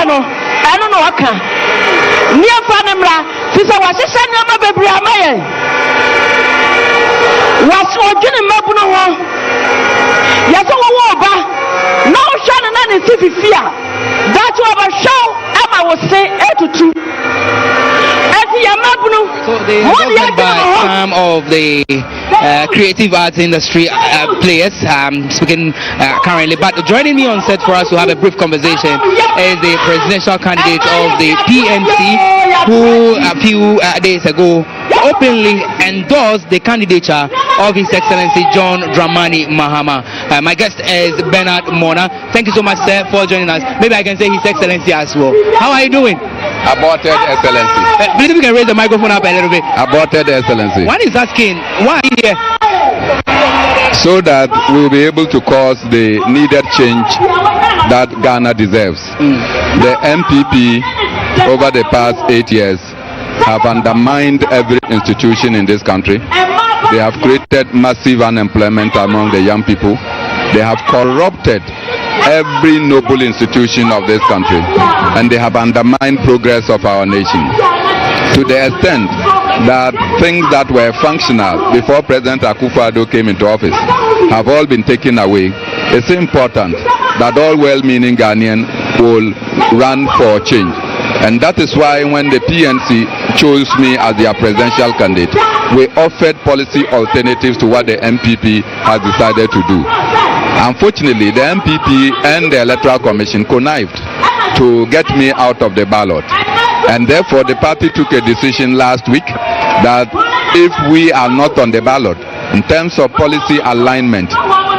no I don't know what can near Panamra Fisa was a son of a Briamayan was ordinary Mabuno Yes, no Shannon and Tifia. That's what I show Emma was saying 8 to 2. So they are by some of the creative arts industry players speaking currently. But joining me on set for us to have a brief conversation is the presidential candidate of the PNC, who a few days ago openly endorsed the candidature of His Excellency John Dramani Mahama. My guest is Bernard Mornah. Thank you so much, sir, for joining us. Maybe I can say His Excellency as well. How are you doing? Aborted Excellency. Please, we can raise the microphone up a little bit. Aborted Excellency. One is asking, why are you here? So that we will be able to cause the needed change that Ghana deserves. The NPP over the past 8 years have undermined every institution in this country. They have created massive unemployment among the young people. They have corrupted every noble institution of this country, and they have undermined progress of our nation to the extent that things that were functional before President Akufo-Addo came into office have all been taken away. It's important that all well-meaning Ghanaians will run for change, and that is why when the PNC chose me as their presidential candidate, we offered policy alternatives to what the NPP has decided to do. Unfortunately, the NPP and the Electoral Commission connived to get me out of the ballot, and therefore the party took a decision last week that if we are not on the ballot, in terms of policy alignment,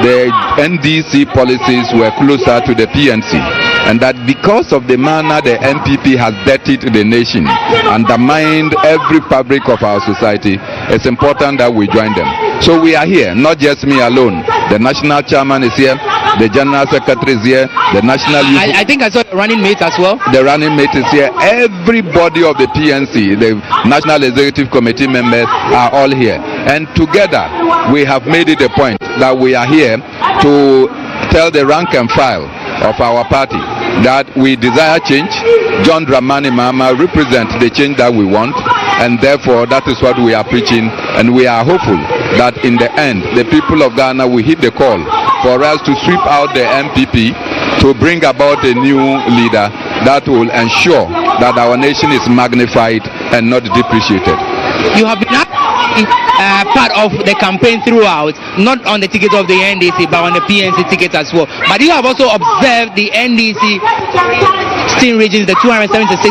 the NDC policies were closer to the PNC, and that because of the manner the NPP has dirtied the nation, undermined every fabric of our society, it's important that we join them. So we are here, not just me alone. The national chairman is here, the general secretary is here, the national youth. I think I saw the running mate as well. The running mate is here. Everybody of the PNC, the National Executive Committee members are all here. And together we have made it a point that we are here to tell the rank and file of our party that we desire change. John Dramani Mahama represents the change that we want, and therefore that is what we are preaching, and we are hopeful that in the end the people of Ghana will hit the call for us to sweep out the NPP to bring about a new leader that will ensure that our nation is magnified and not depreciated. You have been part of the campaign throughout, not on the ticket of the NDC but on the PNC ticket as well. But you have also observed the NDC 16 regions, the 276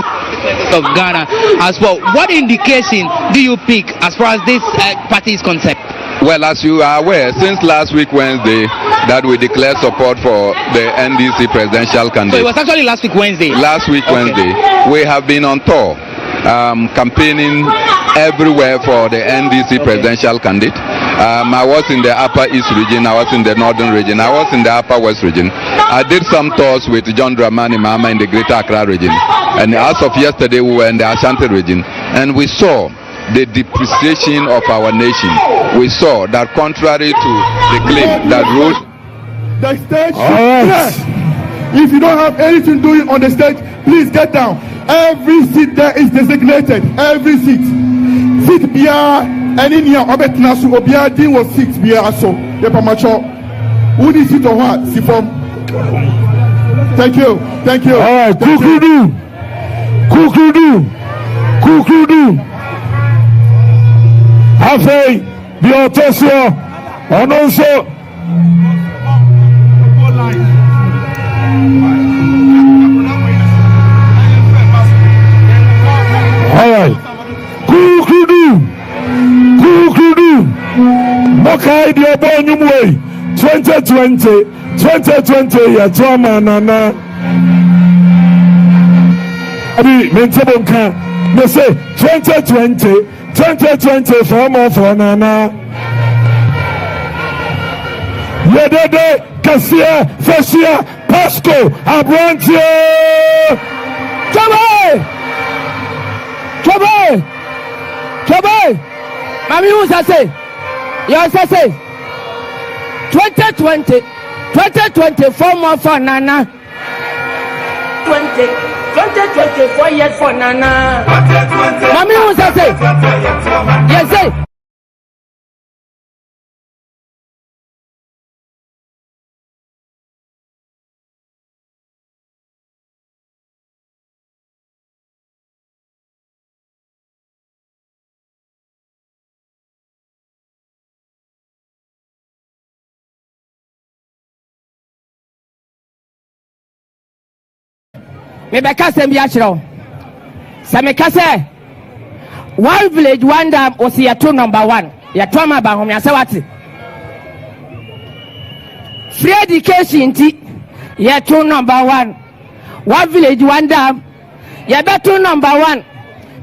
of Ghana as well. What indication do you pick as far as this party is concerned? Well, as you are aware, since last week Wednesday that we declared support for the NDC presidential candidate. So it was actually last week Wednesday. Last week Wednesday, we have been on tour, campaigning everywhere for the NDC presidential candidate. I was in the Upper East region, I was in the Northern region, I was in the Upper West region. I did some tours with John Dramani Mahama in the Greater Accra region, and as of yesterday we were in the Ashanti region, and we saw the depreciation of our nation. We saw that contrary to the claim that roads, the stage yes. If you don't have anything doing on the stage, please get down. Every seat there is designated. Every seat. Seat bia any near obetna so obia din was seat bia so. The pamacho. Who is it or what? See from. Thank you. Thank you. All right. Kukudu. Afei the otosio ononso. Alright. Kukudu. Mokai di obonyumwe 2020 ya choma nana. Abi mentebonka. Me say 2020 for nana. Yedede Kasia Fesia Pasco Abrantia. Chabai. Mami Musa say. You say 2020 for nana. 20 2024 years for Nana. Mami who say? Yes, say. Me beka sem bi achiro se me ka say one village one dam was year 2 number 1 ya to ma ba Bawumia se wati free education ti year 2 number 1 one village one dam ya be 2 number 1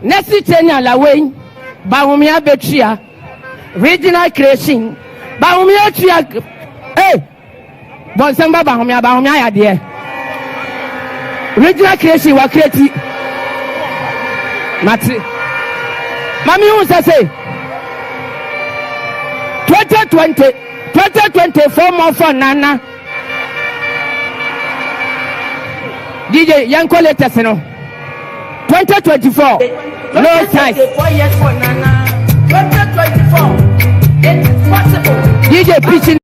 next tenure la wey Bawumia betria regional creation Bawumia tria bon samba Bawumia ya de regional creation wa create mati mami who say 2024 more for Nana DJ Yanko latest no 2024 no size 4 years for Nana 2024 it is possible DJ pitching.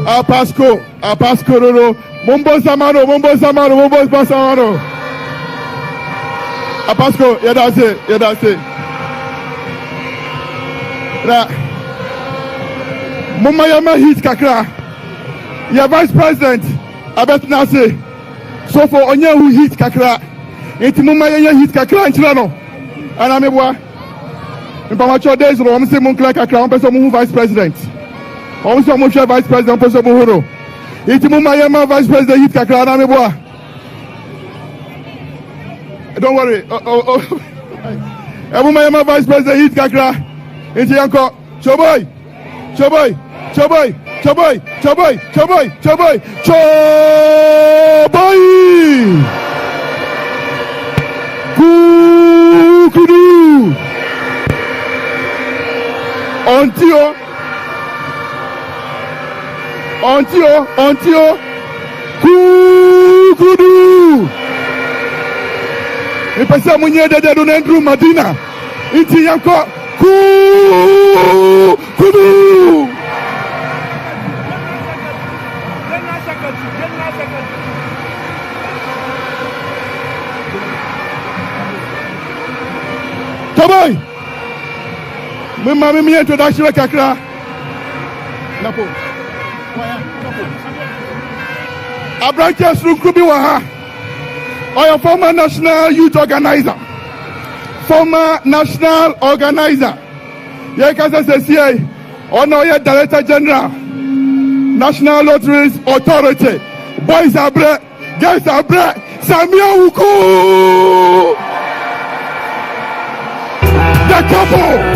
Pasco, no, Mumbo Samaro. Pasco, yeah, that's it. Now, Mumayama hit kakra. Yeah, Vice President, I bet now say. So for Onye who hit kakra, it's Mumayama hit kakra in Chilano. And I'm a boy. In Pamacho days, I'm saying Munkla kakra, I'm person Vice President. On se mon cher vice président pour ce boulot. Et tu m'as vice président hit kakra na me bois. Don't worry. Et vous m'avez vice président hit kakra. Et tu encore Choboy. Kukudu. Ontio, kukudu. Et parce que Mounier de Andrew Madina, il dit encore kukudu. Toboy, me introduction kakra. Napo. Abranches Rukubi Waha, or your former national youth organizer. Yekasa says or no director general, National Lotteries Authority. Boys Abre, Guys are black. Samia Uko. The couple.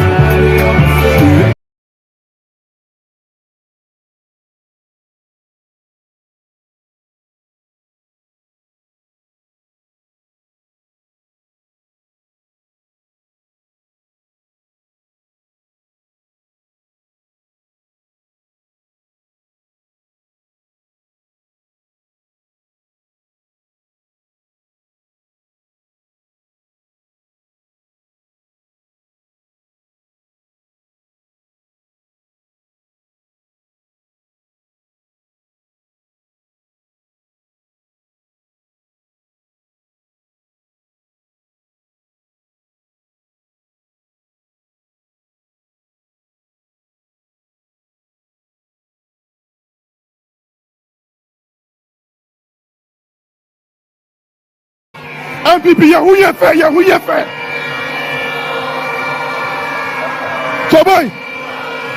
NPP, who you fair?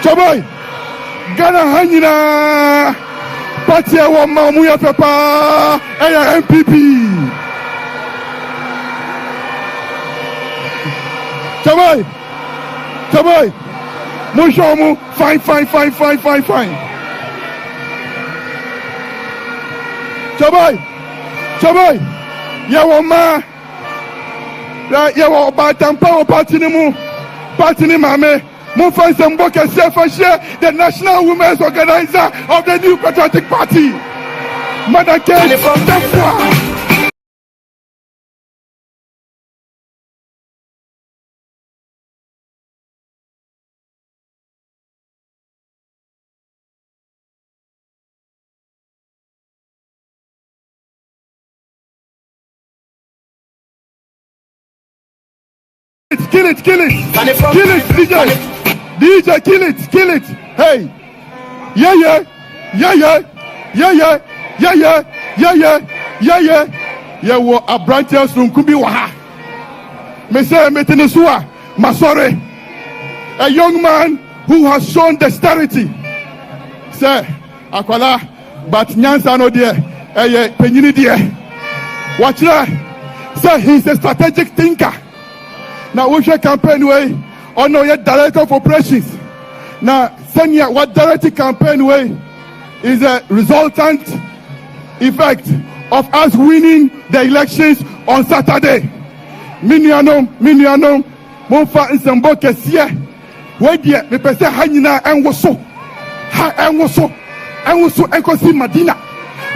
Choboy, Ghana Hanyina, Party wa Mamuya Papa, NPP. Choboy, Mushomu, fine. Choboy. Yawo ma yawo batampa party ni mame mu fanse mboke share the National Women's Organizer of the New Patriotic Party Madam Kate from Tafwa. Kill it, DJ, kill it. Hey, yeah. Wo abrantia sunkumbi waha. Me say metenesua, masore. A young man who has shown dexterity. Say, akwala, but nyansa no there. Penyini there. Watch that. Say he's a strategic thinker. Now we shall campaign way or no yet director of operations. Now senior what directed campaign way is a resultant effect of us winning the elections on Saturday. Minianom, Monfa in Samboke Sia. Where dear me pese hanyina and was so enkosi Madina.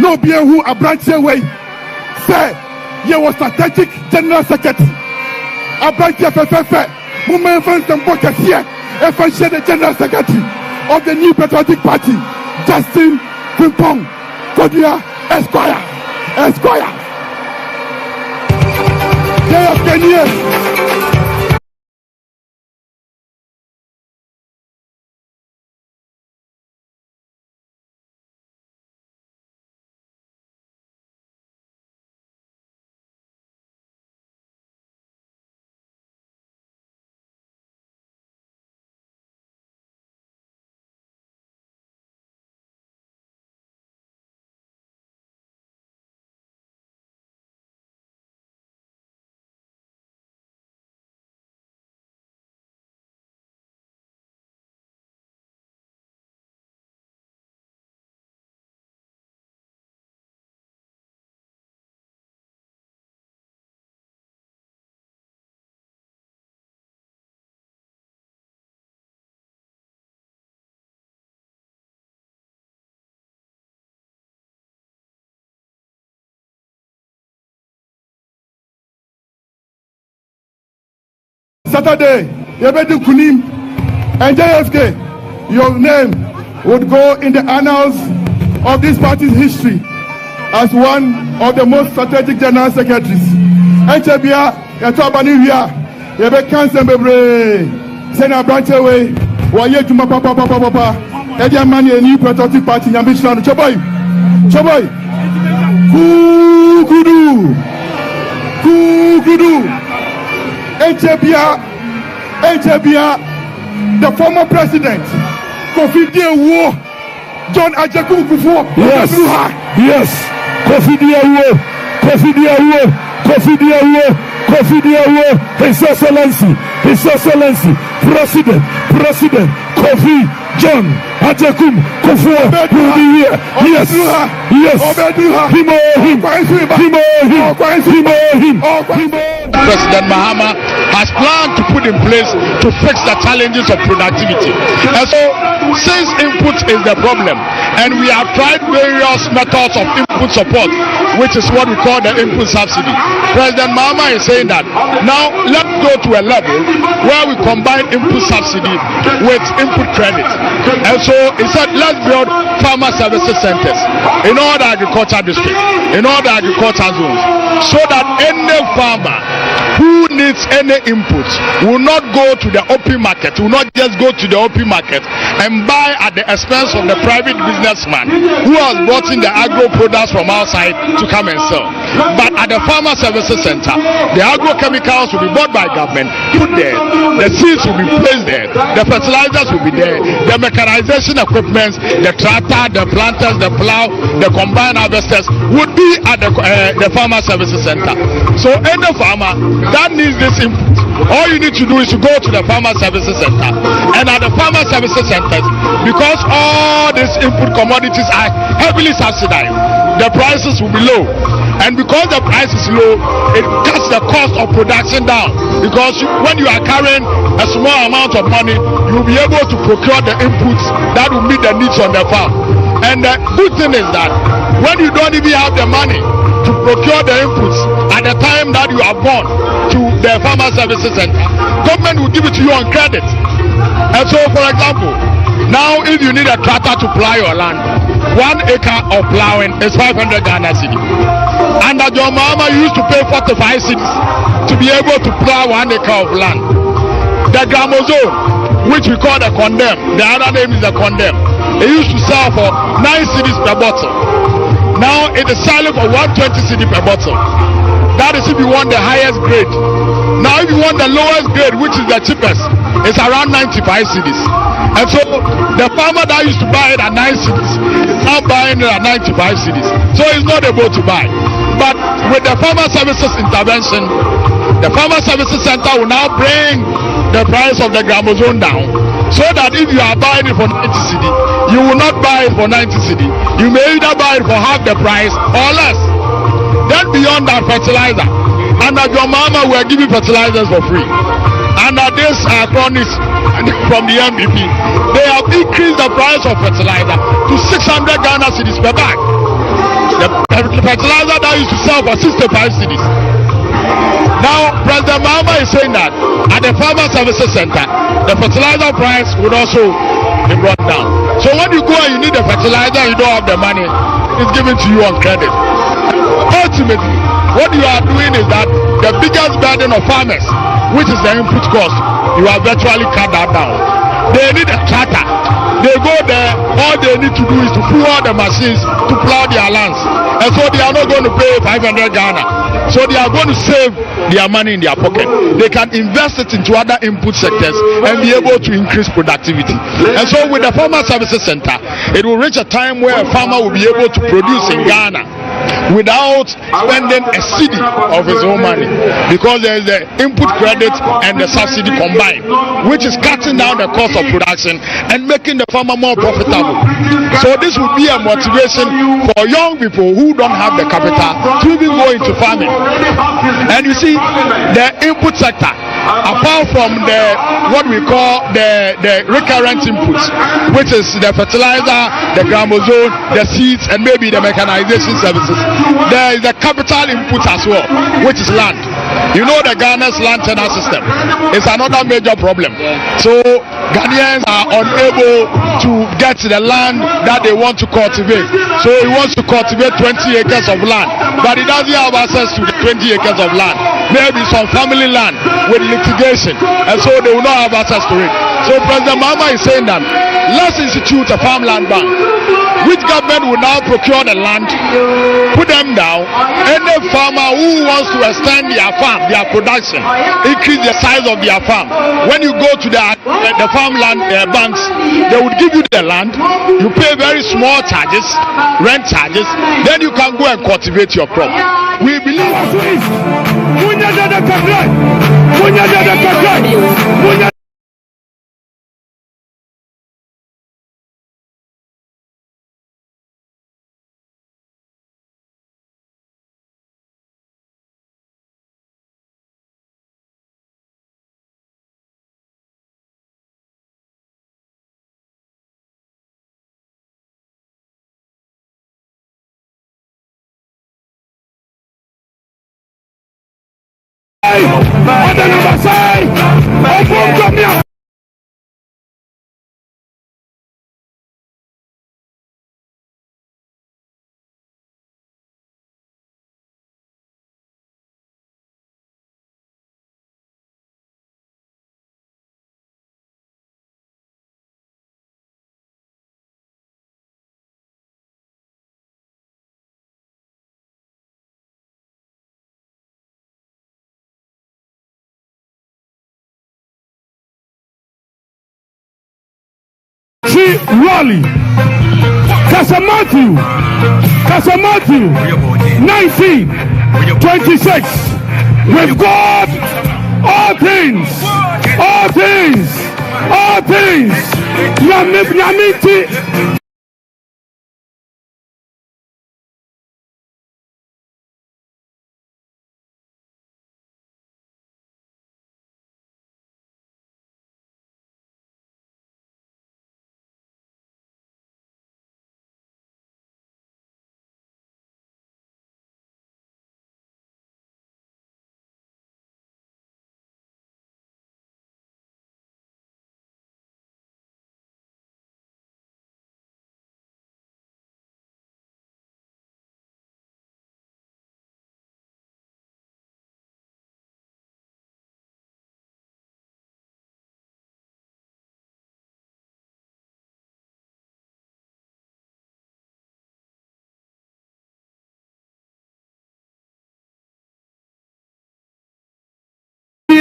No be who a branch away. Say you was strategic general secretary. Abraham FFF, Women Friends and Bokas here, the General Secretary of the New Patriotic Party, Justin Pimpong, Kodia Esquire. Day of 10 years. Saturday, Yebedu Kunim and JFK, your name would go in the annals of this party's history as one of the most strategic general secretaries. Echebia, Yatobaniwia, Yebe Kansen Bebre, Sena Branch away, Waye Juma Papa, Edia Mani, a New Patriotic Party, Yamishan, Choboy, Kukudu. Echebia, the former president, Kofi Dewo, John Ajaku Kufuor. Yes. His Excellency, President Kofi John Ajekum Kufuor will be here. Yes. Him. President Mahama has planned to put in place to fix the challenges of productivity. And so, since input is the problem, and we have tried various methods of input support, which is what we call the input subsidy, President Mahama is saying that now let's go to a level where we combine input subsidy with input credit. And so he said, let's build farmer services centers in all the agriculture districts, in all the agriculture zones, so that any farmer who needs any input will not go to the open market, will not just go to the open market and buy at the expense of the private businessman who has brought in the agro products from outside to come and sell. But at the farmer services center, the agrochemicals will be bought by government, put there, the seeds will be placed there, the fertilizers will be there, the mechanization equipment, the tractor, the planters, the plow, the combine harvesters would be at the farmer services center. So any farmer that needs this input, all you need to do is to go to the farmer services center, and at the farmer services centers, because all these input commodities are heavily subsidized, the prices will be low, and because the price is low, it cuts the cost of production down, because when you are carrying a small amount of money, you will be able to procure the inputs that will meet the needs on the farm. And the good thing is that when you don't even have the money to procure the inputs at the time that you are born to the farmer services center, government will give it to you on credit. And so, for example, now if you need a tractor to plow your land, 1 acre of plowing is 500 Ghana cedi. And your mama used to pay 45 cedis to be able to plow 1 acre of land. The gramozone, which we call the condemn, the other name is the condemn, it used to sell for 9 cedis per bottle. Now it is selling for 120 cedi per bottle. That is if you want the highest grade. Now if you want the lowest grade, which is the cheapest, it's around 95 cedis. And so the farmer that used to buy it at 9 cedis is now buying it at 95 cedis. So he's not able to buy. But with the farmer services intervention, the farmer services center will now bring the price of the gramozone down, so that if you are buying it for 90 cedi, you will not buy it for 90 cedi. You may either buy it for half the price or less. Then beyond that, fertilizer. And at your mama, we are giving fertilizers for free. And at this cronies from the NPP, they have increased the price of fertilizer to 600 Ghana cedis per bag. The fertilizer that used to sell for 65 cedis. Now, President Mahama is saying that at the farmer services center, the fertilizer price would also be brought down. So when you go and you need the fertilizer and you don't have the money, it's given to you on credit. Ultimately, what you are doing is that the biggest burden of farmers, which is the input cost, you have virtually cut that down. They need a tractor. They go there, all they need to do is to fuel the machines to plow their lands. And so they are not going to pay 500 Ghana. So they are going to save their money in their pocket. They can invest it into other input sectors and be able to increase productivity. And so with the farmer services center, it will reach a time where a farmer will be able to produce in Ghana without spending a cedi of his own money, because there is the input credit and the subsidy combined, which is cutting down the cost of production and making the farmer more profitable. So this would be a motivation for young people who don't have the capital to even go into farming. And you see, the input sector, apart from the what we call the recurrent inputs, which is the fertilizer, the gramozone, the seeds, and maybe the mechanization services, there is a capital input as well, which is land. You know, the Ghana's land tenure system is another major problem. So Ghanaians are unable to get the land that they want to cultivate. So he wants to cultivate 20 acres of land, but he doesn't have access to the 20 acres of land. Maybe some family land with litigation, and so they will not have access to it. So President Mahama is saying that let's institute a farmland bank, which government will now procure the land, put them down. Any farmer who wants to extend their farm, their production, increase the size of their farm, when you go to the farmland banks, They would give you the land, you pay very small charges, rent charges, then you can go and cultivate your crop. We believe. Rally, Casamatthew, 19:26. With God, all things. Yamiti.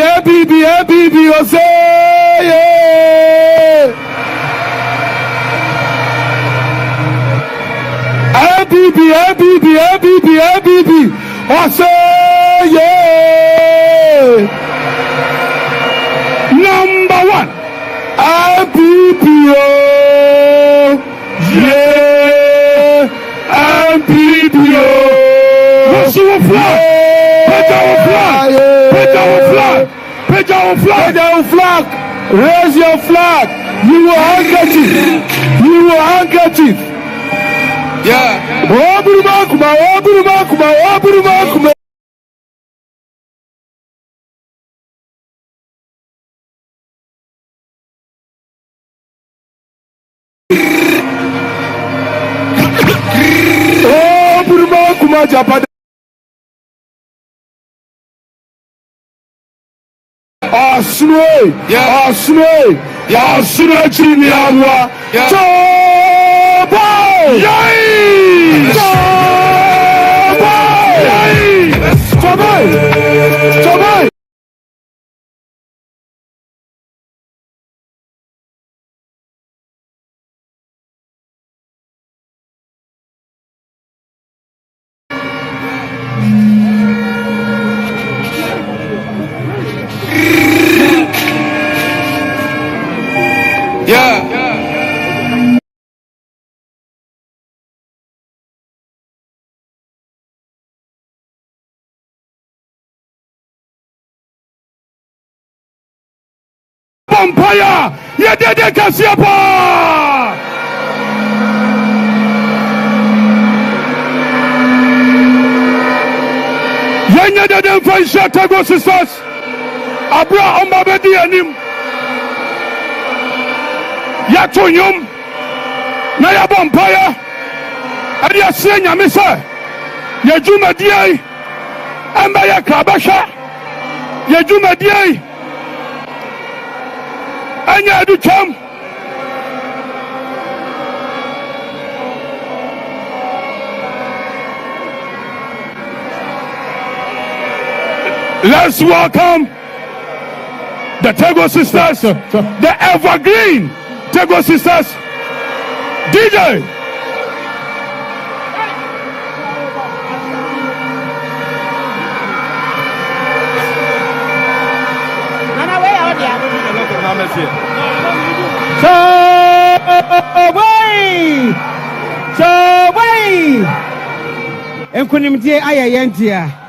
ABB, Osei. ABB, Osei. Number one, ABB, ABB. What's your flag? Put down flag. Raise your flag. You will handkerchief. Yeah. Japan. Osway, Chimiamwa, Tobai. Empire, Yedede Kasiapa. Yenya de Faisha Tago sisters. Abra Ombabedi anim. Yatonyum. Na ya Empire. Adi asenya misa. Yejuma diai. Amba ya Kabasha. Yejuma diai. Anya do come. Let's welcome the Tego sisters, the evergreen Tego sisters. DJ. So wait. Enkunimtie ayayentia.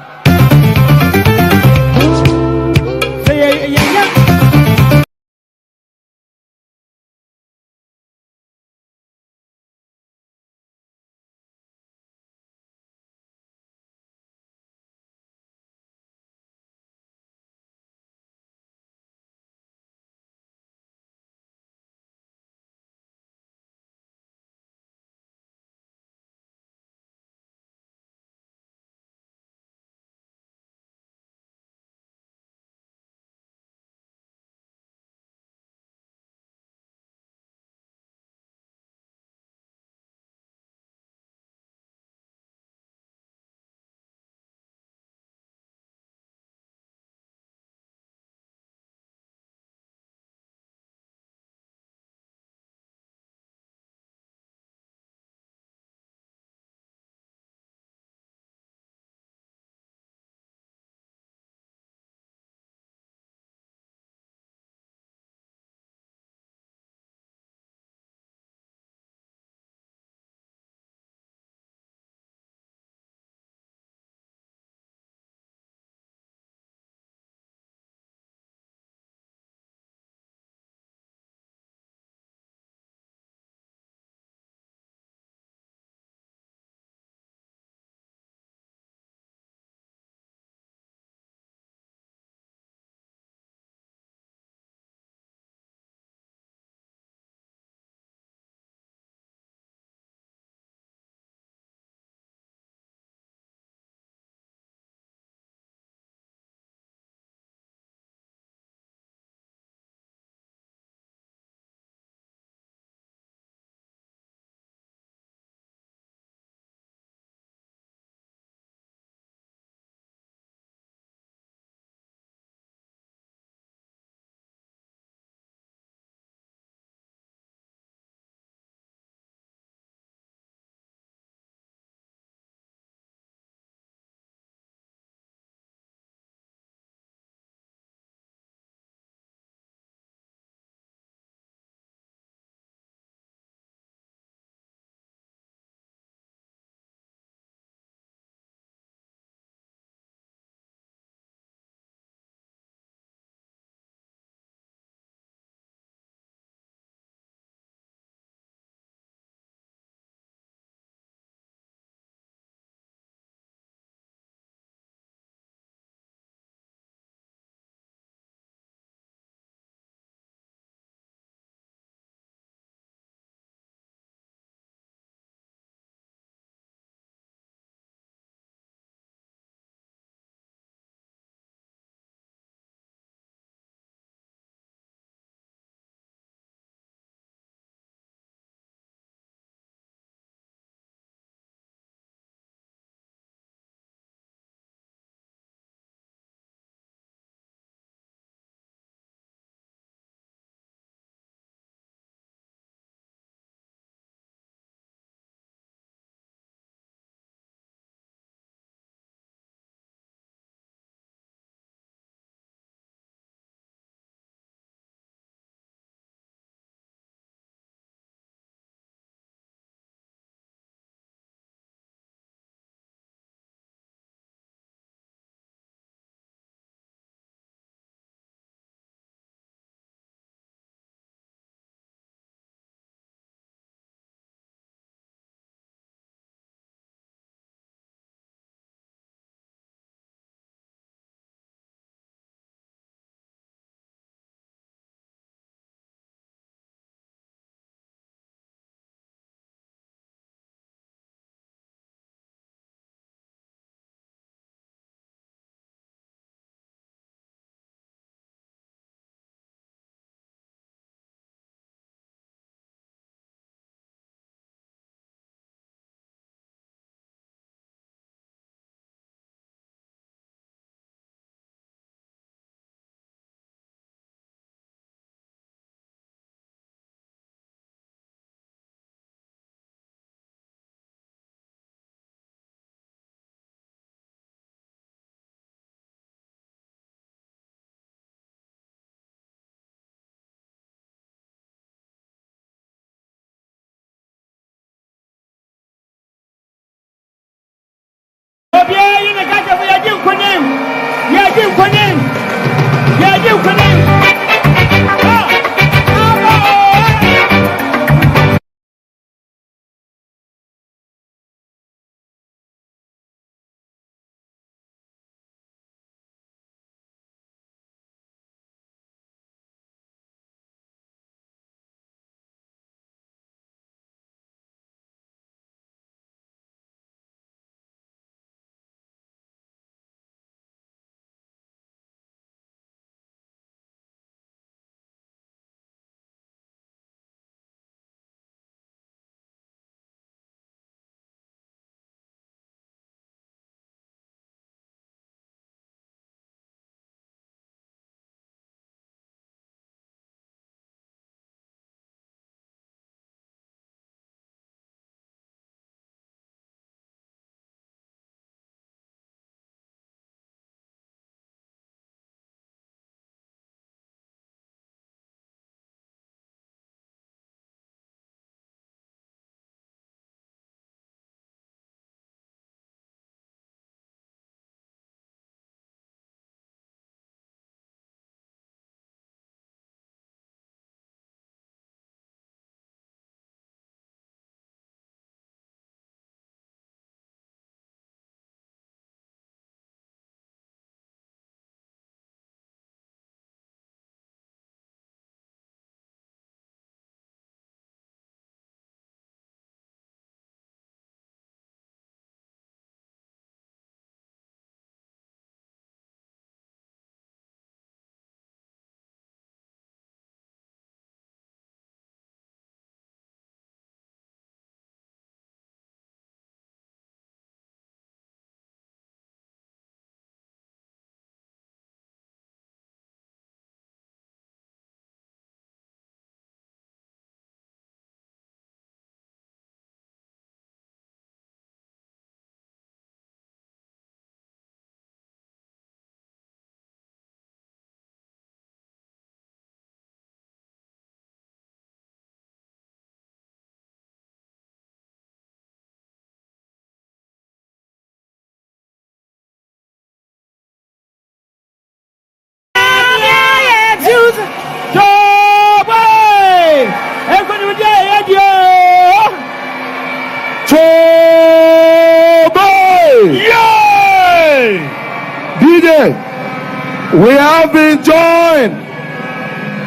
We have been joined.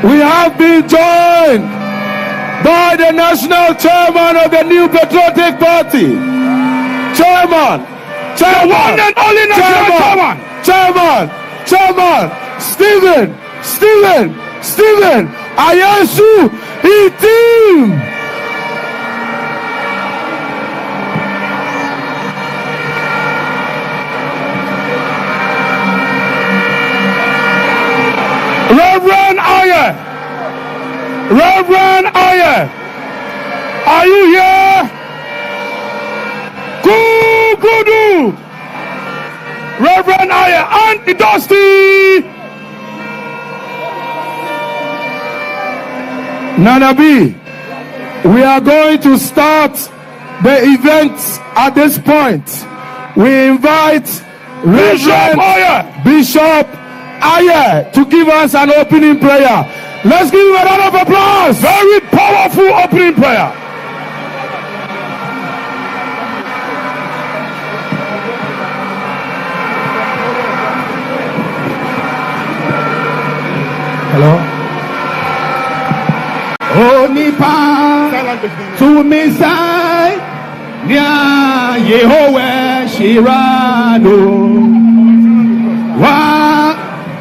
We have been joined by the national chairman of the New Patriotic Party. Chairman, the one and only national chairman, Stephen, Ayasu, team. Reverend Aye, are you here? Good. Reverend Aye and the Dusty. Nana B, we are going to start the event at this point. We invite Bishop Aye to give us an opening prayer. Let's give him a round of applause. Very powerful opening prayer. Hello. Onipa to me side nya Yehovah Shirano wa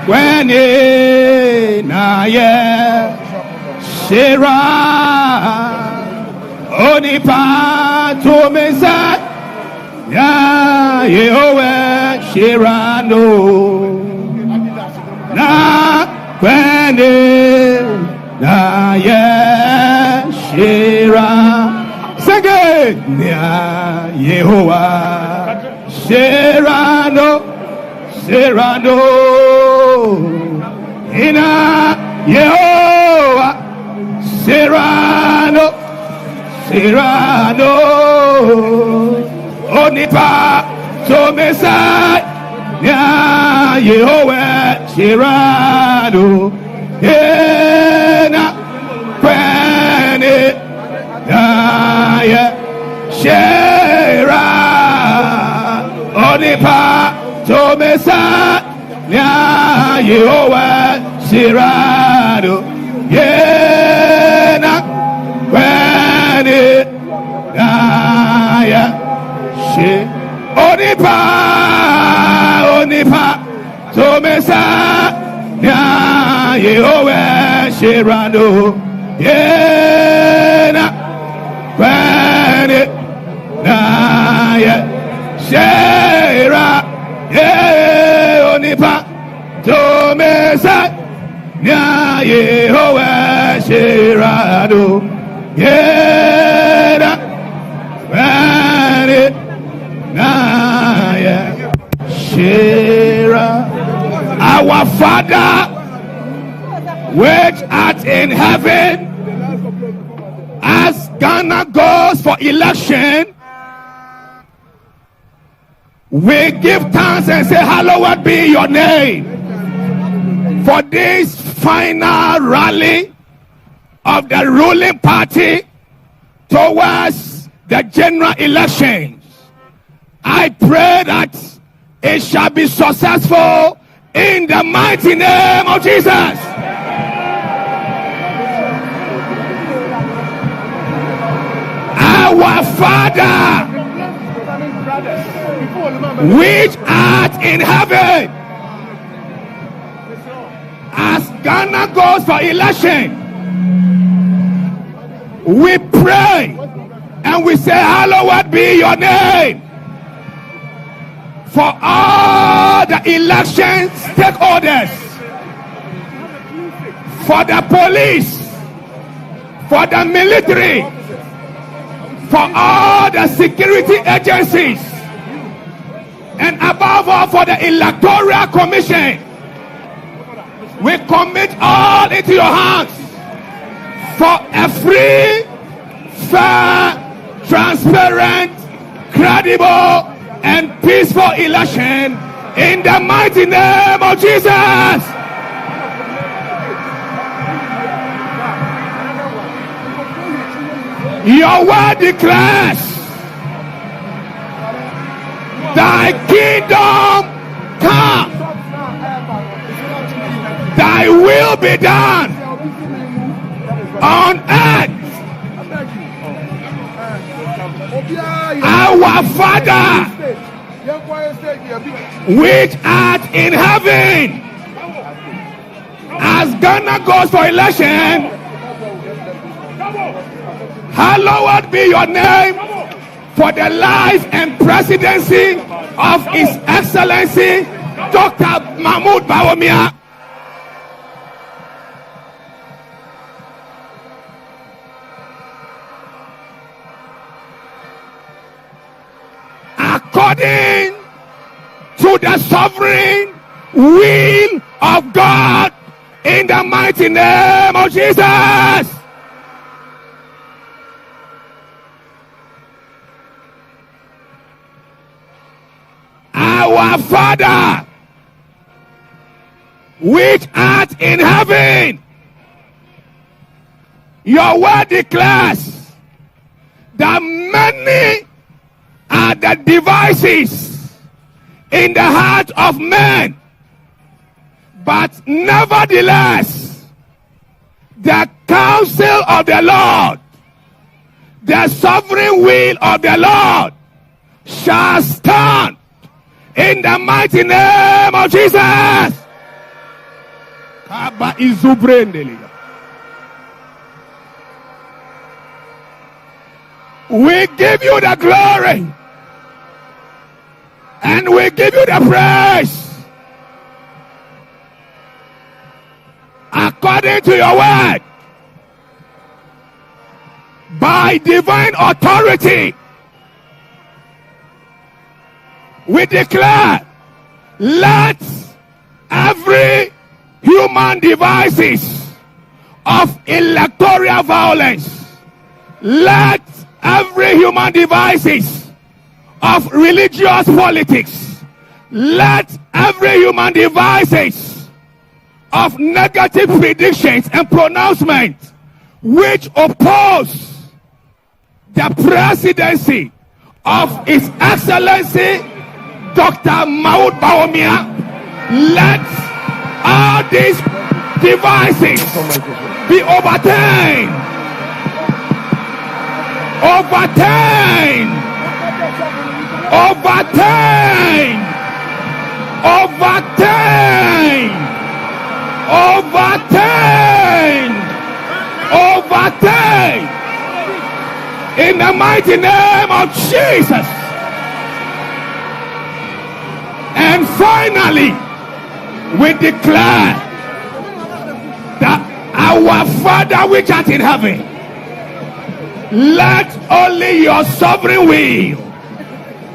when na ye Shira Onipa to me side nya Yehovah Shirano na when na ye Shira Sege na Yehovah Shirano Ina Yehovah Shirano Onipa to me side nya Yehowa shirado ena kwene ya shira onipa tomesa nya Yehowa shirado ena kwene ya she onipa tomesa nya Yehowa shirado yena kwene ya shira onipa tomesa nya Yehowa shirado yena kwene ya shira. Our Father which art in heaven, as Ghana goes for election, we give thanks and say, hallowed be your name for this final rally of the ruling party towards the general elections. I pray that it shall be successful in the mighty name of Jesus. Our Father, which art in heaven, as Ghana goes for election, we pray and we say, hallowed be your name for all the election stakeholders, for the police, for the military, for all the security agencies, and above all for the Electoral Commission. We commit all into your hands for a free, fair, transparent, credible, and peaceful election in the mighty name of Jesus. Your word declares, thy kingdom come, thy will be done on earth. Our Father, which art in heaven, as Ghana goes for election, hallowed be your name for the life and presidency of His Excellency Dr. Mahmoud Bawumia. According to the sovereign will of God, in the mighty name of Jesus. Our Father, which art in heaven, your word declares that many are the devices in the heart of man, but nevertheless the counsel of the Lord, the sovereign will of the Lord shall stand in the mighty name of Jesus. We give you the glory and we give you the praise according to your word. By divine authority, we declare, let every human devices of electoral violence, let every human devices of religious politics, Let every human devices of negative predictions and pronouncements which oppose the presidency of His Excellency Dr. Mahmoud Bawumia, let all these devices be overturned. Overturned. Overturned. Overturned. Overturned. Overturned. In the mighty name of Jesus. And finally, we declare that our Father which art in heaven, let only your sovereign will,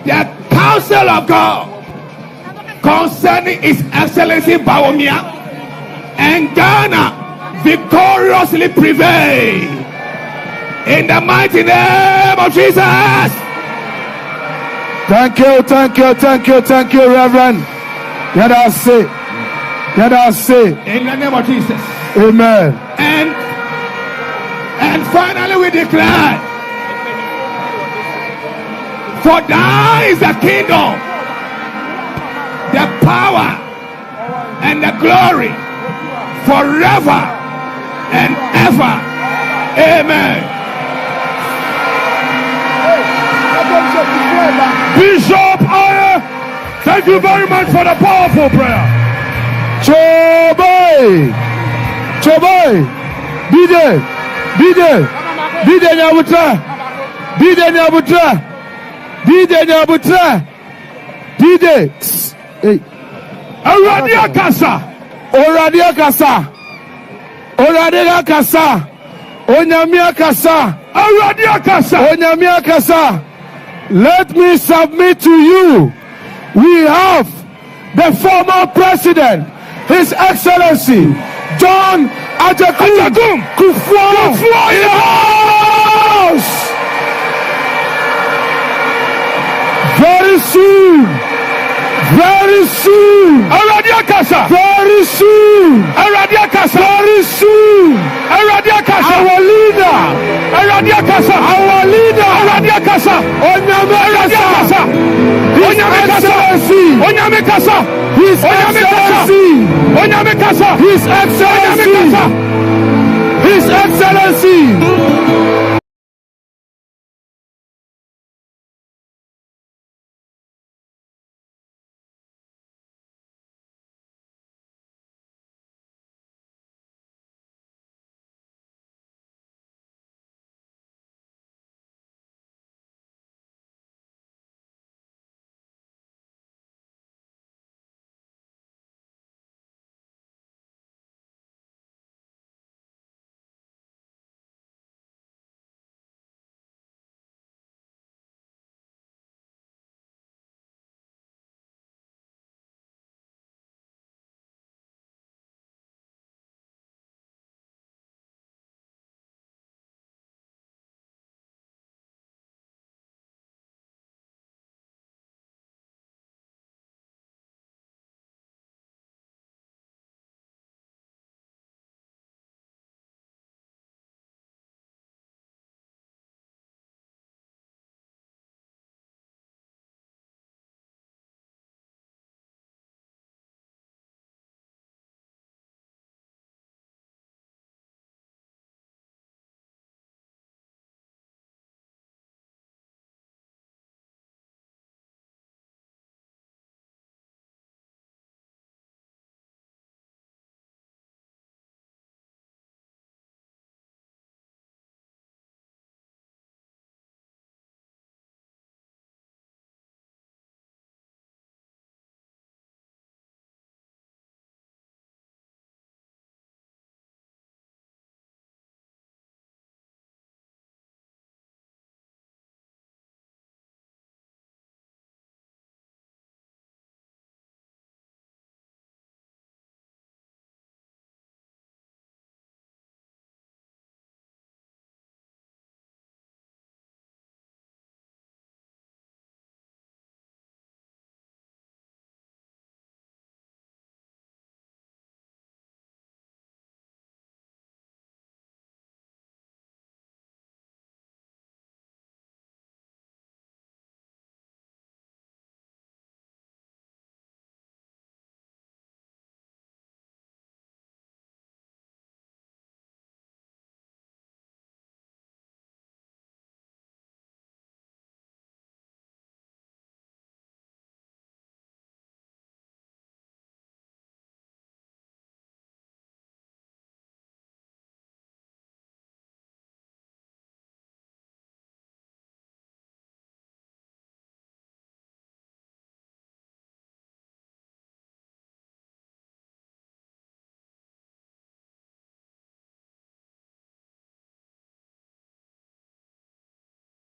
the counsel of God concerning His Excellency Bawumia and Ghana victoriously prevail. In the mighty name of Jesus. Thank you, thank you, thank you, thank you, Reverend. Let us say. Let us say. In the name of Jesus. Amen. And finally we declare, for thine is the kingdom, the power, and the glory forever and ever. Amen. Bishop Aye, thank you very much for the powerful prayer. Chobai, Chobai, DJ, DJ, DJ Nyabutra, DJ Nyabutra, DJ Nyabutra, DJ. Hey, Oradia Kasa, Oradia Kasa, Oradia Kasa, Onyamia Kasa, Oradia Kasa, Onyamia Kasa. Let me submit to you. We have the former president, His Excellency John Ajakum Kufuor in the house. Very soon. Very soon. Aradia Kasa. Very soon. Aradia Kasa. Very soon. Aradia Kasa. Our leader. Aradia Kasa. Our leader. Aradia Kasa. Onyame Kasa. His Excellency. Onyame Kasa. His Excellency. Onyame Kasa. His Excellency. His Excellency.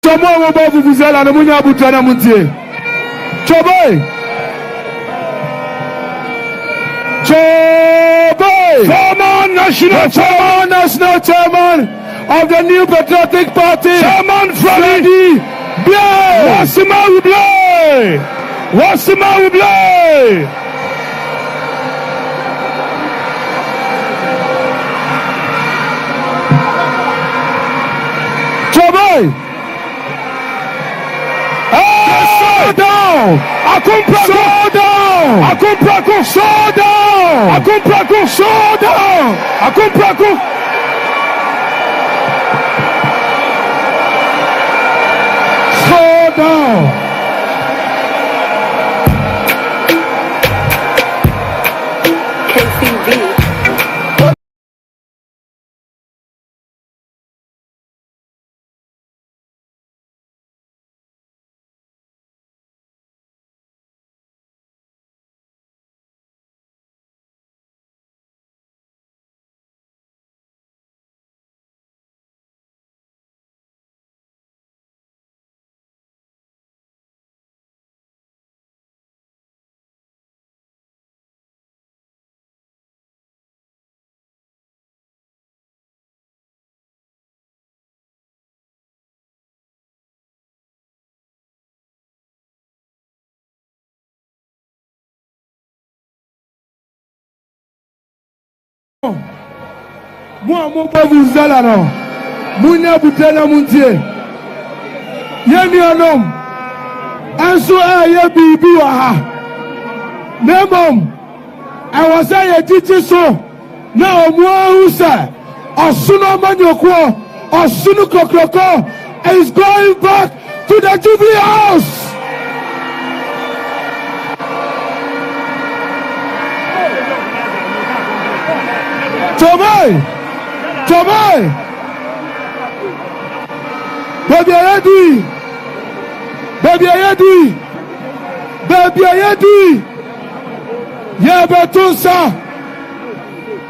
Tomo mo ba vuvuzela na munya butana muntie. Choboy. Choboy. Former national chairman of the New Patriotic Party. Chairman Freddy. Blay. Wasima Blay. Wasima Blay. Choboy. Slow down! Slow down! Slow down! Slow down! Slow down! KCV. Moi, mon pas vous allez non. Mounia Boutena Mountier. Yeni un homme. Un soir, il y a Bibi Waha. Nemom. I was a teacher so. Now, moi, who say, Osuno Manyoko, Osunu Kokroko is going back to the Jubilee House. Tomai! Baby Ayedi!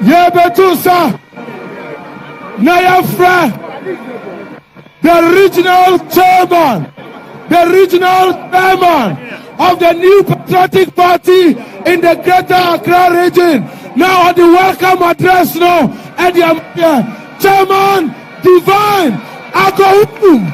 Yebetusa! Nayafra! The regional chairman of the New Patriotic Party in the Greater Accra region. Now on the welcome address now, and the Chairman Divine Agohum.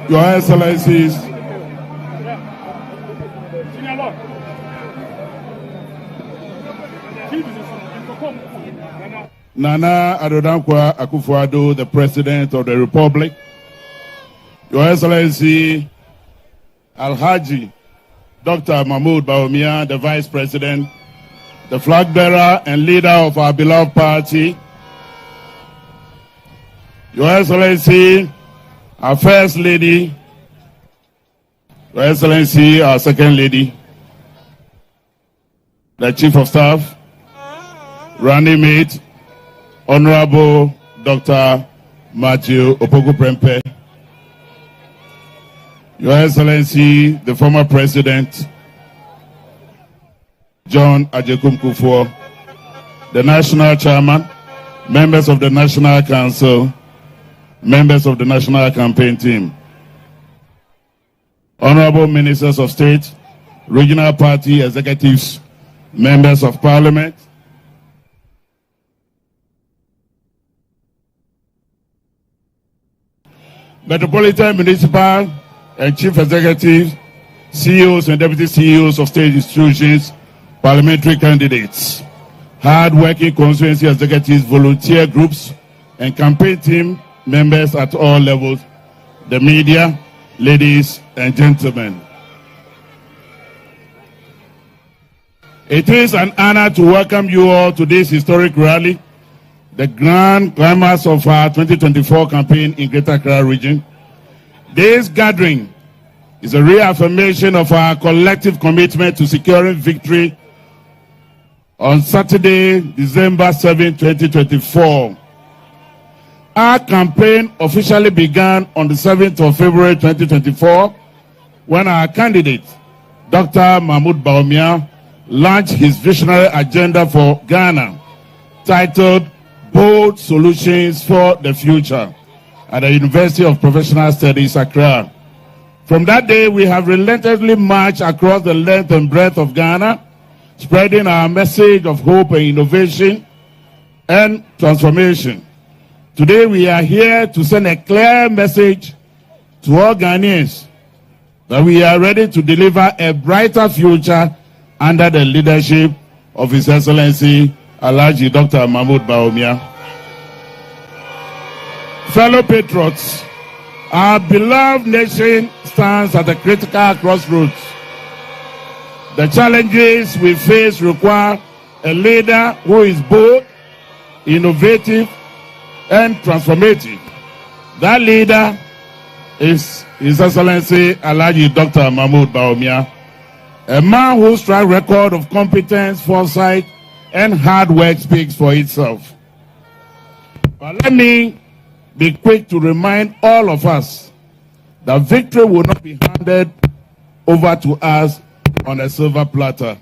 Your Excellencies, Nana Adodankwa Akufo-Addo, the President of the Republic, Your Excellency Alhaji Dr. Mahmoud Bawumia, the Vice President, the flag bearer and leader of our beloved party, Your Excellency, our First Lady, Your Excellency, our Second Lady, the Chief of Staff, Running Mate, Honorable Dr. Matthew Opoku-Prempeh, Your Excellency, the former President, John Ajekum Kufuor, the National Chairman, members of the National Council, members of the National Campaign Team, Honorable Ministers of State, Regional Party Executives, members of Parliament, metropolitan, municipal, and chief executives, CEOs and deputy CEOs of state institutions, parliamentary candidates, hard-working constituency executives, volunteer groups, and campaign team members at all levels, the media, ladies and gentlemen. It is an honor to welcome you all to this historic rally, the grand climax of our 2024 campaign in Greater Accra region. This gathering is a reaffirmation of our collective commitment to securing victory on Saturday, December 7, 2024. Our campaign officially began on the 7th of February 2024 when our candidate, Dr. Mahmoud Bawumia, launched his visionary agenda for Ghana titled Bold Solutions for the Future at the University of Professional Studies, Accra. From that day, we have relentlessly marched across the length and breadth of Ghana, spreading our message of hope and innovation and transformation. Today, we are here to send a clear message to all Ghanaians that we are ready to deliver a brighter future under the leadership of His Excellency Alhaji Dr. Mahmoud Bawumia. Fellow patriots, our beloved nation stands at a critical crossroads. The challenges we face require a leader who is bold, innovative, and transformative. That leader is His Excellency Alhaji Dr. Mahmoud Bawumia, a man whose track record of competence, foresight, and hard work speaks for itself. But let me be quick to remind all of us that victory will not be handed over to us on a silver platter.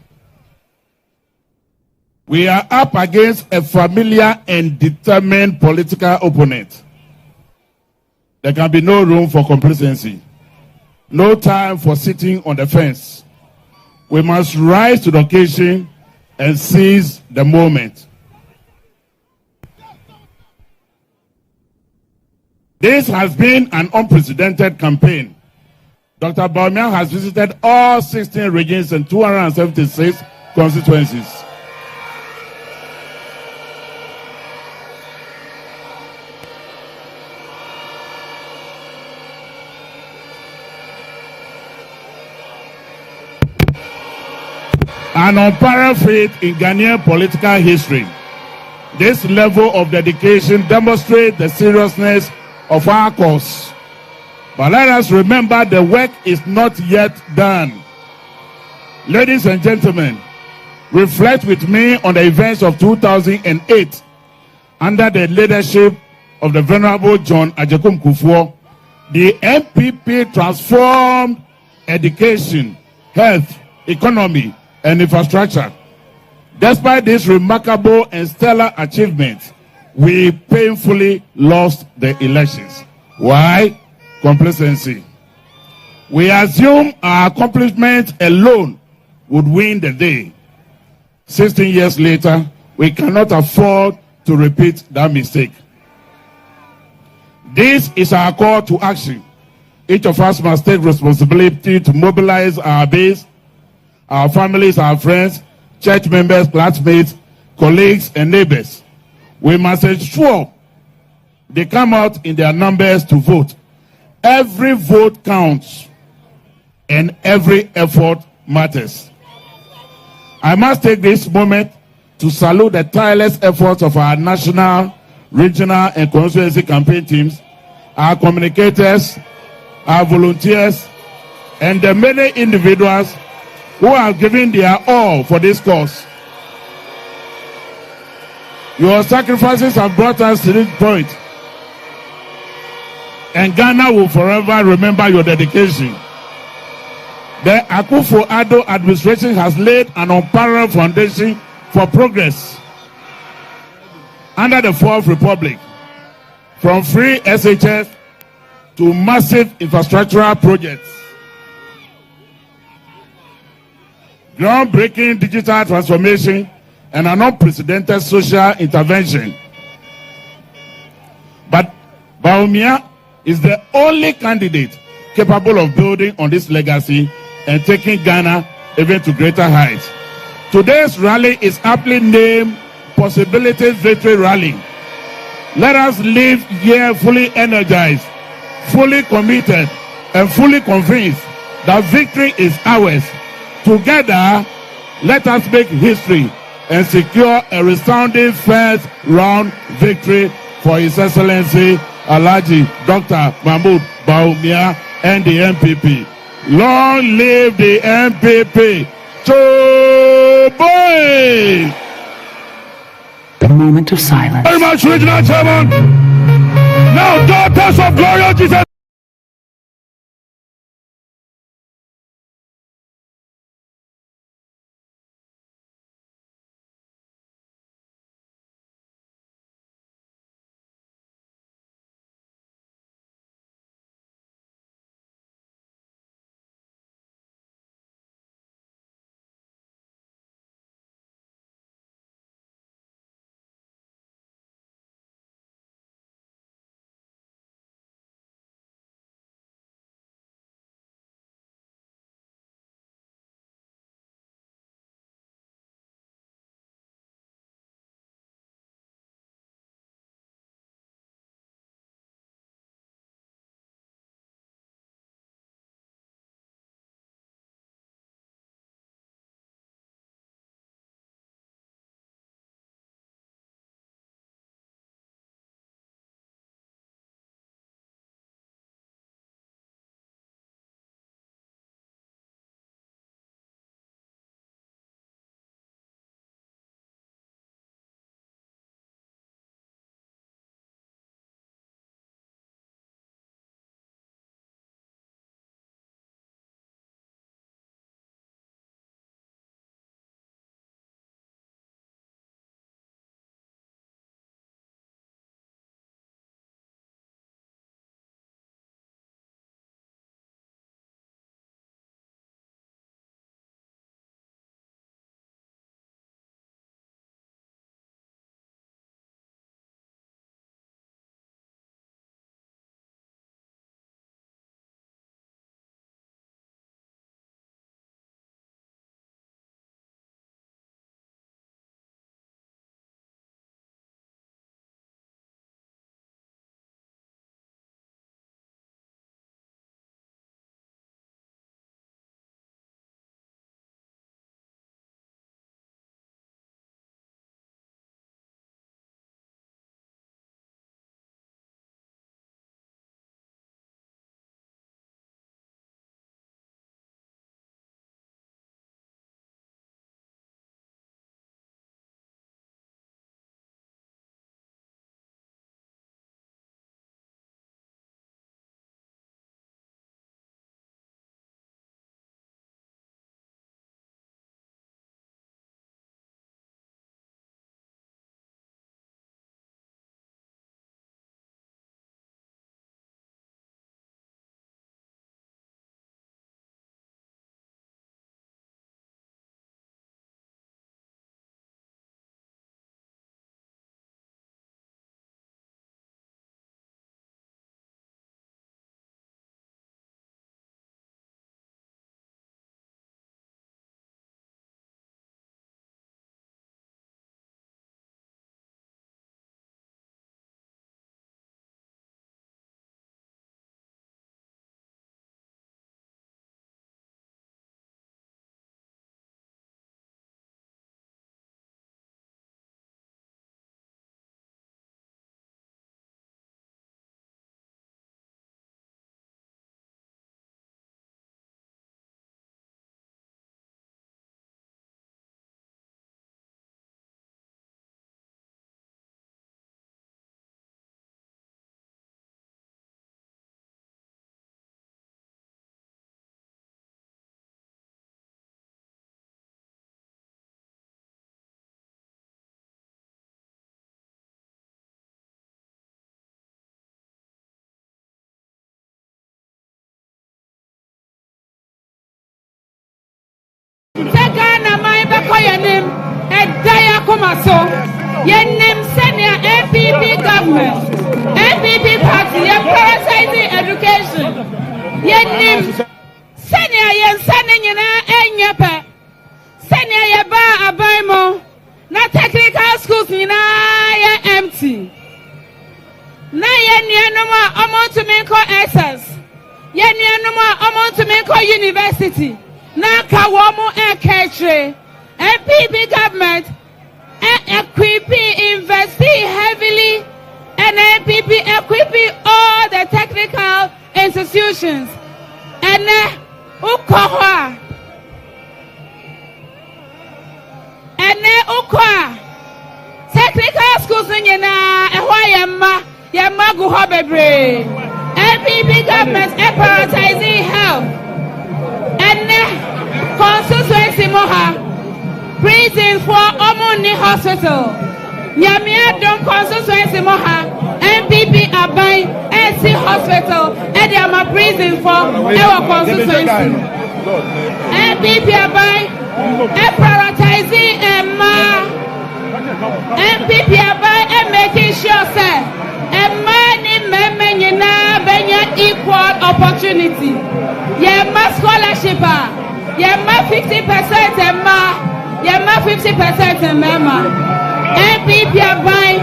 We are up against a familiar and determined political opponent. There can be no room for complacency, no time for sitting on the fence. We must rise to the occasion and seize the moment. This has been an unprecedented campaign. Dr. Bawumia has visited all 16 regions and 276 constituencies. An unparalleled feat in Ghanaian political history. This level of dedication demonstrates the seriousness of our cause. But let us remember the work is not yet done. Ladies and gentlemen, reflect with me on the events of 2008 under the leadership of the Venerable John Ajekum Kufuor. The NPP transformed education, health, economy, and infrastructure. Despite this remarkable and stellar achievement, we painfully lost the elections. Why? Complacency. We assume our accomplishments alone would win the day. 16 years later, we cannot afford to repeat that mistake. This is our call to action. Each of us must take responsibility to mobilize our base, our families, our friends, church members, classmates, colleagues, and neighbors. We must ensure they come out in their numbers to vote. Every vote counts, and every effort matters. I must take this moment to salute the tireless efforts of our national, regional, and constituency campaign teams, our communicators, our volunteers, and the many individuals who have given their all for this cause. Your sacrifices have brought us to this point, and Ghana will forever remember your dedication. The Akufo-Addo administration has laid an unparalleled foundation for progress under the Fourth Republic, from free SHS to massive infrastructural projects, groundbreaking digital transformation, and an unprecedented social intervention. But Bawumia is the only candidate capable of building on this legacy and taking Ghana even to greater heights. Today's rally is aptly named Possibilities Victory Rally. Let us live here fully energized, fully committed, and fully convinced that victory is ours. Together, let us make history and secure a resounding first round victory for His Excellency Alhaji Dr. Mahmoud Bawumia and the NPP. Long live the NPP! Boy! A moment of silence. Very much, Regional Chairman. Now, daughters of Glory Jesus. Ghana, my Bakoyanim, and Daya Komaso. Yenim senior NPP government, NPP party, ye parasizing education. Yenim senior yen sanina enyepe. Senior ye ba abaimo. Na technical schools nina ye empty. Na ye nianuma amount to make access. Ye nianuma amount to make university. Na kawomu eketre. NPP government equipping, investing heavily, and NPP equipping all the technical institutions. And Ukoha. And Ukwa. Technical schools in Yana, and why Yamma Guhobebre. NPP government prioritizing health. And constituency Moha. Prison for Omoni Hospital. Nyamia Dom constituency Moha. NPP Abai NC Hospital. And Yama prison for our constituency. NPP Abai prioritizing Emma. NPP Abai making sure say Emma ni memenina benya equal opportunity. Yema scholarship. Yema 50% Emma. Yema 50% Emma. NPP Abai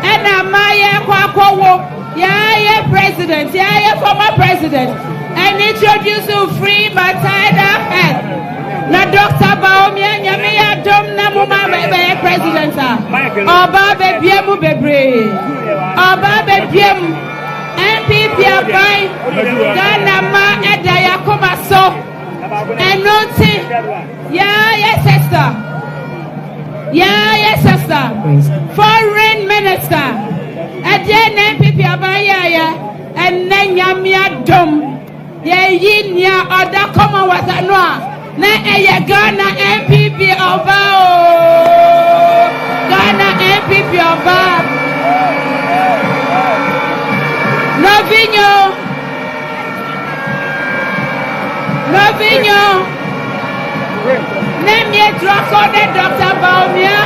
and Amaya Kwakowo. Yeah, president. Yeah, former president. And introduce you free maternal health. Na Dr. Bawumia Nyamiya Dom na Muma be president. Oba bebiemu bebre. Oba bebiemu. NPP Abai. Ghana ma edaya koma so. And nothing. Yeah, sister. Yeah, sister. Foreign minister. And then NPP Abaya. And then Yamia Dom. Yeah, Yinya Oda Common was a noa. Na Eya Ghana NPP Oba. Ghana NPP Oba. Novinho. Name ye Dr. Bawumia.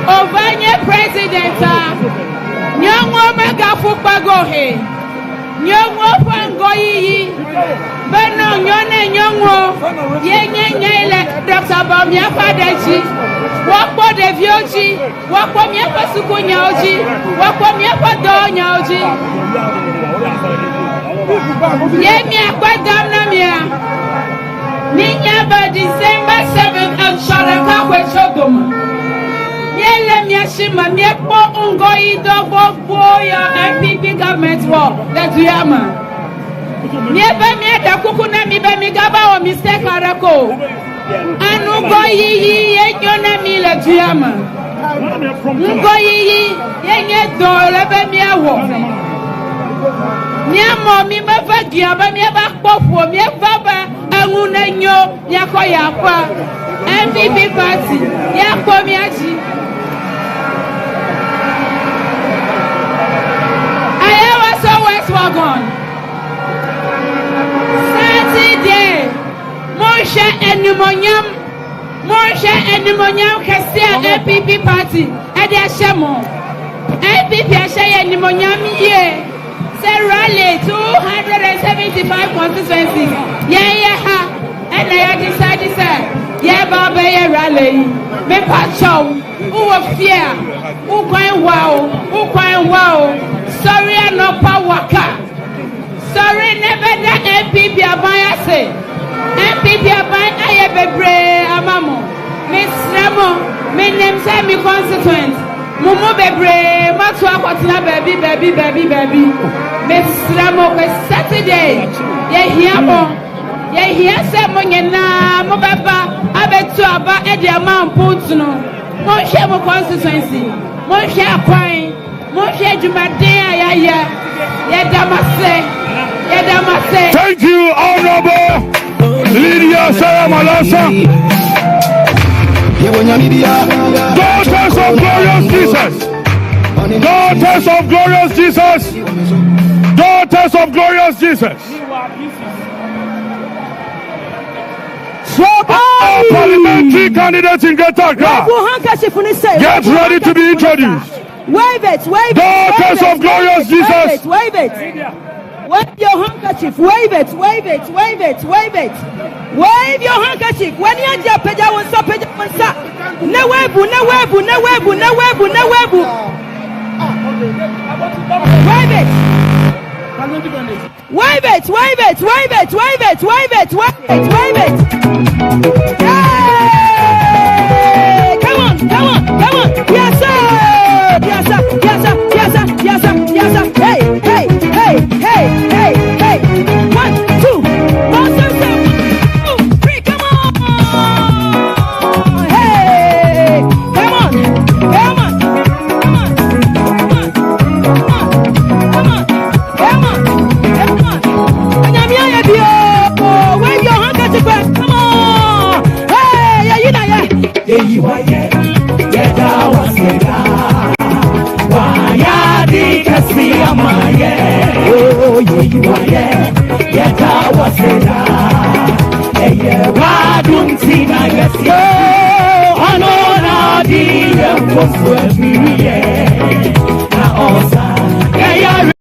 Ovanye president. Nyongo mega fukbagohe. Nyongo fangoyi. Beno nyone nyongo. Yenye nyele Dr. Bawumia fadechi. Wakpo deviochi. Wakpo miepa suku nyaochi. Wakpo miepa do nyaochi. Yemi akwa damna mia. Ninyaba December 7th and Sharaka Weshodoma. Yele Miashima, Miepo Ungoi Dogo Boya NPP government war, that's Yama. Nieba Mieta Kukuna Miba Migaba or Mistake Arako. Anugoi Yona Mila Tuyama. Ngoi Yenye Dole Miawo. Niamo Mimaba Giaba Miaba Popo Miaba. Anguna nyo yako yakwa NPP party yako miachi Ayawa so West Wagon Saturday Moshe enumonyam Kasia NPP party Ede Ashemo NPP Ashaya enumonyam ye Say Rallies 275 constituencies. Yeah, and I decided, yeah, Baba, Rallies. Me pachow, who of fear, who crying wow. Sorry, I no power. Sorry, never that NPP Abaya say. NPP Abaya, I have a brave amamo. Miss Ramo, me name say me constituent. Mumu bebre, matwa kwatna baby. Miss Ramo, Saturday. Ye here say mo nyena mo baba abetu aba e dia man put no. Mo hwe mo constituency. Mo hwe akwan. Mo hwe djumaden ayaya. Ye damase. Thank you, Honorable Lydia Sarah Malasa. Daughters of glorious Jesus. Daughters of glorious Jesus. Daughters of glorious Jesus. All parliamentary candidates in Greater Accra, get ready to be introduced. Wave it, wave it. Daughters of glorious Jesus. Wave it. Wave your handkerchief. Wave it, wave it, wave it, wave it. Wave your handkerchief. When you are peja wonsa. No wave, no wave, no wave, no wave, no wave. Wave it. Wave it, wave it, wave it, wave it, wave it, wave it, wave it. Hey! Come on, come on, come on. Yes, sir. Yes, sir. Yes, sir. Yes, sir. Yes, sir. Yes, sir. Hey, hey, hey, hey, hey, hey. 1, 2, 1, 2, 3, come on. Hey, come on, come on, come on, come on, come on, come on, come on. Wave your handkerchief. Come on. Hey, yeah, you know, yeah. Yeah, you are, yeah. Yeah, that was it. Oh, yeah, you are, yeah. Yeah, that was it. Yeah, why don't see now, yes, oh, I know now, the was worth me, yeah. Now, also, yeah, yeah.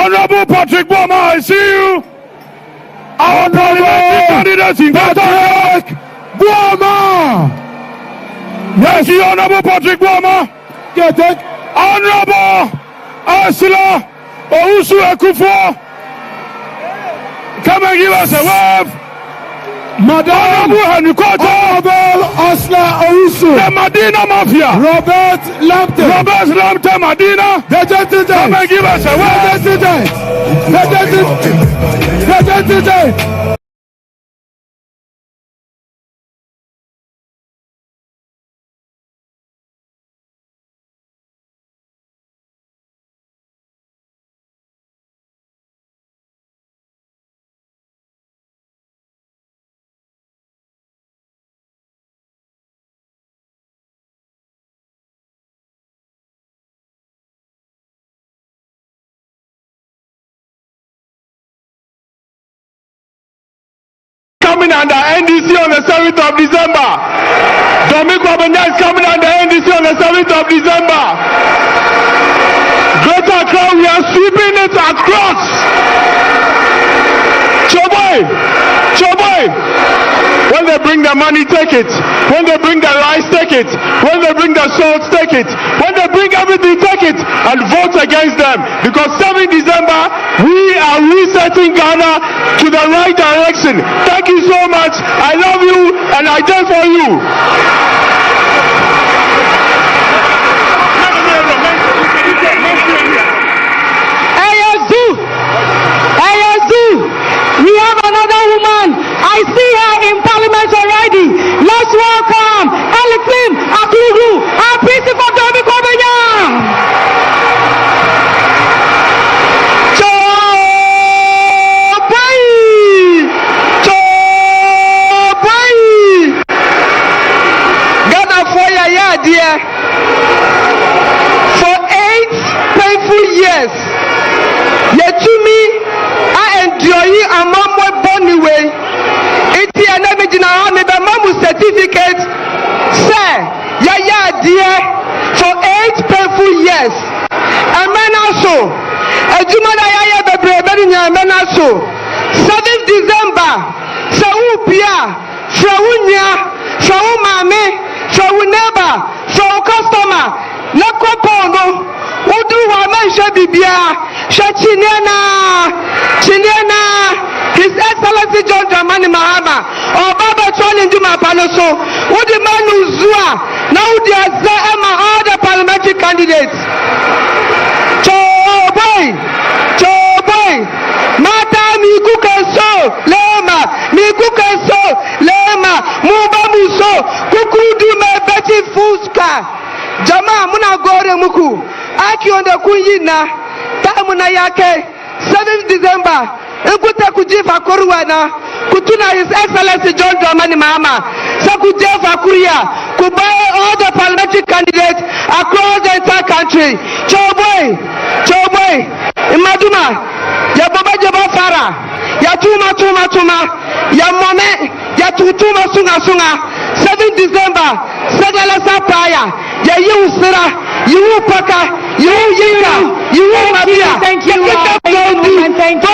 Honorable Patrick Bawumia, I see you. Our parliamentary candidates in Patrick Bawumia. Yes, the Honorable Patrick Bawumia. Get it. Honorable Ursula Owusu Akufo. Come and give us a wave. Madam Honorable Ursula Owusu. The Medina Mafia. Robert Lampton Medina. The gentleman. Come and give us a wave. The gentleman. Coming under NDC on the 7th of December. Dominic Wabena is coming under NDC on the 7th of December. Greater Accra, we are sweeping it across. Choboy. When they bring the money, take it. When they bring the rice, take it. When they bring the salt, take it. When they bring everything, take it. And vote against them. Because 7th December, we are resetting Ghana to the right direction. Thank you so much. I love you and I dare for you. We have another woman. I see her in Parliament already. Let's welcome Electoral Aklugu, our principal Dominic Wabena. Ghana for ya dear. For 8 painful years, Yetumi enjoy a mamma bonny way. It's an image in our army, the mamu certificate. Sir, ya dear, for 8 painful years. And men also, a Jumana Yaya the Breverin, men also. 7th December, Saupia, Fraunia, Frau Mame, Frau neighbor, Frau customer, Nakopono, Udu Wamensha Bibia. Chiniana, His Excellency John Dramani Mahama, or Baba Chon Juma Paloso, Udi Manu Zua, now they are all the parliamentary candidates. Choboy, Mata Mikukeso, Lema, Mubamuso, Kukudu me Betty Fuska, Jama Muna Gore Muku, Aki on the Kuyina. Tamuna yake 7th December ekuta kujifa koruwana kutuna His Excellency John Dramani Mahama sakujefa kuria kubaye all the parliamentary candidates across the entire country. Choboy Imaduma ya baba fara ya tuma ya mome ya tutuma sunga 7th December Sagala Sapaya ya Yusira you paka you yinga you mabia thank you and thank you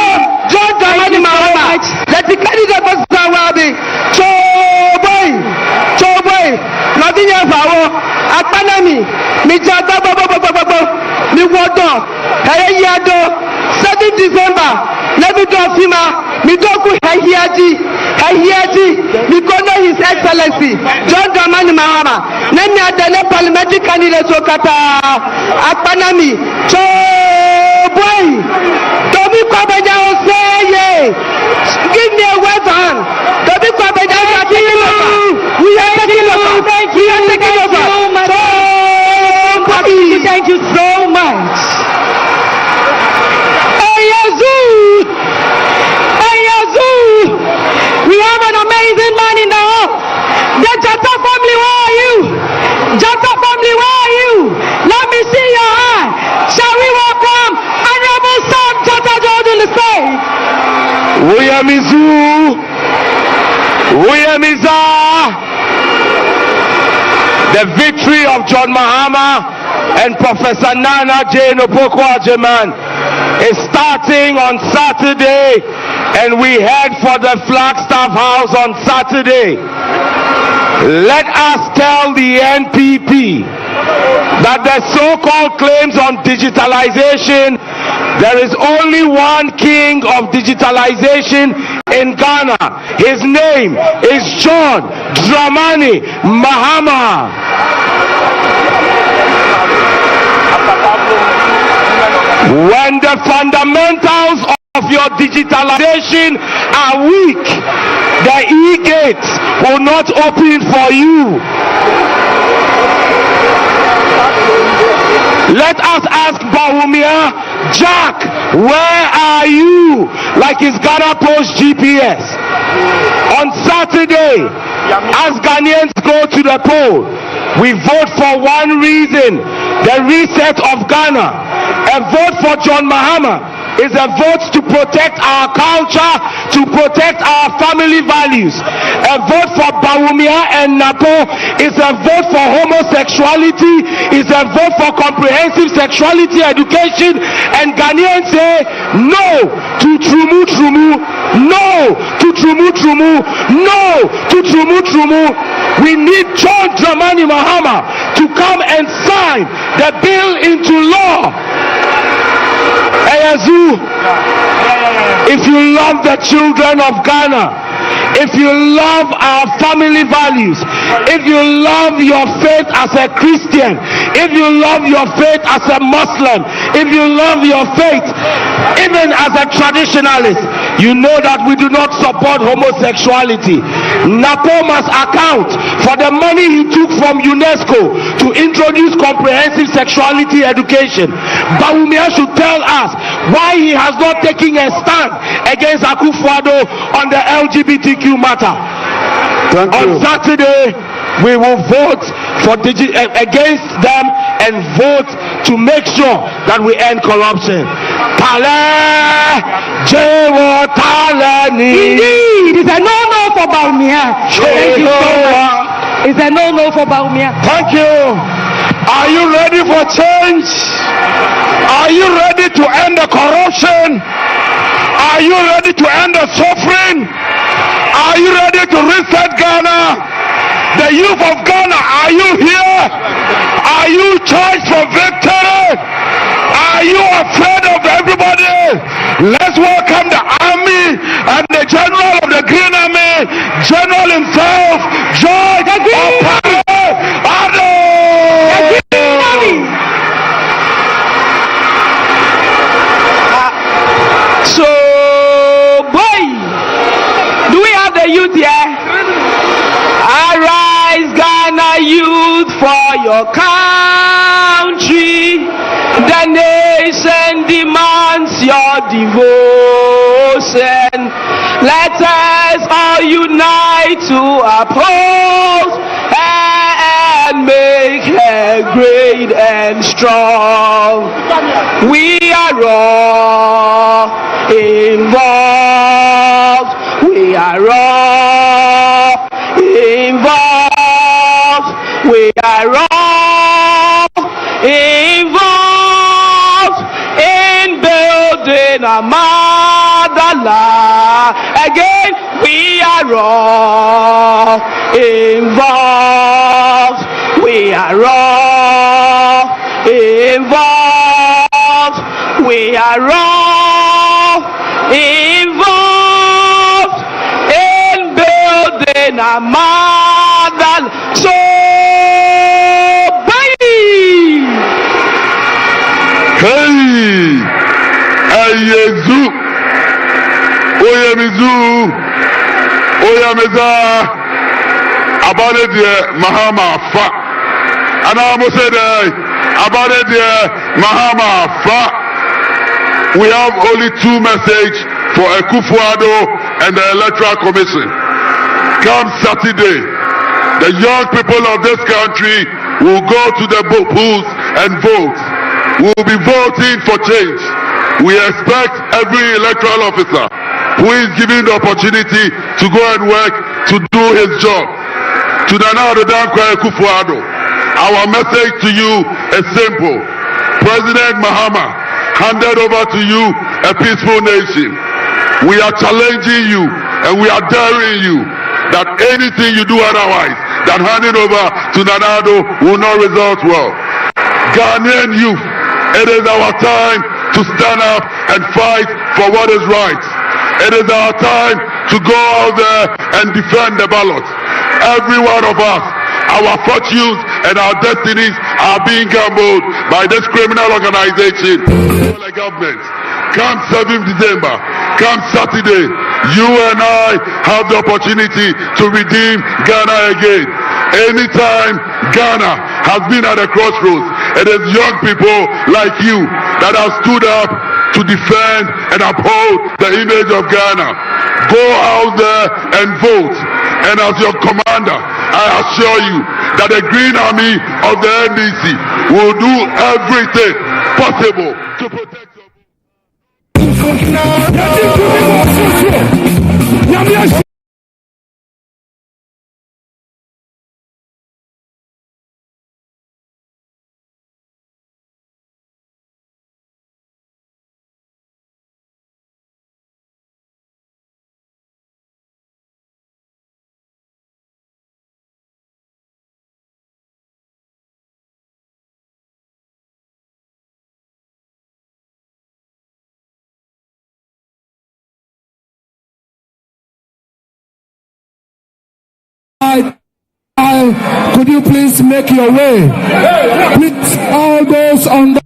John Dramani Mahama let the candidate was Sawabi Choboy Ladinya Fawo Apanami mi jaga babo mi wodo yado 7th December let me do fima mi doku hahiaji mi kono His Excellency John Dramani Mahama nemi adele parliamentary candidate okata Apanami Choboy Tobi Kwabena Oseye give me a wave hand Tobi Kwabena we are taking over thank you so much we have an amazing man in the house. The Jata family, where are you? Jata family, where are you? Let me see your hand. Shall we welcome Honorable Son Jata George on the stage? The victory of John Mahama and Professor Nana Jane Opoku Agyemang is starting on Saturday, and we head for the Flagstaff House on Saturday. Let us tell the NPP that the so-called claims on digitalization, there is only one king of digitalization in Ghana. His name is John Dramani Mahama. When the fundamentals of your digitalization are weak, the e-gates will not open for you. Let us ask Bawumia, Jack, where are you? Like his Ghana Post GPS. On Saturday, as Ghanaians go to the poll, we vote for one reason, the reset of Ghana. A vote for John Mahama is a vote to protect our culture, to protect our family values. A vote for Bawumia and Napo is a vote for homosexuality, is a vote for comprehensive sexuality education. And Ghanaians say no to Trumu Trumu, no to Trumu Trumu, no to Trumu Trumu. We need John Dramani Mahama to come and sign the bill into law. Ayazu, if you love the children of Ghana, if you love our family values, if you love your faith as a Christian, if you love your faith as a Muslim, if you love your faith even as a traditionalist, you know that we do not support homosexuality. Napo must account for the money he took from UNESCO to introduce comprehensive sexuality education. Bawumia should tell us why he has not taken a stand against Akufo-Addo on the LGBTQ matter. On Saturday, we will vote for against them and vote to make sure that we end corruption. Indeed, it's a no-no for Bawumia. Thank you so much. It's a no-no for Bawumia. Thank you. Are you ready for change? Are you ready to end the corruption? Are you ready to end the suffering? Are you ready to reset Ghana? The youth of Ghana, are you here? Are you charged for victory? Are you afraid of everybody? Let's welcome the army and the general of the Green Army, General himself, George Addo. So, boy, do we have the youth here? Arise, Ghana youth, for your country. The nation demands your devotion. Let us all unite to oppose and make her great and strong. We are all involved. We are all involved. We are all involved in building a motherland. Again, we are all involved. We are all involved. We are all involved in building a motherland. So, baby. Hey, Ayezu, Oyemizu, Oyemeza, Abade Mahama Fa. And I must say that Abade Mahama Fa. We have only two messages for Akufo-Addo and the Electoral Commission. Come Saturday, the young people of this country will go to the polls and vote. We will be voting for change. We expect every electoral officer who is given the opportunity to go and work to do his job. To the now the damn Akufo-Addo, our message to you is simple. President Mahama, handed over to you a peaceful nation. We are challenging you and we are daring you that anything you do otherwise than handing over to Nanado will not result well. Ghanaian youth, it is our time to stand up and fight for what is right. It is our time to go out there and defend the ballot. Every one of us, our fortunes and our destinies are being gambled by this criminal organization. The government. Come 7th December, come Saturday, you and I have the opportunity to redeem Ghana again. Anytime Ghana has been at a crossroads, it is young people like you that have stood up to defend and uphold the image of Ghana. Go out there and vote. And as your commander, I assure you that the Green Army of the NDC will do everything possible to protect your Could you please make your way? Please, all those on the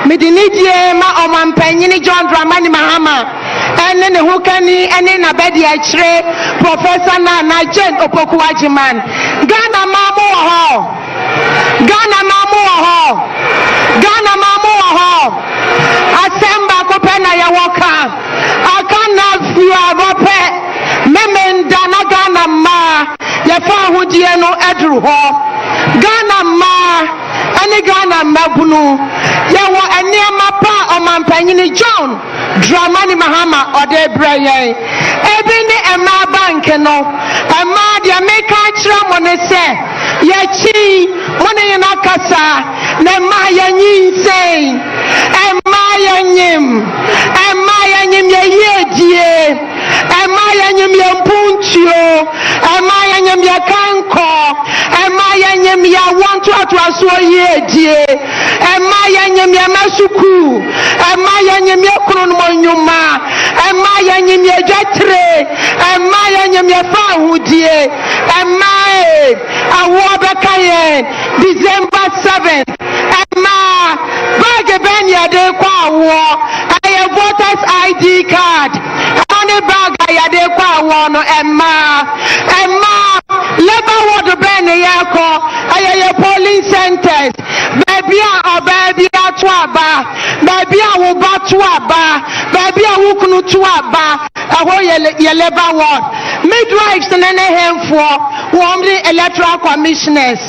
Medinidie ma omampanyini John Dramani Mahama ene ne hukani ene na bedi achre Professor na Jane Opokuwajiman. Ghana mamu ho, Ghana mamu ho, Ghana mamu ho. Asemba kopena ya woka akana fiwa bope memenda na Ghana ma ya fa hudie no edru ho. Ghana ma ene Ghana mabunu yawo eniama pa omampanyini John Dramani Mahama ode brayen ebini ema bank no ema dia meka kira mo ne se ye chi mo ne na kasa na ma ya nyinsen ema ya nyim ye yedie ema ya nyim ye mpunchio ema ya nyim ye kanko ema ya nyim ya wantu atwaso yedie ema ya nyim ye masuku ema ya nyim ye kronmonyuma ema ya nyim ye jatre ema ya nyim ye fahudie ema awobekaye December 7th ema bage ben ya de kwa awo aye voters ID card ani baga ya de kwa awo no ema labor ward ben yako aye polling centers baby a baby atu aba baby a wo batu aba baby a wo kunu tu aba aho ye labor ward midwives nene hemfo wo the electoral commissioners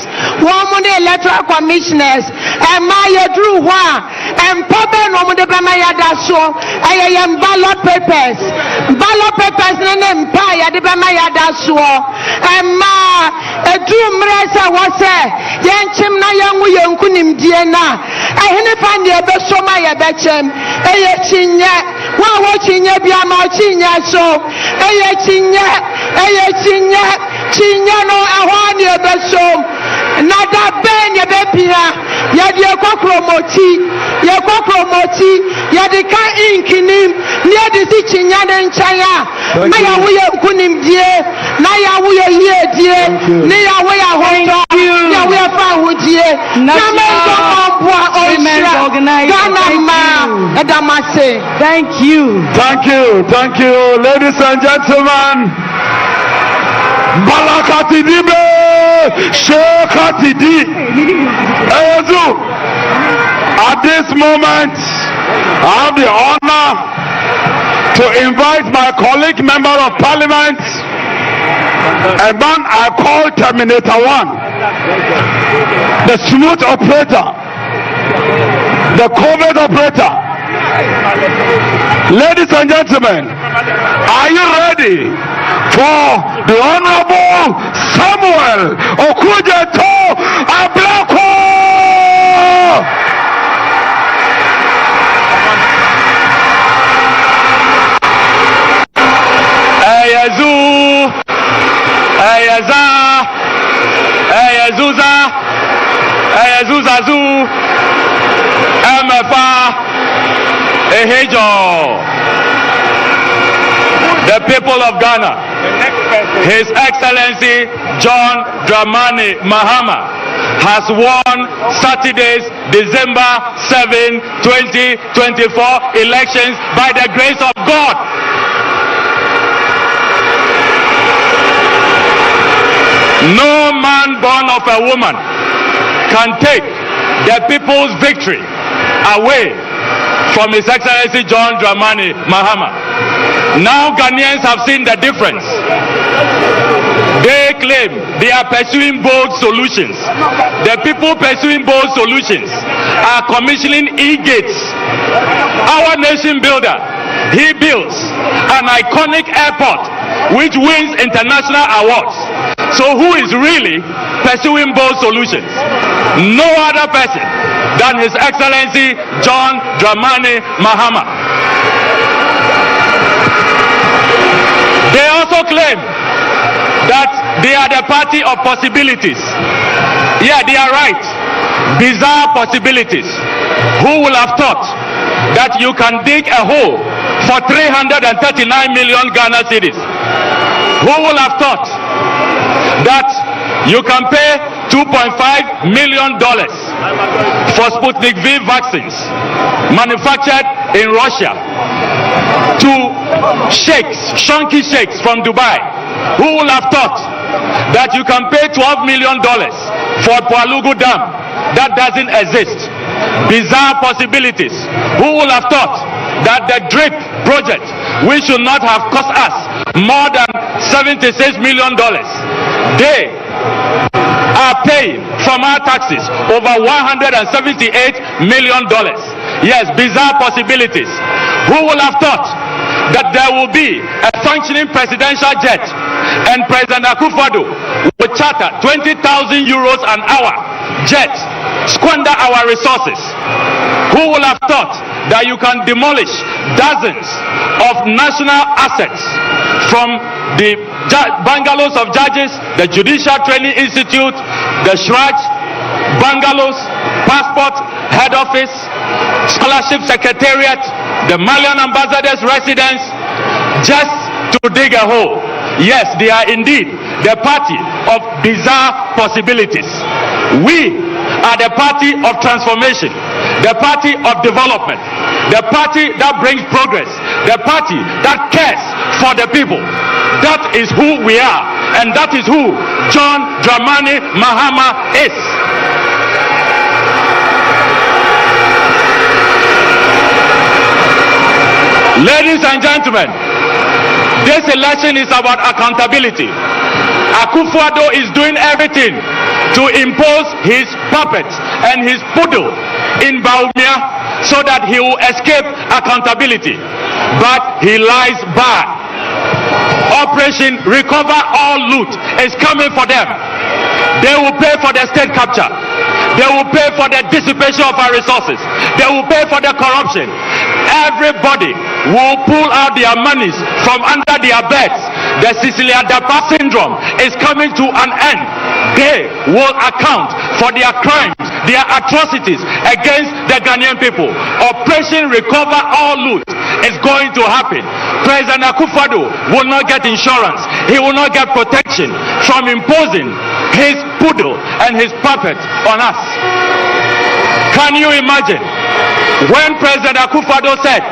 ema ye drew wa empobe no mo de bema ya da so aye ballot papers nene mpa ya de bema ya da so ema edu mresa wose yenchim na yanwu yenkunim die na ehene fande ebeso ma ye bechem eye chinye wa chinye bia ma chinye so eye chinye no ahwani ebeso na da ben ye be pia yɛde ɛkɔkorɔmɔkyi yɛde ka inkinim ne yɛde si kyinya ne nkyɛn a na yɛwo yɛ nkonimdie na yɛwo yɛ yiedie ne yɛwo yɛ ahotɔ ne yɛwo yɛ fa ahodie na mɛnso ɔboa ɔnhyira Ghana ma ɛdamase. Thank you, ladies and gentlemen. Balakatidibe Shekatidi Ezu. At this moment, I have the honor to invite my colleague member of parliament, a man I call Terminator 1, the smooth operator, the COVID operator. Ladies and gentlemen, are you ready for the Honorable Samuel Okujeto Ablako? Ayazuzazu MFA Ehejo. The people of Ghana, His Excellency John Dramani Mahama has won Saturday's December 7, 2024 elections by the grace of God. No man born of a woman can take the people's victory away from His Excellency John Dramani Mahama. Now Ghanaians have seen the difference. They claim they are pursuing bold solutions. The people pursuing bold solutions are commissioning e-gates. Our nation builder, he builds an iconic airport which wins international awards. So who is really pursuing bold solutions? No other person than His Excellency John Dramani Mahama. They also claim that they are the party of possibilities. Yeah, they are right. Bizarre possibilities. Who will have thought that you can dig a hole for 339 million Ghana cedis? Who will have thought that you can pay $2.5 million for Sputnik V vaccines manufactured in Russia to sheikhs, shonky sheikhs from Dubai? Who will have thought that you can pay $12 million for Palugu Dam that doesn't exist? Bizarre possibilities. Who will have thought that the DRIP project, which should not have cost us more than $76 million, they are paying from our taxes over $178 million. Yes, bizarre possibilities. Who will have thought that there will be a functioning presidential jet and President Akufo-Addo will charter 20,000 euros an hour jet, squander our resources? Who will have thought that you can demolish dozens of national assets, from the bungalows of judges, the Judicial Training Institute, the Shraj bungalows, passport head office, scholarship secretariat, the Malian ambassador's residence, just to dig a hole? Yes, they are indeed the party of bizarre possibilities. We are the party of transformation, the party of development, the party that brings progress, the party that cares for the people. That is who we are, and that is who John Dramani Mahama is. Ladies and gentlemen, this election is about accountability. Akufo-Addo is doing everything to impose his puppet and his poodle in Bawumia so that he will escape accountability. But he lies bad. Operation Recover All Loot is coming for them. They will pay for the state capture. They will pay for the dissipation of our resources. They will pay for the corruption. Everybody will pull out their monies from under their beds. The Sicilia Dapa syndrome is coming to an end. They will account for their crimes their atrocities against the Ghanaian people. Operation Recover All Loot is going to happen. President Akufo-Addo will not get insurance. He will not get protection from imposing his poodle and his puppet on us. Can you imagine when President Akufo-Addo said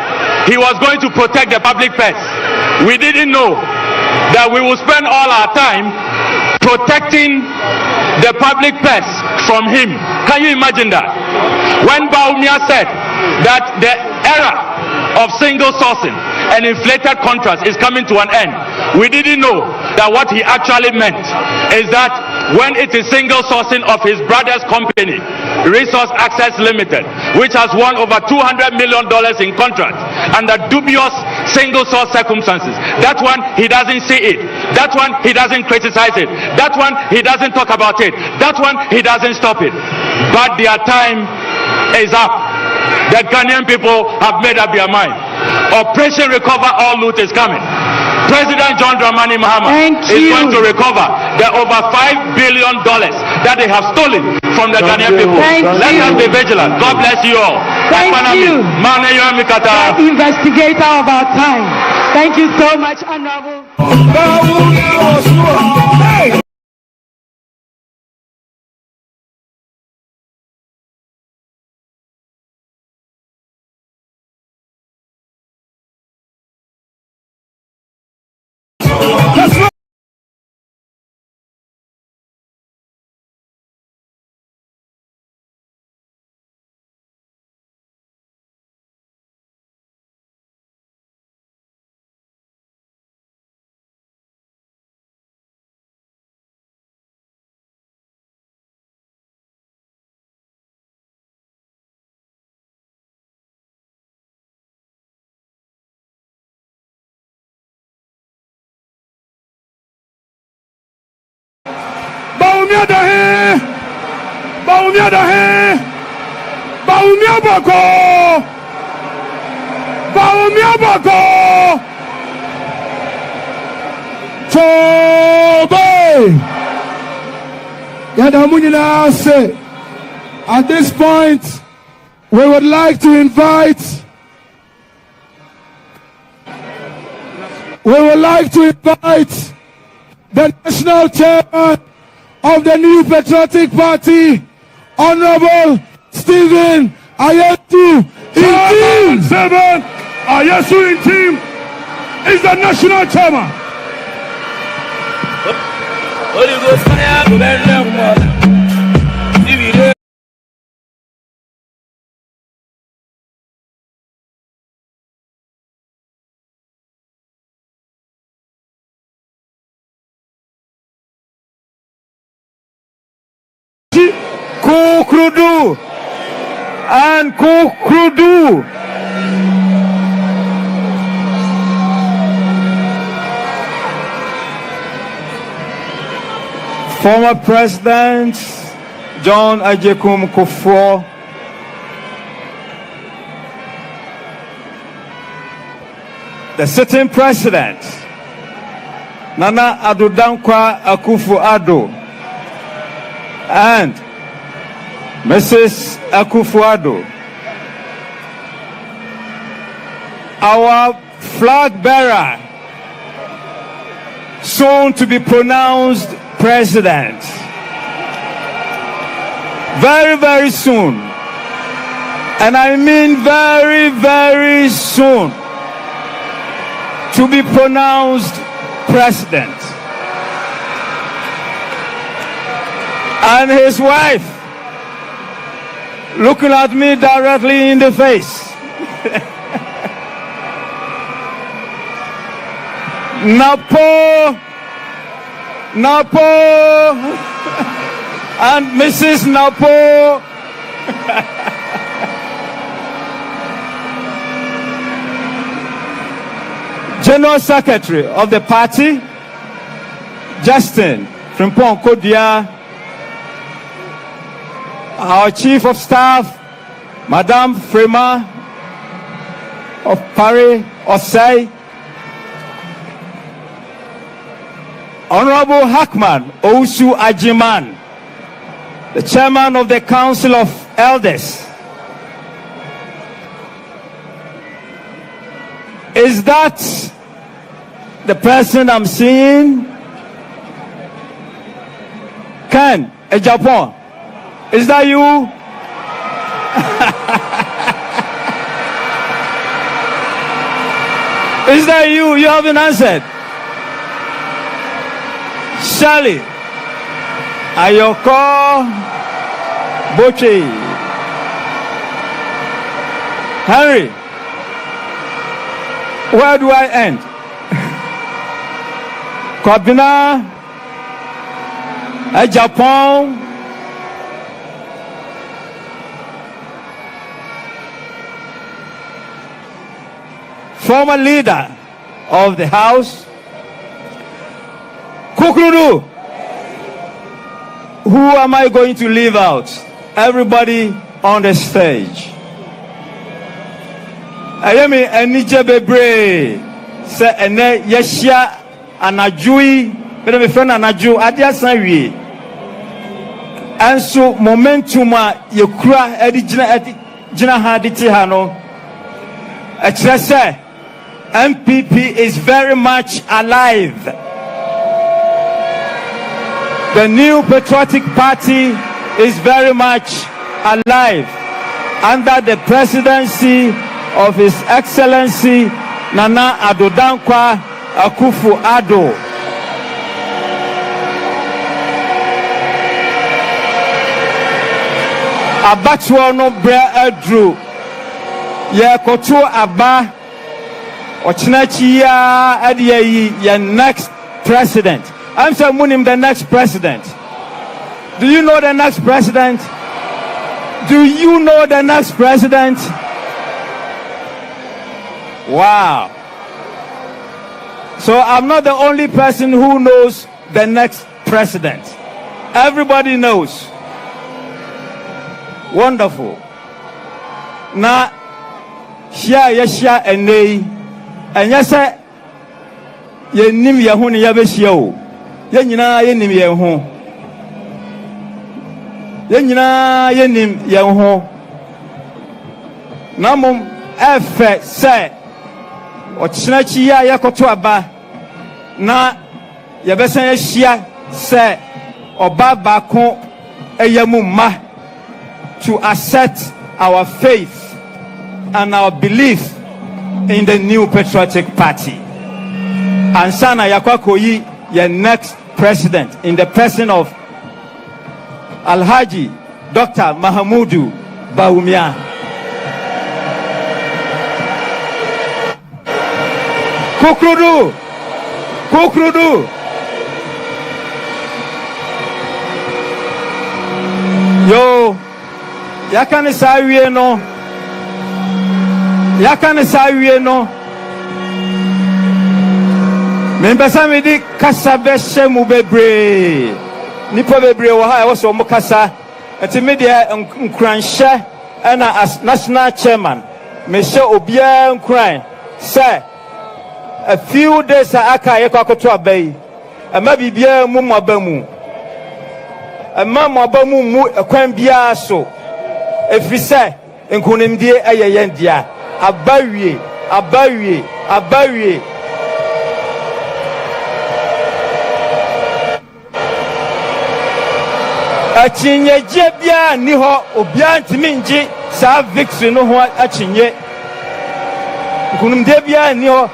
he was going to protect the public purse? We didn't know that we will spend all our time protecting the public purse from him. Can you imagine that? When Bawumia said that the era of single sourcing and inflated contracts is coming to an end, we didn't know that what he actually meant is that when it is single sourcing of his brother's company, Resource Access Limited, which has won over $200 million in contracts under dubious single source circumstances, that one he doesn't see it, that one he doesn't criticize it, that one he doesn't talk about it, that one he doesn't stop it. But their time is up. The Ghanaian people have made up their mind. Operation Recover All Loot is coming. President John Dramani Mahama is going to recover the over $5 billion that they have stolen from the Ghanaian people. Let us be vigilant. God bless you all. Thank you. The investigator of our time. Thank you so much, Honorable. Bawumia dahe, Bawumia dahe, Bawumia bako, Bawumia bako. Tobe. Yadamunina say, at this point, we would like to invite the national chairman of the New Patriotic Party, Honorable Stephen Ayesu Intim. 7, Ayesu Intim is the national chairman. Kukrudu and Kukrudu. Former President John Ajekum Kufuor, the sitting President Nana Addo Dankwa Akufo-Addo, and Mrs. Akufo-Addo, our flag bearer, soon to be pronounced president, very, very soon, and I mean very, very soon, to be pronounced president, and his wife looking at me directly in the face. Napo and Mrs. Napo. General Secretary of the party, Justin Frimpong Kodia. Our Chief of Staff, Madame Frema of Paris Osei, Honorable Hackman Ousu Ajiman, the chairman of the Council of Elders. Is that the person I'm seeing? Ken, Japan. Is that you? Is that you? You haven't answered. Shirley, Ayoko, Boche, Henry, where do I end? Kwabena, Japan, former leader of the House, Kukurudu. Who am I going to leave out? Everybody on the stage. Ayemi enije bebre se ene yeshia anajui bere me friend anaju adia sanwie. Enso momentum a yekura edi gina ha de ti ha no. Ekire se NPP is very much alive. The new patriotic party is very much alive under the presidency of His Excellency Nana Addo Dankwa Akufo-Addo. Abatuo no bre adru ye koto aba ochinachi ya adiyi ye next president. I'm saying Munim the next president. Do you know the next president? Do you know the next president? Wow. So I'm not the only person who knows the next president. Everybody knows. Wonderful. Na shia yeshia enei enyese yenim yehuni yabeshia o. Yenyina yenim yeho. Yenyina yenim yeho. Namum efe se ochinachi ya yakoto aba na yebesen yehia se oba bako eyemu ma to accept our faith and our belief in the new patriotic party. And sana yakwakoyi your next president in the person of Alhaji Dr. Mahamudu Bawumia. Kukrudu. Yo, yakane sawiye no. Membesa me di kasa beshe mu bebre. Nipa bebre wo ha e wo so mo kasa. Enti me de nkranhye na as national chairman. Me hye obia nkran say a few days aka ye kwakoto abai. Ama bibia mu mobamu. Ama mobamu mu ekwan bia so. Efise nkunimdie ayeye ndia. Abawie. Achinye jebia ni ho obia ntimi nji sa victory no ho achinye nkunumde bia ni ho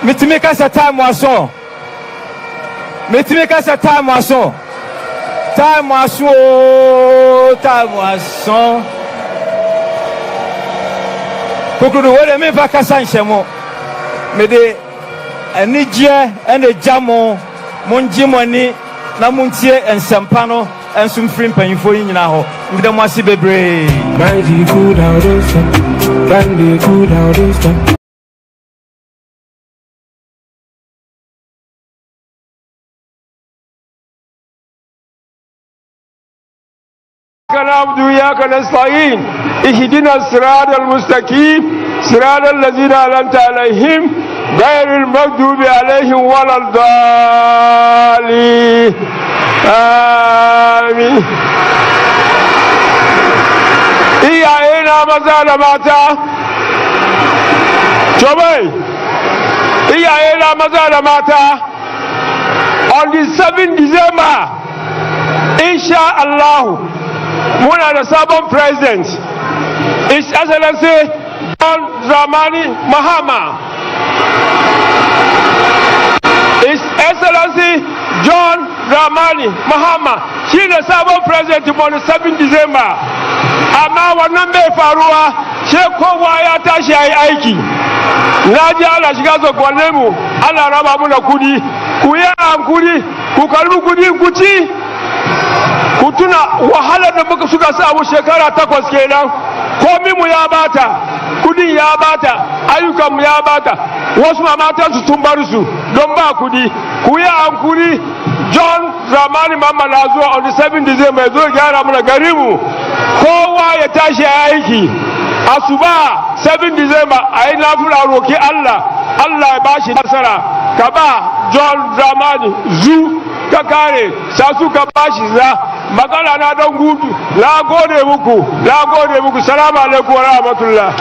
mitimi kasa time aso Kukudu wele me va kasa nshemo me de anije ene jamo monjimoni na muntie ensempa no ensum free mpanyifo yi nyina ho mbide mo ase bebre kandi good how those كلام وياك نستعين اهدنا الصراط المستقيم صراط الذين أنعمت عليهم غير المغضوب عليهم ولا الضالين آمين maza da mata Jobai iyaye na maza da mata on the 7th December insha Allah muna da sabon president His Excellency John Dramani Mahama. His Excellency John Dramani Mahama shi ne sabon president on the 7th December. Amma wannan bai faruwa sai kowa ya tashi yayi aiki. Na ji ana shiga zakwanne mu ana raba mu da kudi. Ku yi hankuri, ku karbi kudi ku ci. Ku tuna wahalar da muka suka samu shekara 8 kenan. Komi mu ya bata, kudin ya bata, ayyukan mu ya bata. Wasu mamatan su tun bar su don ba kudi. Ku yi hankuri. John Dramani Mahama na zuwa on the 7th December zo gyara mana gari mu. Kowa ya tashi aiki. Asuba 7th December ayi nafila roki Allah. Allah ya bashi nasara. Ka ba John Dramani zu ka kare sa su ka bashi za. Magana na don gudu. Na gode muku. Salamu alaikum wa rahmatullah.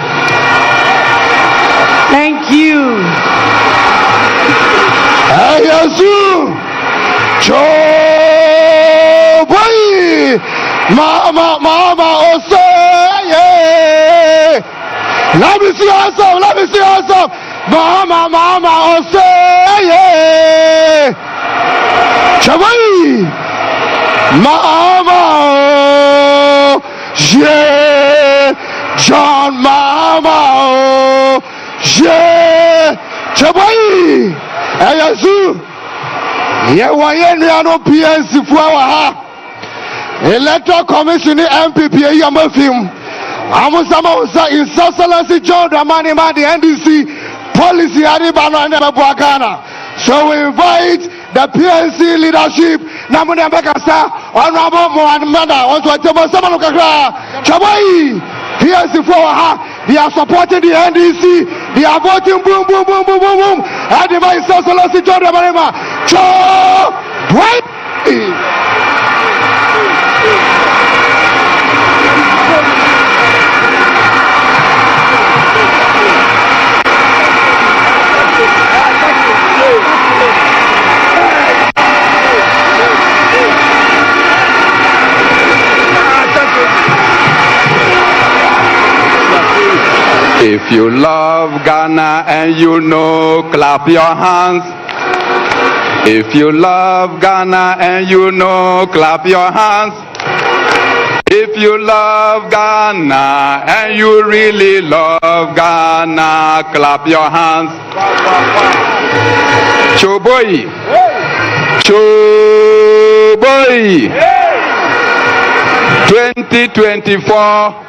Thank you. Ayasu Choboy Mama Oseye. Let me see awesome. Mama Oseye. Choboy Mahama, yeah, John Mahama, yeah, Chabai, Ayazu, Yawayan PNC Fuaha, Electoral Commission NPP Yamafim, Amusama His Excellency John Dramani Mahama, the NDC policy Aribana and Buagana. So we invite the PNC leadership. Namuna Bekasa, Honorable Mornah, also a table Samanukaka, Chabai, PNC Fuaha, they are supporting the NDC, they are voting boom, and the Vice Excellency John Dramani Mahama, If you love Ghana and you know, clap your hands. If you love Ghana and you know, clap your hands. If you love Ghana and you really love Ghana, clap your hands. Choboy. 2024.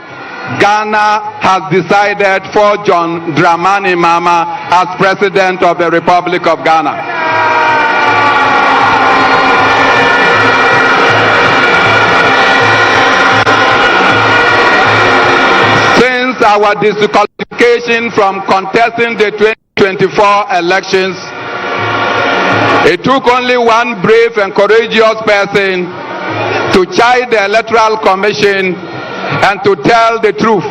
Ghana has decided for John Dramani Mahama as President of the Republic of Ghana. Since our disqualification from contesting the 2024 elections, it took only one brave and courageous person to chide the Electoral Commission and to tell the truth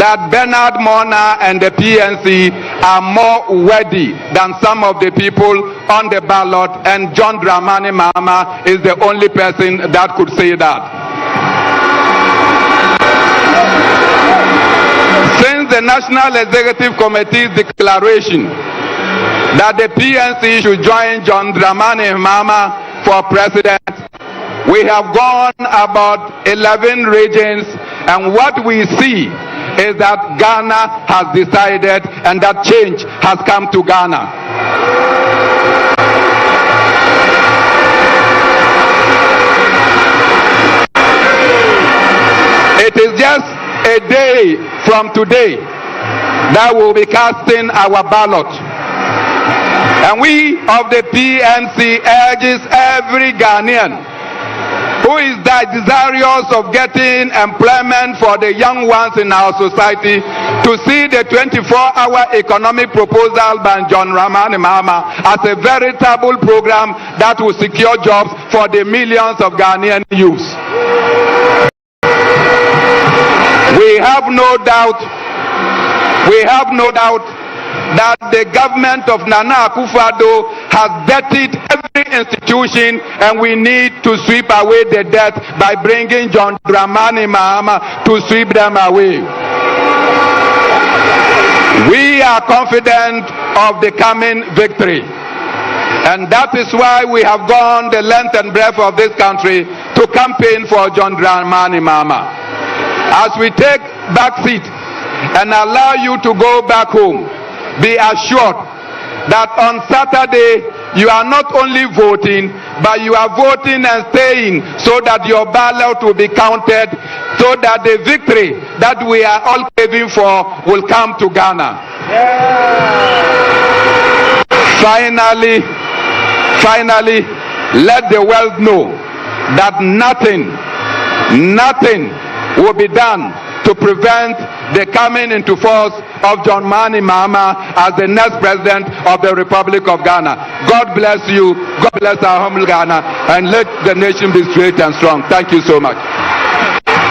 that Bernard Mornah and the PNC are more worthy than some of the people on the ballot, and John Dramani Mahama is the only person that could say that. Since the National Executive Committee's declaration that the PNC should join John Dramani Mahama for president, we have gone about 11 regions, and what we see is that Ghana has decided and that change has come to Ghana. It is just a day from today that we'll be casting our ballot. And we of the PNC urges every Ghanaian who is desirous of getting employment for the young ones in our society to see the 24-hour economic proposal by John Dramani Mahama as a veritable program that will secure jobs for the millions of Ghanaian youths. We have no doubt that the government of Nana Akufo-Addo has dirtied every institution, and we need to sweep away the dirt by bringing John Dramani Mahama to sweep them away. We are confident of the coming victory, and that is why we have gone the length and breadth of this country to campaign for John Dramani Mahama. As we take back seat and allow you to go back home, be assured that on Saturday you are not only voting, but you are voting and staying so that your ballot will be counted, so that the victory that we are all craving for will come to Ghana. Finally, let the world know that nothing will be done to prevent the coming into force of John Dramani Mahama as the next president of the Republic of Ghana. God bless you. God bless our humble Ghana, and let the nation be straight and strong. Thank you so much.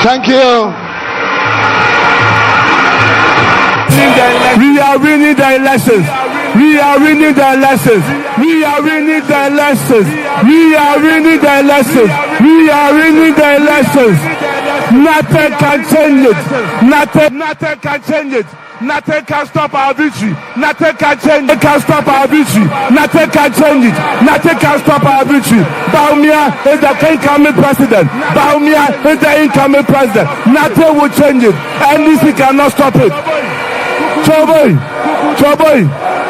Thank you. We are winning the elections. We are winning the elections. We are winning the elections. We are winning the elections. We are winning the elections. Nothing can change it. Nothing can change it. Nothing can stop our victory. Nothing can change it. Can stop our victory. Nothing can change it. Nothing can stop our victory. Bawumia is the incoming president. Bawumia is the incoming president. Nothing will change it. NDC cannot stop it. Choboy,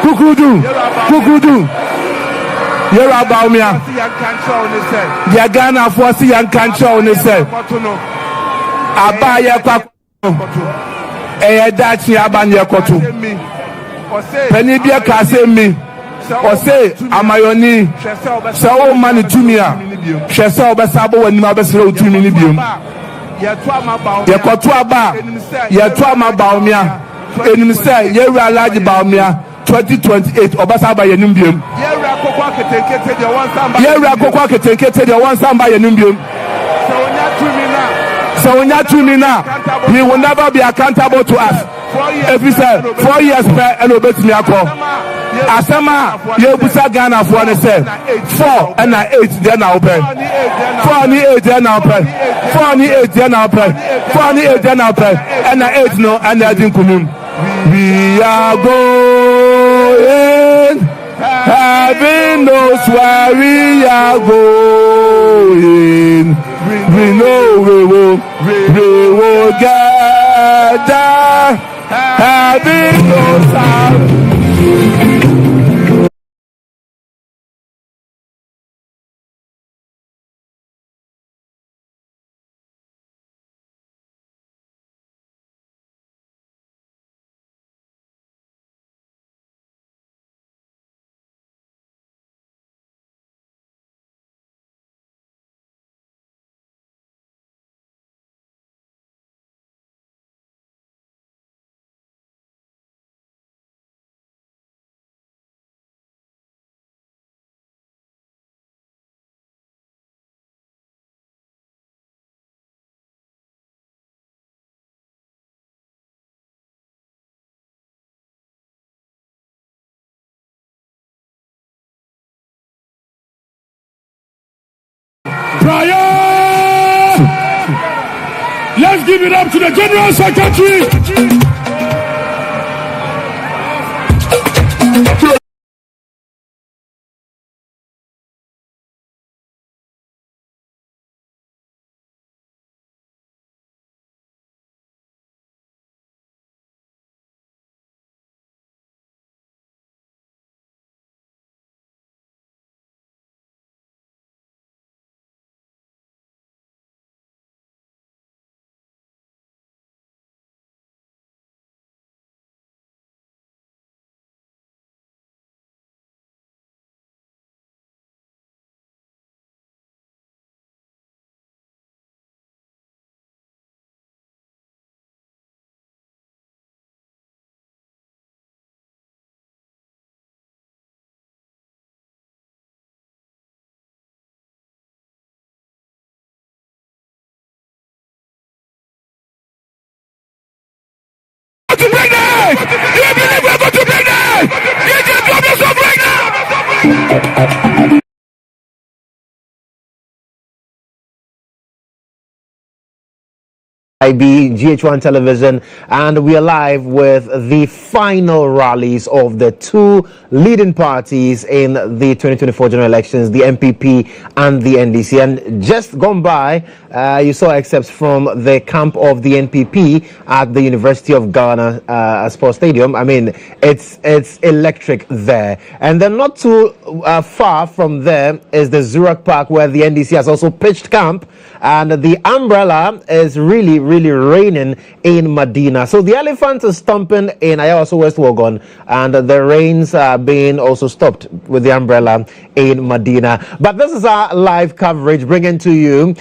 Kukudu. Yera Bawumia. Ya Ghana for see and cancer on his head. Abaya kwa dachi abanye kotu peni bia ka se mi o se amayoni se o mani tumia hwe se obesabo wani ma besere otumi ni biom ye kotu aba ye to ama Bawumia enim se ye Rallies Bawumia 2028 obasaba ye nim biom ye rakokwa ketenkete de wan samba ye nim biom. So he will never be accountable to us. If he said 4 years and obey me, Asama, you busa Ghana for an say 4 and 8 then I'll pay. 4 and 8 then I'll pay. 4 and 8 then I'll pay. 4 and 8 then I'll pay. And 8 no, and I didn't come. We are going, heaven knows where we are going. We know we will get there. Having no sound. Let's give it up to the General Secretary. IB, GHOne television, and we are live with the final rallies of the two leading parties in the 2024 general elections, the NPP and the NDC. And just gone by, you saw excerpts from the camp of the NPP at the University of Ghana Sports Stadium. I mean, it's electric there. And then not too far from there is the Zurich Park, where the NDC has also pitched camp, and the umbrella is really raining in Medina. So the elephants are stomping in Ayawaso West Wogon, and the rains are being also stopped with the umbrella in Medina. But this is our live coverage, bringing to you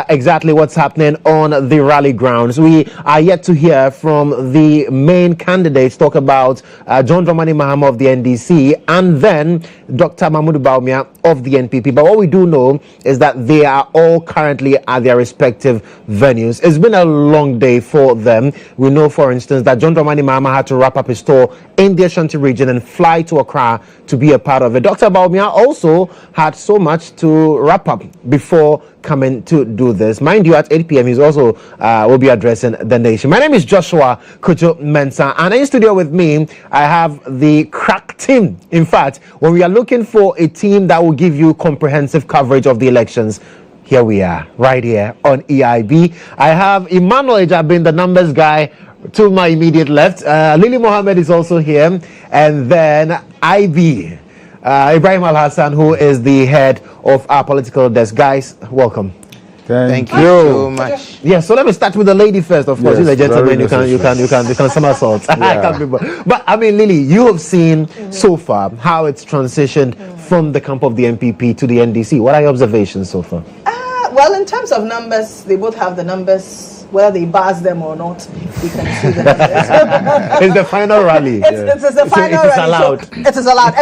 exactly what's happening on the rally grounds. We are yet to hear from the main candidates talk about GHOne Mahama of the NDC and then Dr. Mahmoud Bawumia of the NPP. But what we do know is that they are all currently at their respective venues. It's been a long day for them. We know, for instance, that GHOne Mahama had to wrap up his tour in the Ashanti region and fly to Accra to be a part of it. Dr. Bawumia also had so much to wrap up before coming to do this. Mind you, at 8 p.m. he's also will be addressing the nation. My name is Joshua Kucho Mensah, and in studio with me I have the crack team. In fact, when we are looking for a team that will give you comprehensive coverage of the elections, here we are, right here on EIB. I have Emmanuel Ejabin, the numbers guy, to my immediate left. Lily Mohammed is also here, and then IB. Ibrahim Al-Hassan, who is the head of our political desk. Guys, welcome. Thank you so much. Yeah, so let me start with the lady first. Of course, yes, you're a gentleman. You can somersault. Yeah. I can't remember. But I mean, Lily, you have seen so far how it's transitioned from the camp of the NPP to the NDC. What are your observations so far? Well, in terms of numbers, they both have the numbers. Whether they buzz them or not, we can see the numbers. It's the final rally. It's the final rally. Allowed. So it is allowed.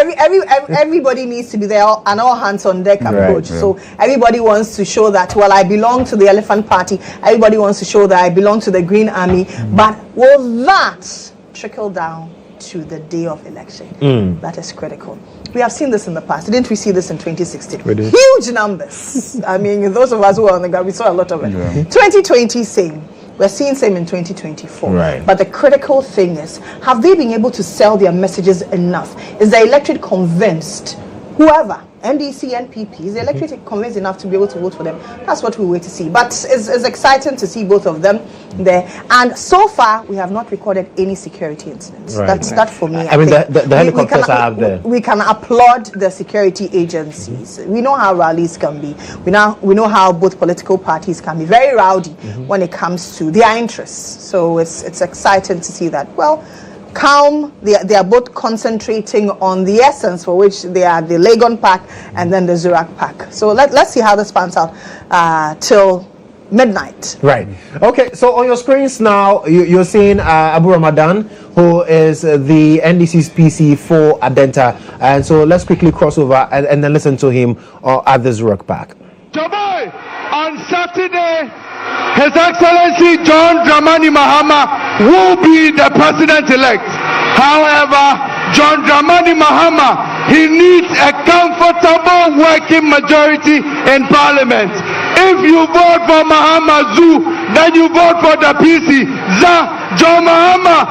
Everybody needs to be there, and all hands on deck approach. Right. So everybody wants to show that, well, I belong to the Elephant Party. Everybody wants to show that I belong to the Green Army. But will that trickle down to the day of election? That is critical. We have seen this in the past. Didn't we see this in 2016? Huge numbers. I mean, those of us who are on the ground, we saw a lot of it. Yeah. 2020, same. We're seeing same in 2024. Right. But the critical thing is, have they been able to sell their messages enough? Is the electorate convinced? Whoever, NDC, NPP, is the electorate convinced enough to be able to vote for them? That's what we wait to see. But it's exciting to see both of them there. And so far, we have not recorded any security incidents. Right. That for me. I mean, the helicopters are up there. We can applaud the security agencies. We know how rallies can be. We know how both political parties can be very rowdy when it comes to their interests. So it's exciting to see that. Well, calm. They are both concentrating on the essence for which they are the Legon Park and then the Zurich Park. So let's see how this pans out till midnight. Right. Okay. So on your screens now, you're seeing Abu Ramadan, who is the NDC's PC for Adenta. And so let's quickly cross over and then listen to him at the Zurich Park. Jaboy, on Saturday, His Excellency GHOne Mahama will be the president-elect. However, GHOne Mahama, he needs a comfortable working majority in parliament. If you vote for Mahama Zoo, then you vote for the PC. GHOne Mahama,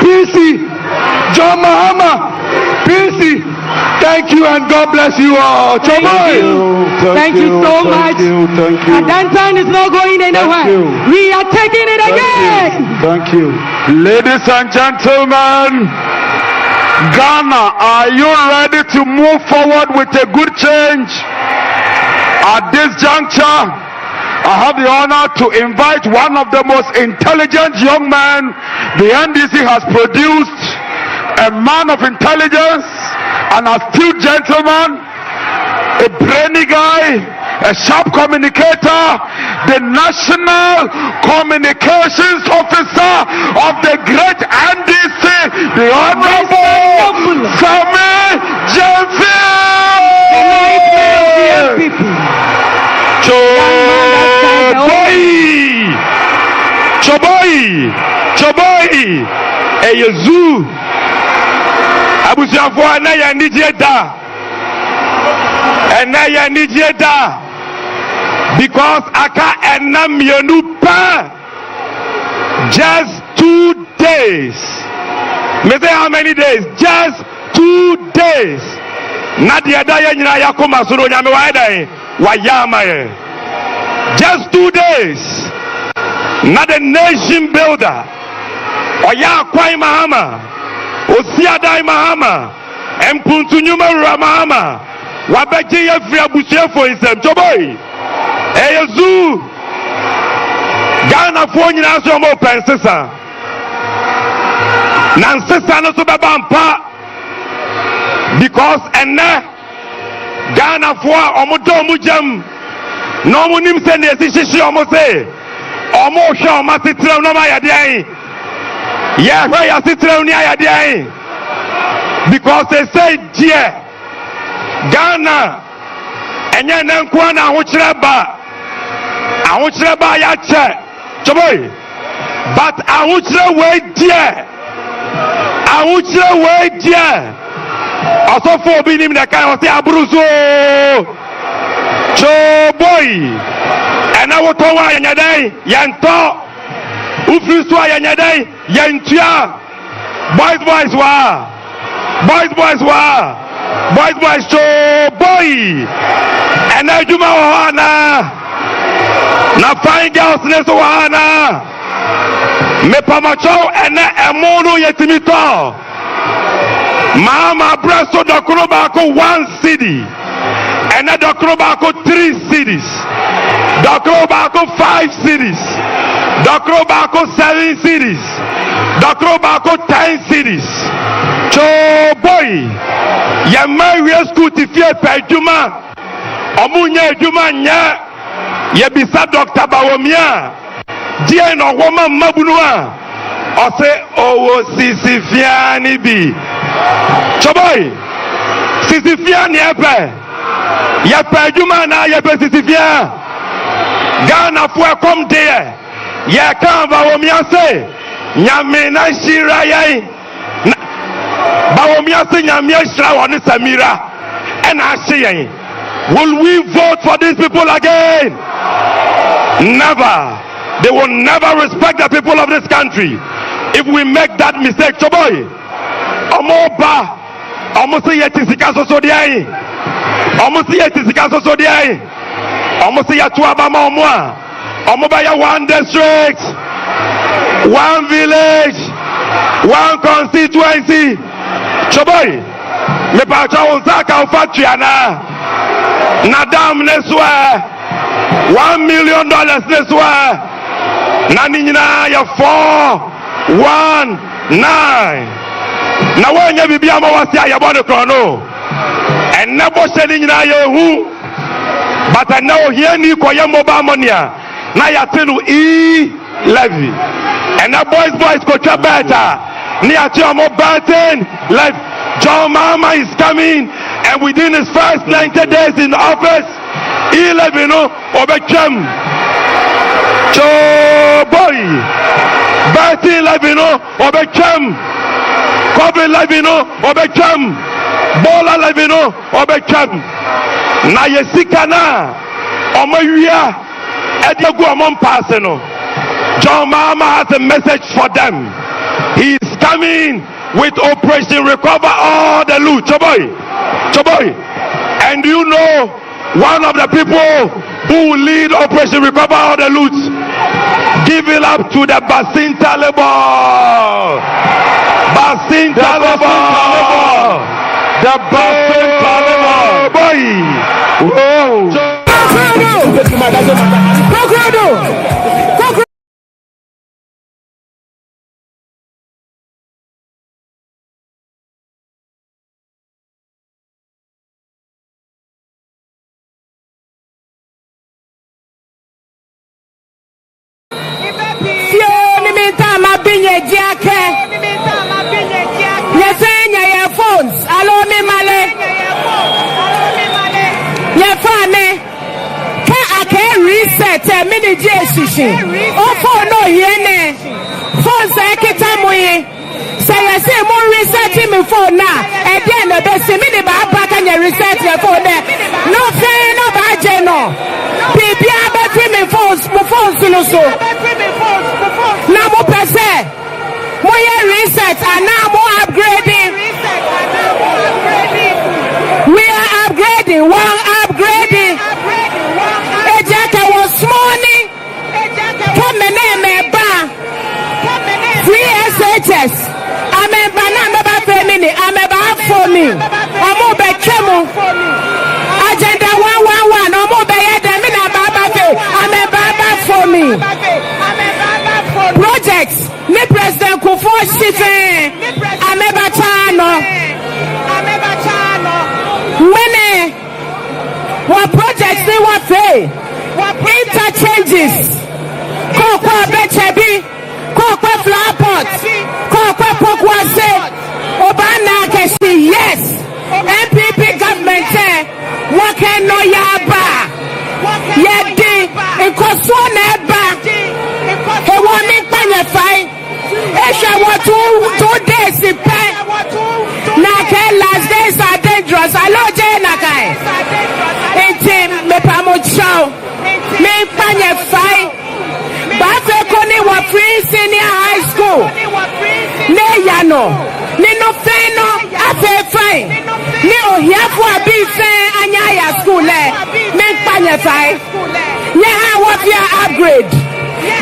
PC. GHOne Mahama, PC. Thank you and God bless you all. Thank you so much. Adenta is not going anywhere. We are taking it again. Thank you. Ladies and gentlemen, Ghana, are you ready to move forward with a good change? At this juncture, I have the honor to invite one of the most intelligent young men the NDC has produced, a man of intelligence, an astute gentleman, a brainy guy, a sharp communicator, the National Communications Officer of the great NDC, the Honorable Sami Jemfi. Choboy, Eyezu, Abusiafo anaya nijeda, because aka enam yenu pa Just 2 days. Me say how many days? Just 2 days. Nadia Daya Nina Yakuma Suru Nyame Waida Wayama. Just 2 days. Not a nation builder. Oya Kwai Mahama. Osiadai Mahama. Mpuntunyuma Mahama. Wabeji Yefri Abushia for himself. Joboy. Eyezu. Ghana for nyina so mo pensesa. Nansesa no so baba mpa. Because enne Ghana for omodo mu jam. No mu nim se ne sisi omo se. Omo hwe omo tetre no ma yade an. Yeah, where you sit down near your because they say, dear Ghana, and then Kwana, which reba, I want to buy a chair, but I want to wait, dear. I want to wait, dear. Also, for being in the kind of Abruzo, boy, and I will tell you, Yanto. Ufriswa yanyadai yantia boys so boy and I do my wana na fine girls neso wana me pamacho and emono yetimito mama bresto dokro bako 1 city and a dokro bako 3 cities dokro bako 5 cities Dokro Bako 7 cities. Dokro Bako 10 cities. So boy, ya marry school to fear pejuma. Omunye juma nya. Ye bisa Dr. Bawumia. Die no woman mabunua. Ose owo sisifiani bi. So boy, sisifiani epe. Ye pejuma na ye be sisifia. Ghana for come there. Ya kan Bawumia say nyame na shira yai Bawumia say nyame shira woni samira and ashe. Will we vote for these people again? Never. They will never respect the people of this country if we make that mistake. Choboy omoba omusi yetisika soso diai omusi yetisika soso diai omusi yatuaba ma omwa Omobaya 1 district, 1 village, 1 constituency. Choboy, me pacha unzaka ufatiana. Nadam neswa, $1 million neswa. Naninina ya 419. Na wenye bibia mawasi ya bone krono. And nebo sheninina yehu. But I know here ni kwa ya moba monia. Na yatinu levy and that boys go to better ni atiamo batten like John Mahama is coming and within his first 90 days in office levy no obechem so boy batten levy no obechem Kobe levy no obechem Bola levy no obechem na yesika na omawia John Mahama has a message for them. He is coming with Operation Recover All the Loot. Choboy. And you know one of the people who will lead Operation Recover All the Loot? Give it up to the Basin Taliban. The Basin Taliban. Boy. Whoa. Mini Jesus. Oh, for no yene. For Zakita Moye. Say, I say more research him for now. Again, the best mini back and your research for that. No fair, no budget, no. Baby, I bet women phones, so. Now, More research and now more upgrading. We are upgrading. One upgrading. Ejaka was morning. Come in, free SHS. I'm a banana family. I'm about for me. I'm over Kemo. Agenda 111. I'm over Yadamina Baba. I'm a Baba for me. Projects. Me President Kufo Shife. I'm a Bachano. Many. What projects they want pay? Interchanges. Kokwa Bechebi. Kokwa flower pots. Kokwa Pokwase. Obana Keshi. Yes. NPP government. Wake no yaba. Yedi. Ikoswane ba. He won't make fine. Esha what 2 days in pen. Nake last days are dangerous. I love Nakai. Me pamucho. Me panye fine. Bafe koni wa free senior high school. Ne yano. Ni no feno afe fine. Ni ohiafu abi fine anyaya school le. Me panye fine. Yeha what ya upgrade.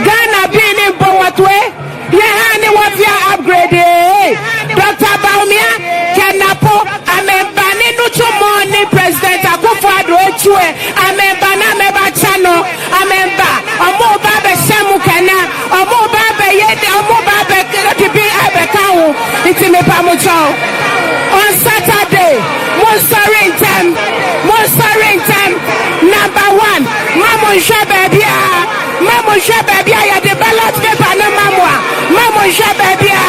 Ghana being in Bawatwe. Yeha ni what ya upgrade. Dr. Bawumia Kenapo amemba ni nucho moni president Akufo-Addo echue amemba na meba chano amemba omo babe shemu kana omo babe yede omo babe tibi abekawo iti me pamucho on Saturday monitoring time number 1 mamo shebebia ya the ballot paper no mamwa mamo shebebia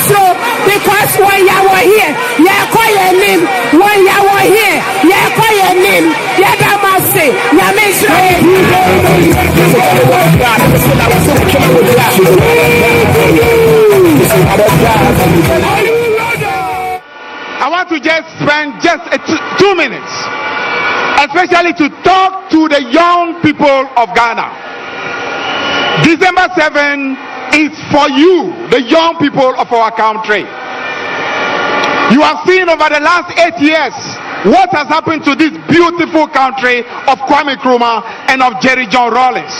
so because when you were here you call your name when you were here you call your name you don't must say you miss I want to just spend just 2 minutes especially to talk to the young people of Ghana. December 7 is for you, the young people of our country. You have seen over the last 8 years what has happened to this beautiful country of Kwame Nkrumah and of GHOne Rallies.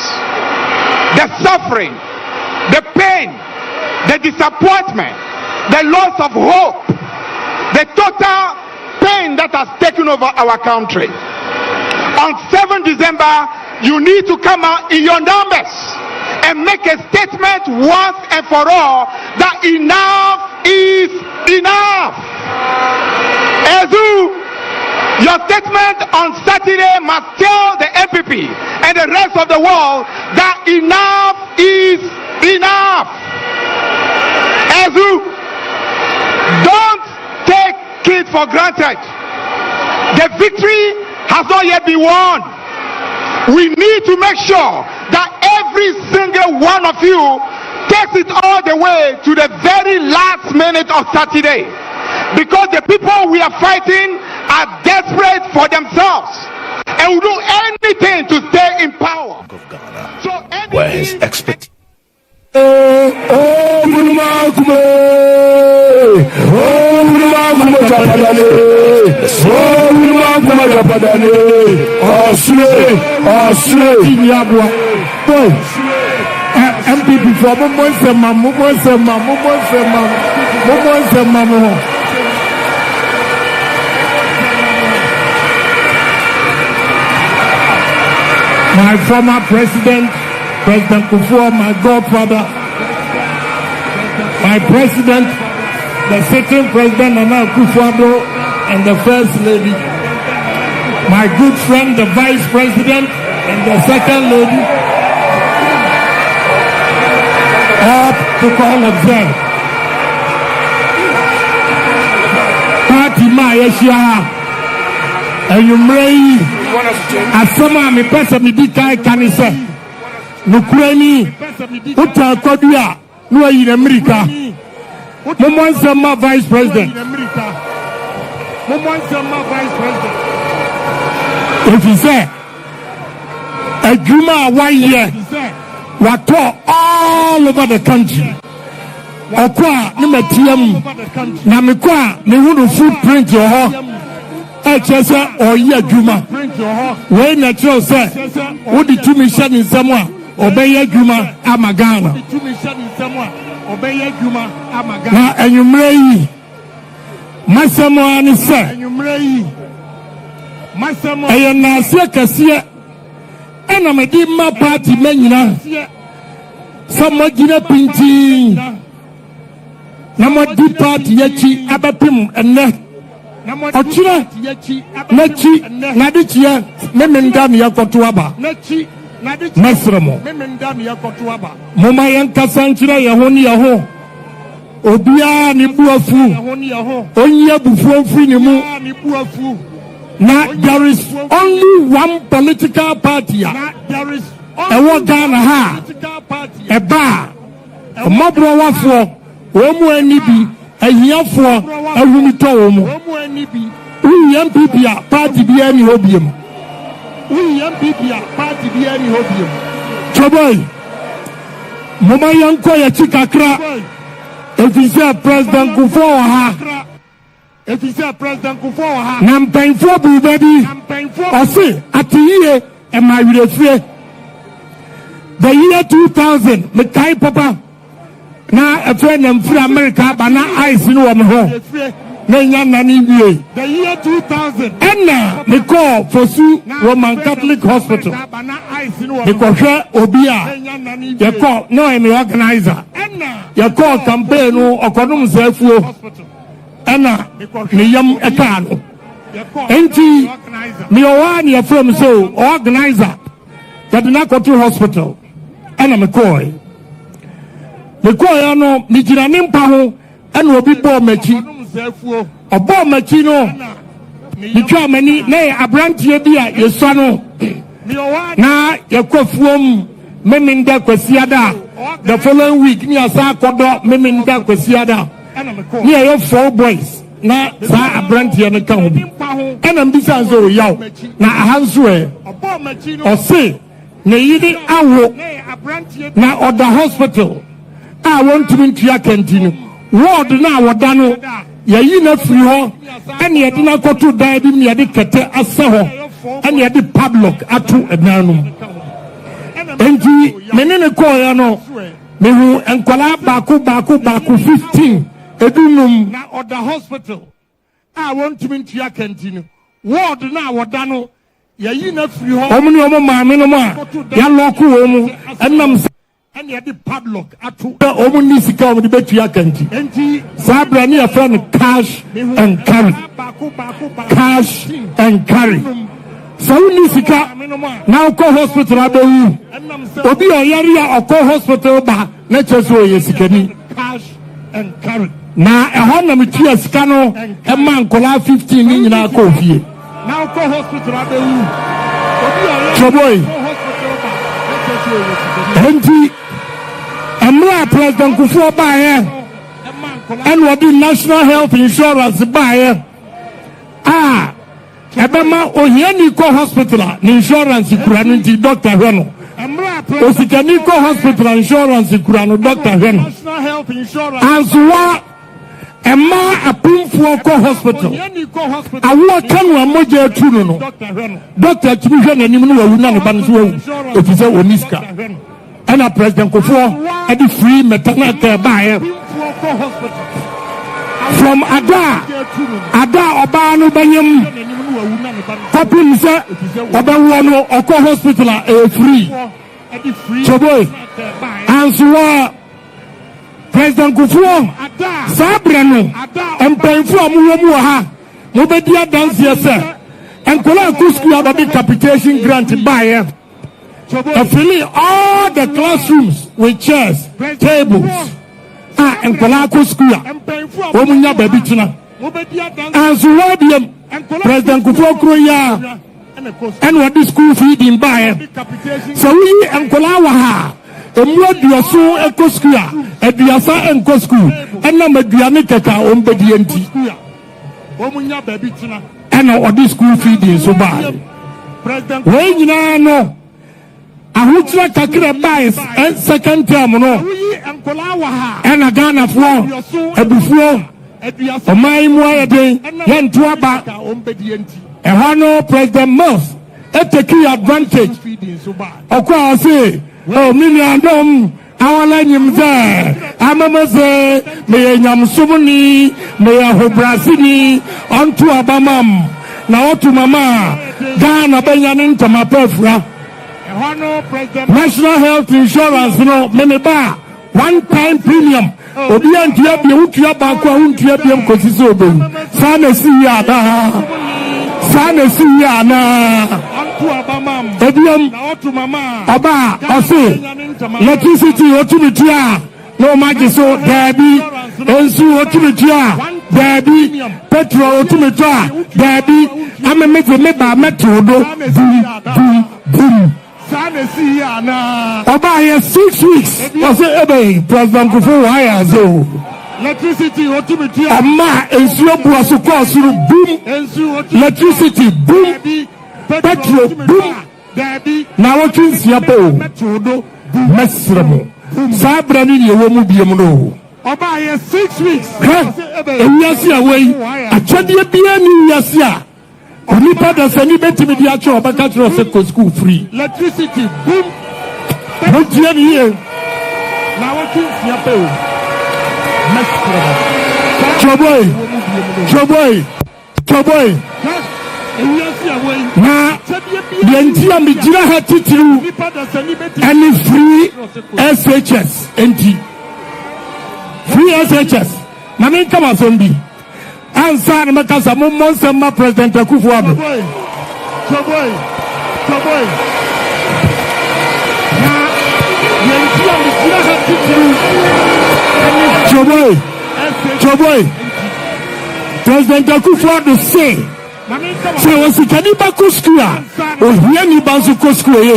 The suffering, the pain, the disappointment, the loss of hope, the total pain that has taken over our country. On 7 December, you need to come out in your numbers and make a statement once and for all that enough is enough. Ezu, your statement on Saturday must tell the NPP and the rest of the world that enough is enough. Ezu, don't take it for granted. The victory has not yet been won. We need to make sure that every single one of you takes it all the way to the very last minute of Saturday, because the people we are fighting are desperate for themselves and will do anything to stay in power. So where his expertise. MPP for my former president, President Kufo, my godfather, my president, the sitting president Nana Akufo-Addo, and the first lady, my good friend, the vice president, and the second lady, up to call of them. Party Maesha, and you may, as some me person me dikai kanise, Nukreni, Uta Kodua, no in America. Momo vice president. Vice president. If you say a Juma 1 year, we are all over the country. okwa ne matiam na mekwa me hu no footprint yo ho e chese oyi adwuma we na tro se wo di tumi hye ne nsam a obey adwuma amagana na enwumre yi masamo ani se eye na ase kase ena me di ma party manyina some gina pinti na mo di party yachi abapim enne ochira nachi na di chia me ndam yakoto aba mesremo moma yankasa nchira yehoni yeho obia ni buafu onye bufu mfiri ni mu na there is only one political party ewo Ghana ha eba omabro wafo omu anibi ahiafo ahumito omu NPP party bi ani hobiem choboy moma yanko ya chikakra efise president kufo ha na mpenfo bu baby ose atiye e ma wirefie the year 2000 me kai papa na a friend am from America bana ice no wo me ho na nya nani wie the year 2000 enna me call for su Roman Catholic Hospital me ko hwe obi a ye call no am organizer ye call campaign no okonum safuo enna me yam eka no enti me owani ye from so organizer that na Electoral hospital enna me call ya no mi jira ne mpa ho ena obi bo machi obo machi no mi twa mani na abrantie bi a yeso no na yakofuom meminda kwasiada the following week ni asa kodo meminda kwasiada ni ayo 4 boys na sa abrantie no ka ho bi ena mbisa zo yaw na ahanso e ose na yidi awo na oda hospital I want to be to continue. Word now, what done? Yayi na free ho, and yet na go to die in the kete asaho, and yet the padlock atu enanum. And the menene koyano, mehu and kola baku 15. Edunum na order hospital. I want to be to continue. Word now, what done? Yayi na free ho. Omni omo ma menoma, ya loku omo, and nam. And you had the padlock at the Omunisika of the Betia Kanti. Sabra near friend cash and carry. Cash and carry. So Nisika now call hospital Abu Obi area or call hospital ba nature so yesikani. Cash and carry. Na a honor mitia scano a man cola 15 in our coffee. Now call hospital Abu Choboy. Amra President Kufo buy and what the National Health Insurance buy Ebema Ohianiko Hospital insurance kuranti Dr. Heno Osikaniko Hospital insurance kurano Dr. Heno Azwa Emma Apumfo Hospital awo kanwa moja tunu no Dr. Chimihwe na nimu no wuna no banso ofise Oniska and a President Kufo at the free maternal care buyer from Ada Obano Banyam Popin say Obawano Oko Hospital free Choboy and so President Kufo Sabrano and Penfo Muha Mobedia dance yourself and Kola Kusku have a big capitation grant buyer. Filling all the classrooms with chairs, tables, and Kolako school. Omunya baby tina. And so what President Kufo Kroya and what the school feeding by. So we and Kolawaha, a more so eco school, a Diasa and Co school, and number Dianica Ombedienti. Omunya baby tina. And what the school feeding so bad. When you know. ahuchira kakra buys and second term no and a Ghana for a before a my moyade yan to aba a hono President Mills a key advantage okwa say oh million awala nyimze amamaze me nyamsumuni me ahobrasini onto abamam na otu mama Ghana benyanin tamapefra National Health Insurance no memeba one time premium obi antia bi utua ba kwa untua bi mkosisi obem sana si ya da onto abamam obiam na otu mama aba ose electricity otumitua no magiso dabi ensu otumitua dabi petrol otumitua dabi amemeze meba metodo boom Oba here 6 weeks. I say, "Ebe, President Kufu why so?" Electricity otumitua. Ama ensu obuaso kwasuru boom. Electricity boom. Petrol boom. Dabi na wokin siapo. Metodo mesremo. Sabra ni ye wo mu biem no. Oba here 6 weeks. Ewiase away. Achade bia ni wiase a. Onipa da sani betimi di acho obaka tro se ko school free. Electricity boom. No tie ni here. Na wokin siapo. Mesremo. Choboy. Na yentia mijira hatitiru any free SHS NT free SHS na men kama zombi ansa na makasa mo monsa ma President Akufo-Addo Choboy na yentia mijira hatitiru Choboy President Akufo-Addo say se wasikani ba kuskua ohia ni ba so kuskua ye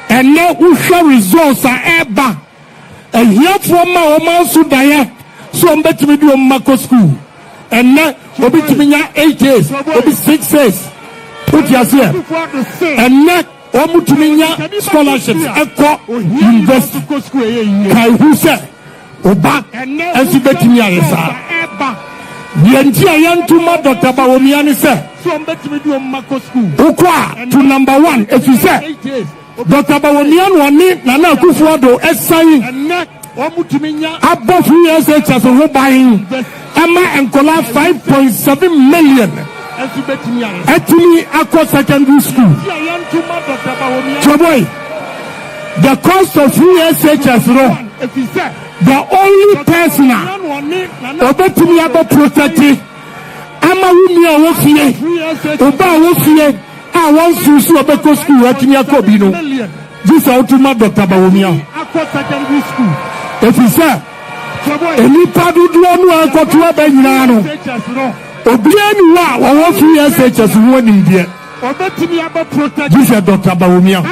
ene uhwa results a eba ehia from ma o ma so daye so mbetimi di o ma kuskua ene obitimi nya 8 years obi 6 years put ase ene o mutimi nya scholarships eko university kai hu se oba ensi betimi ayesa Yentia yantuma Dr. Bawumia ni se ukwa to number 1 if you say Dr. Bawumia wani Nana Akufo-Addo esai above years as ho buying ama enkola 5.7 million etini akwa secondary school Choboy the cost of USHS no the only person obetumi abo protect ama wumi a wofie oba wofie a won susu obeko school atimi akobi no this outuma Dr. Bawumia secondary school if you say eni padudu onu akoto aba nyina no obiani wa wo free SHS woni die obetumi abo protect this Dr. Bawumia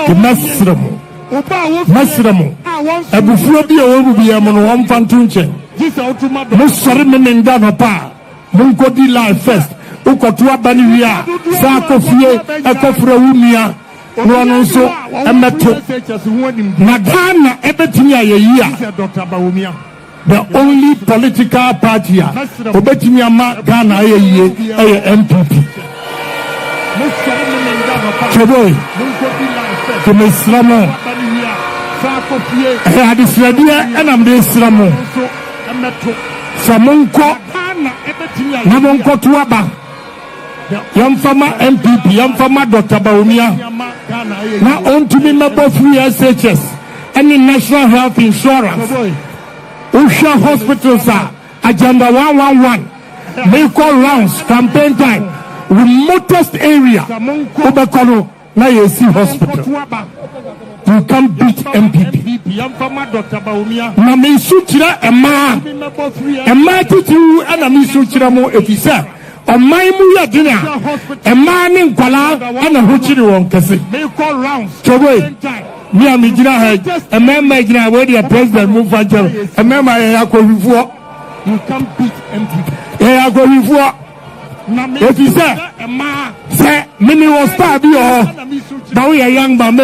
the Masramo abufuo bi a wobu bi am no won fantu nche mo sori me nda no pa mo nkodi live first ukoto abani wi a sa akofie akofra wumia no no so emeto na Ghana ebetimi ayeyi a the only political party a obetimi ama Ghana ayeyi NPP Choboy Kemeslamo Adisradia enam de Islamo Samonko Namonko tuaba Yamfama NPP Yamfama Dr. Bawumia na ontumi mabo free SHS any National Health Insurance Usha hospitals agenda 111 make all rounds campaign time remotest area Obekono na yesi hospital you can beat MPP na me suchira ema titu ana me suchira mo efisa omai mu ya dina ema ni nkwala ana hochiri won kese Choboy mi am gira ha ema gira we the president move fajero ema ya akowifuo you can beat MPP ya akowifuo If you say mini was star be but we are young man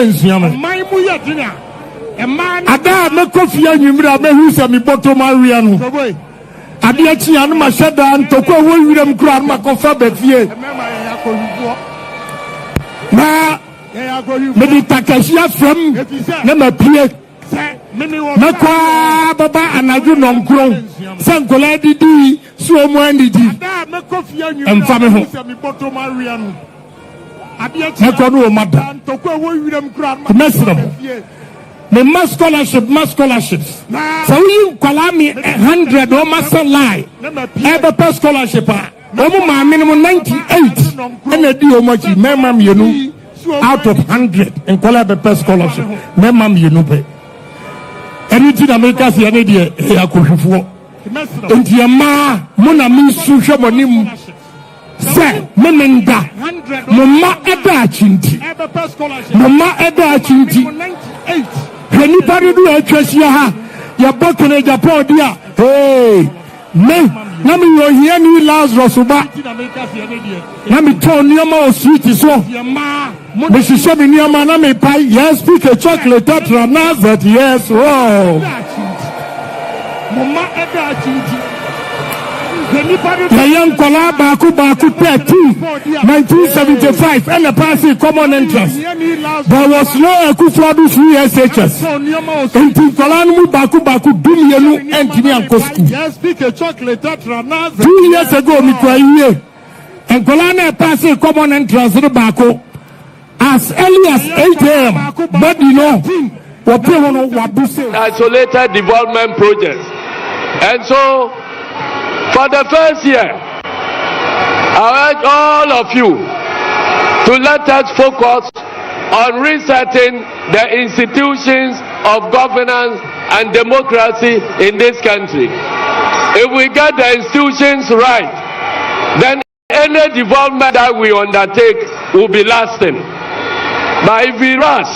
ada me kofi anyimra me hu se me bottom area no ade achi anu ma sheda ntoko wo wiram kura ma kofa ba fie na me di takashia from na ma pie na kwa baba anaju nonkron sankola didi so mo andidi emfa me ho na kwa no mada mesram me mass scholarships so you call me 100 or master lie ever per scholarship omo ma minimum 98 and a dio much memam you know out of 100 and call a per scholarship memam you know pay anything America see any day ya kohwefo enti ma mo na mi su hwe monim se memenda mama eda achinti Any party do a treasure ha ya bokene Japan dia hey me na me yo here ni Lazarus ba na me turn nioma o sweet so me shisha me nioma na me pie yes pick a chocolate tetra nazat yes oh mama eda chinti the young kola baku 1975 and the party common entrance there was no Akufo-Addo SHS enti kola mu baku dumienu entimi ankostu 2 years ago mi kwa iye and kola na party common entrance no baku as early as 8 a.m. but you know what people know what do say isolated development projects. And so for the first year, I urge all of you to let us focus on resetting the institutions of governance and democracy in this country. If we get the institutions right, then any development that we undertake will be lasting. But if we rush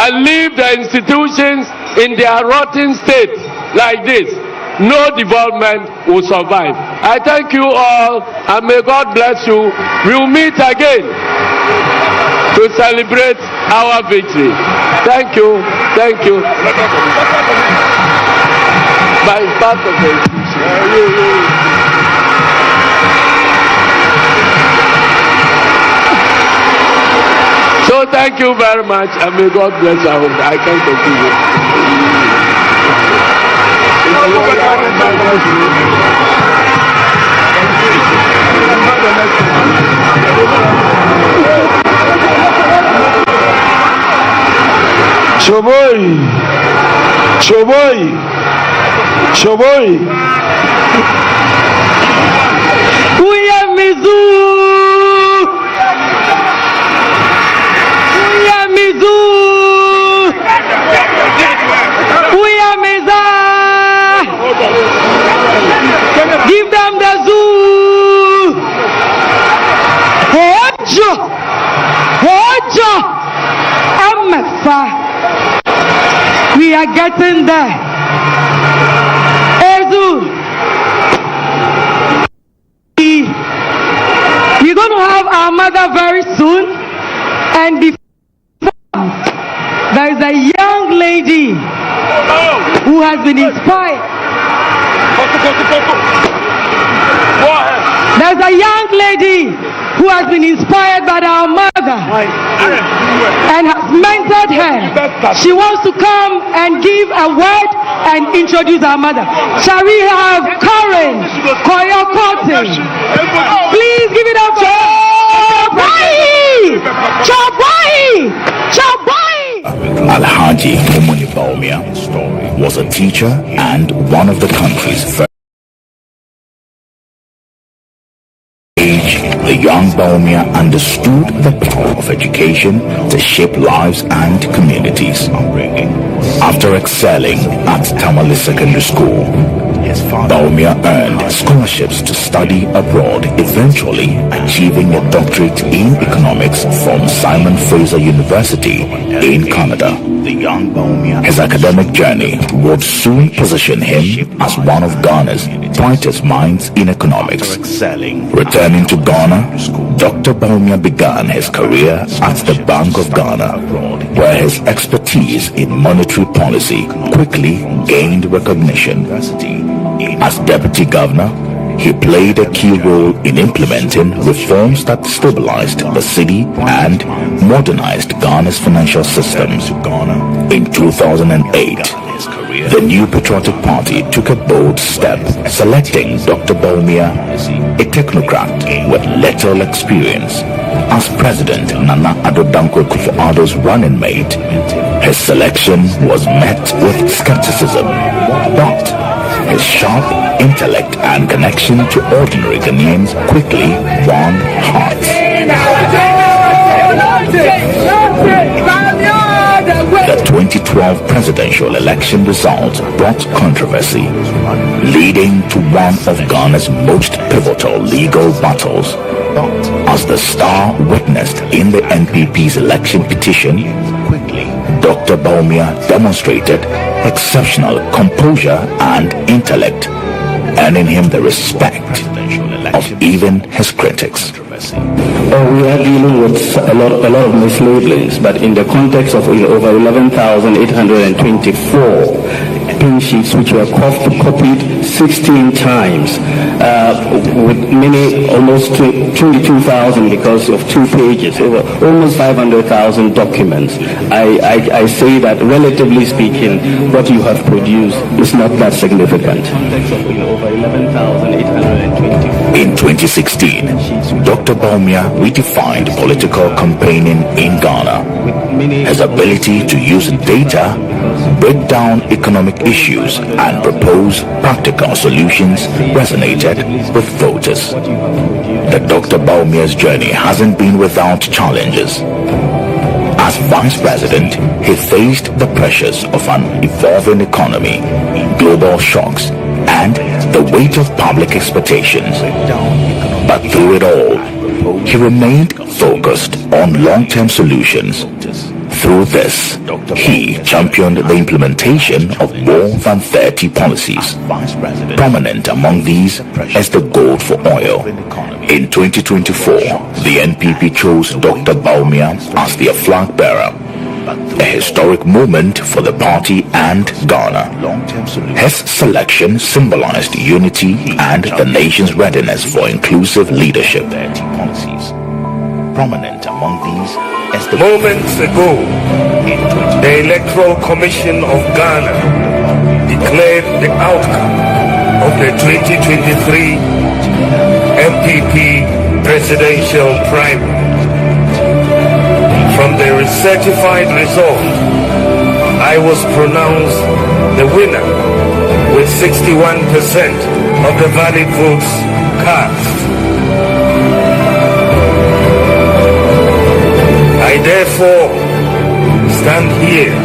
and leave the institutions in their rotten state like this, no development will survive. I thank you all and may God bless you. We will meet again to celebrate our victory. Thank you. Thank you. By part of the institution. So thank you very much and may God bless our home. I can continue. Choboi. Give them the zoo. Hojo. Amefa. We are getting there. Ezu. We're going to have our mother very soon. And before there is a young lady who has been inspired. There's a young lady who has been inspired by our mother and has mentored her. She wants to come and give a word and introduce our mother. Shall we have Karen Koyokote? Please give it up for Chobai! Alhaji Bawumia was a teacher and one of the country's first. The young Bawumia understood the power of education to shape lives and communities. After excelling at Tamale Secondary School, Bawumia earned scholarships to study abroad, eventually achieving a doctorate in economics from Simon Fraser University in Canada. His academic journey would soon position him as one of Ghana's brightest minds in economics. Returning to Ghana, Dr. Bawumia began his career at the Bank of Ghana, where his expertise in monetary policy quickly gained recognition. As Deputy Governor, he played a key role in implementing reforms that stabilized the city and modernized Ghana's financial system. In 2008, the New Patriotic Party took a bold step, selecting Dr. Bawumia, a technocrat with little experience, as President Nana Addo Dankwa Akufo-Addo's running mate. His selection was met with skepticism, but his sharp intellect and connection to ordinary Ghanaians quickly won hearts. The 2012 presidential election results brought controversy, leading to one of Ghana's most pivotal legal battles. As the Star witnessed in the NPP's election petition, Dr. Bawumia demonstrated exceptional composure and intellect, earning him the respect of even his critics. We are dealing with a lot of mislabelings, but in the context of over 11,824 pin sheets which were copied 16 times, with many almost 22,000 because of 2 pages, over almost 500,000 documents. I say that relatively speaking, what you have produced is not that significant. In 2016, Dr. Bawumia redefined political campaigning in Ghana. His ability to use data, break down economic issues, and propose practical solutions resonated with voters. The Dr. Bawumia's journey hasn't been without challenges. As Vice President, he faced the pressures of an evolving economy, global shocks, and the weight of public expectations. But through it all, he remained focused on long-term solutions. Through this, he championed the implementation of more than 30 policies. Prominent among these is the Gold for Oil. In 2024, the NPP chose Dr. Bawumia as their flag bearer, a historic moment for the party and Ghana. His selection symbolized unity and the nation's readiness for inclusive leadership. Prominent among these is the moments ago, the Electoral Commission of Ghana declared the outcome of the 2023 NPP presidential primary. From the certified result, I was pronounced the winner with 61% of the valid votes cast. I therefore stand here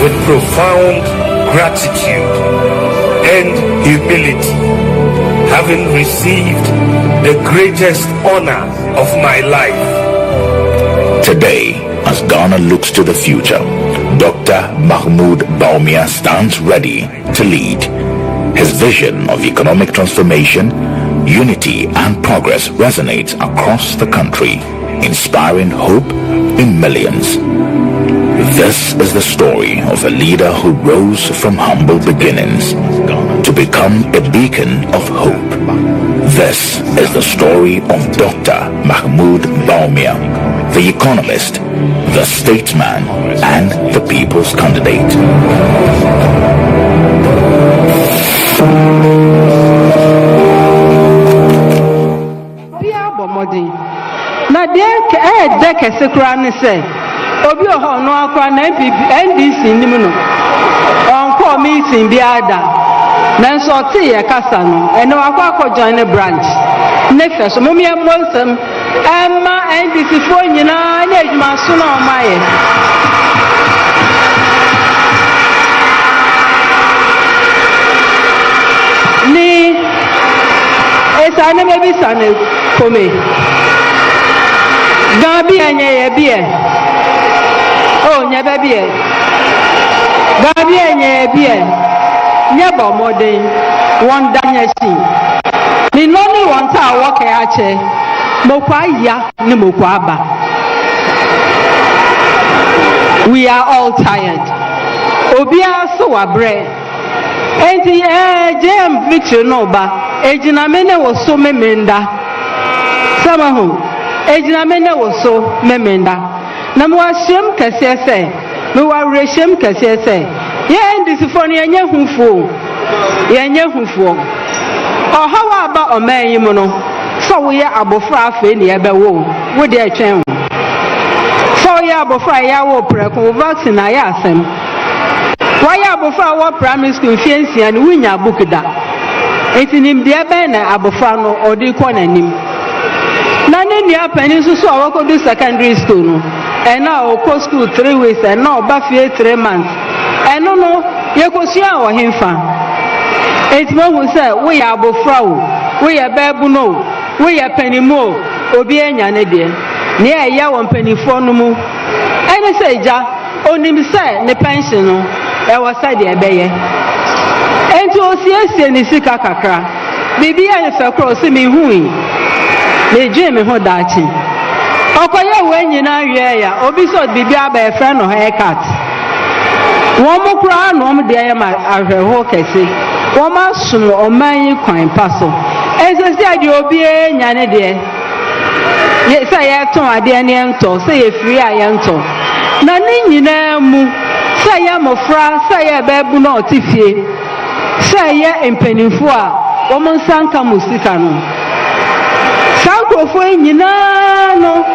with profound gratitude and humility, having received the greatest honor of my life. Today, as Ghana looks to the future, Dr. Mahmoud Bawumia stands ready to lead. His vision of economic transformation, unity and progress resonates across the country, inspiring hope in millions. This is the story of a leader who rose from humble beginnings to become a beacon of hope. This is the story of Dr. Mahmoud Bawumia, the economist, the statesman, and the people's candidate. Na de kese kura ne se obi oho no akwa na NDC nim no onko meeting bi ada na nso te ye kasa no ene akwa join the branch ne fe so mo me monsem emma NDC fo nyina na adwuma so na omaye ni esa ne me bi sane kome Gabi anye ye bie Oh, never be it. Gabian, never more day. One danyasi. The only one tower walk ache. Mokwaya, Nimokwaba. We are all tired. Obia so a bread. And the jam victory no ba. Ejinamene was so memenda. Samahu. Ejinamene was so memenda. Namwa shem kasiese. No wa reshem kasiese. NDC for yenye hunfo. Yenye hunfo. Oh, how about a man you know? So we are abofra afe ni ebe wo. Wo de atwen. So we are abofra ya wo preko vaccine ya asem. Why abofra wo primary school fiancy and winya book da. Etinim de ebe na abofra no odi ko nanim. Na ne nua pani so so awako do secondary school no. And now o school 3 weeks and now ba fie 3 months. And no ye ko sia wo hemfa. Etimo hu say we are abofra wo. We are babu no. We are penimo. Obi enya ne de. Ne eya won penifo no mu. Ene say ja onim say ne pension no. E was say de ebeye. Enti osiesie ni sika kakra. Bibi ya fe kro se mi hui. Me dwe me ho daachi. Okoye we nyina wie ya. Obi so bibi aba e friend no haircut. Won mu kra no om de ya ma ahweho kese. Won ma sum oman yi kwan paso. Ese si ade obi enya ne de. Ye say ye ton ade ne ento, say ye free ayento. Na ni nyina mu say ye mofra, say ye bebu na otifie. Say ye empenifo a wo monsanka musika no. Sankrofo nyina no.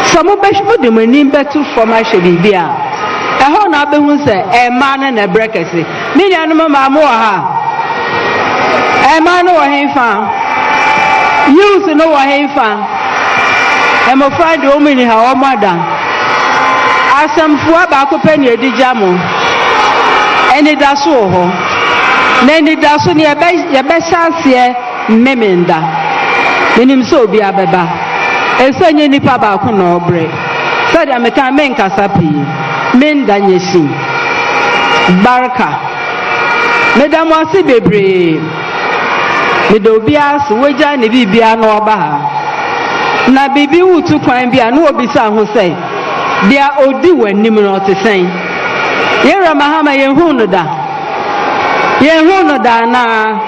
Samo beshbo de mani betu forma shebibia. Eho na behu say e ma na brekese. Me nya no ma mo ha. E ma no wo henfa. Use no wo henfa. E mo friend o mini ha o mada. Asamfo aba ko pani edija mo. Eni da so ho. Na ni da so ni ye be chance memenda. Menim so obi abeba. Esenye nipa ba ko na obre. Said ameka men kasapi. Men danyeshi. Baraka. Medam wasi bebre. Medobia so weja ne bibia na oba ha. Na bibi wutu kwan bia na obi sa ho sei. Dia odi wanim no otesen. Yera Mahama yenhu no da. Yenhu no da na.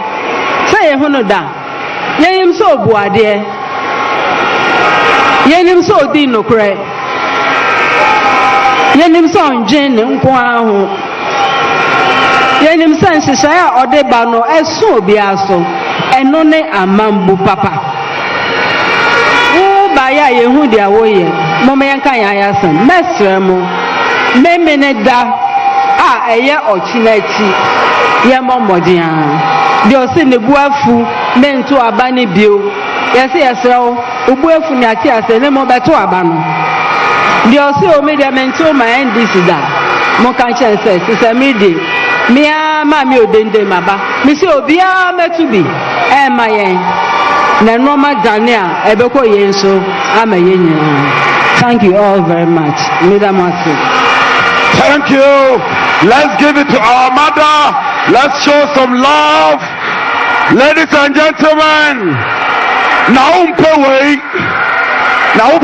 Say yenhu no da. Yenim so buade. Yenim so di no kre. Yenim so njen nko ahu. Yenim san shisaya ode ba no eso obi aso. Eno ne amambu papa. O ba ya yehu dia wo ye. Mama yanka ya yasan. Mesremo. Memene da a eye ochinachi. Ye momodian. Dio se ne buafu mento abane bio. Yesi yesrawo ubuafu ni ati ase ne mo beto abano. Dio se o media mento ma NDC da. Mo kan chance se midi. Mia ma mi odende maba. Mi se obi a metubi. E ma yen. Na normal Daniel ebeko yen so ama yen. Thank you all very much. Thank you. Let's give it to our mother. Let's show some love. Ladies and gentlemen, now way. Now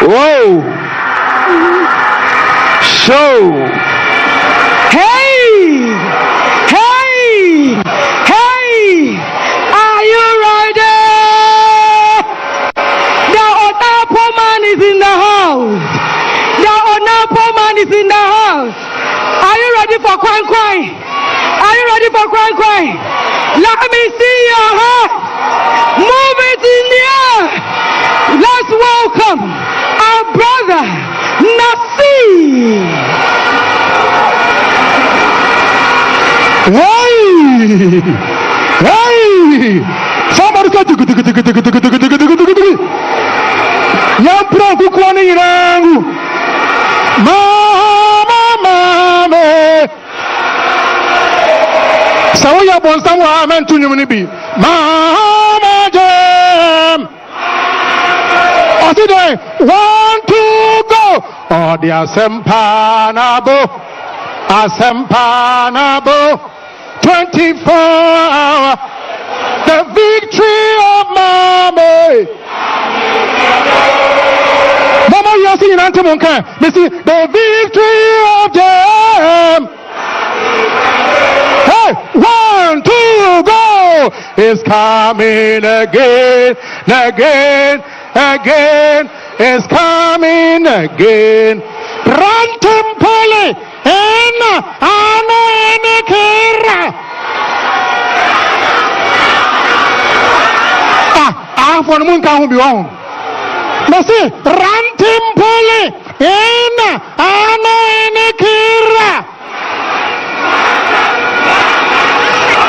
whoa. Show. Hey! Are you ready? The Onapo man is in the house. Are you ready for Kwan? Are you ready for Kwan? Let me see your heart. Move it in the air. Let's welcome our brother Nasir. Hey! Somebody go to Yampro kukwani yangu. Mama. Sawa bonsa wa amen tunyumuni bi. Mama jam. Aside 1 2 Oh, the Asempanabo, 24 hours, the victory of Mama. Mama, you are singing anthem, okay? The victory of them. Hey, 1, 2, go! It's coming again, it's coming again. Rantimpole, for the moon can be wrong. Messi, Rantimpole,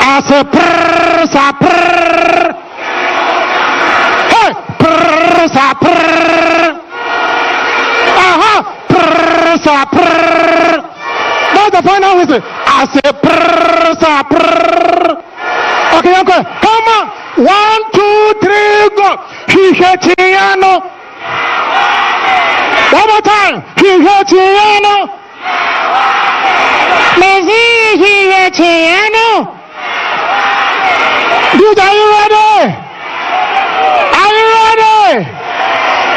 as a prr, hey, prr, that's the final whistle. As a prr. Okay, come on. 1, 2, 3, go. Hichetiano. One more time. Hichetiano. Messi, Hichetiano. Dude, are you ready? Are you ready?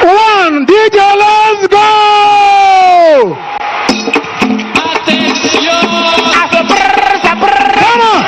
1, DJ, let's go. Come on.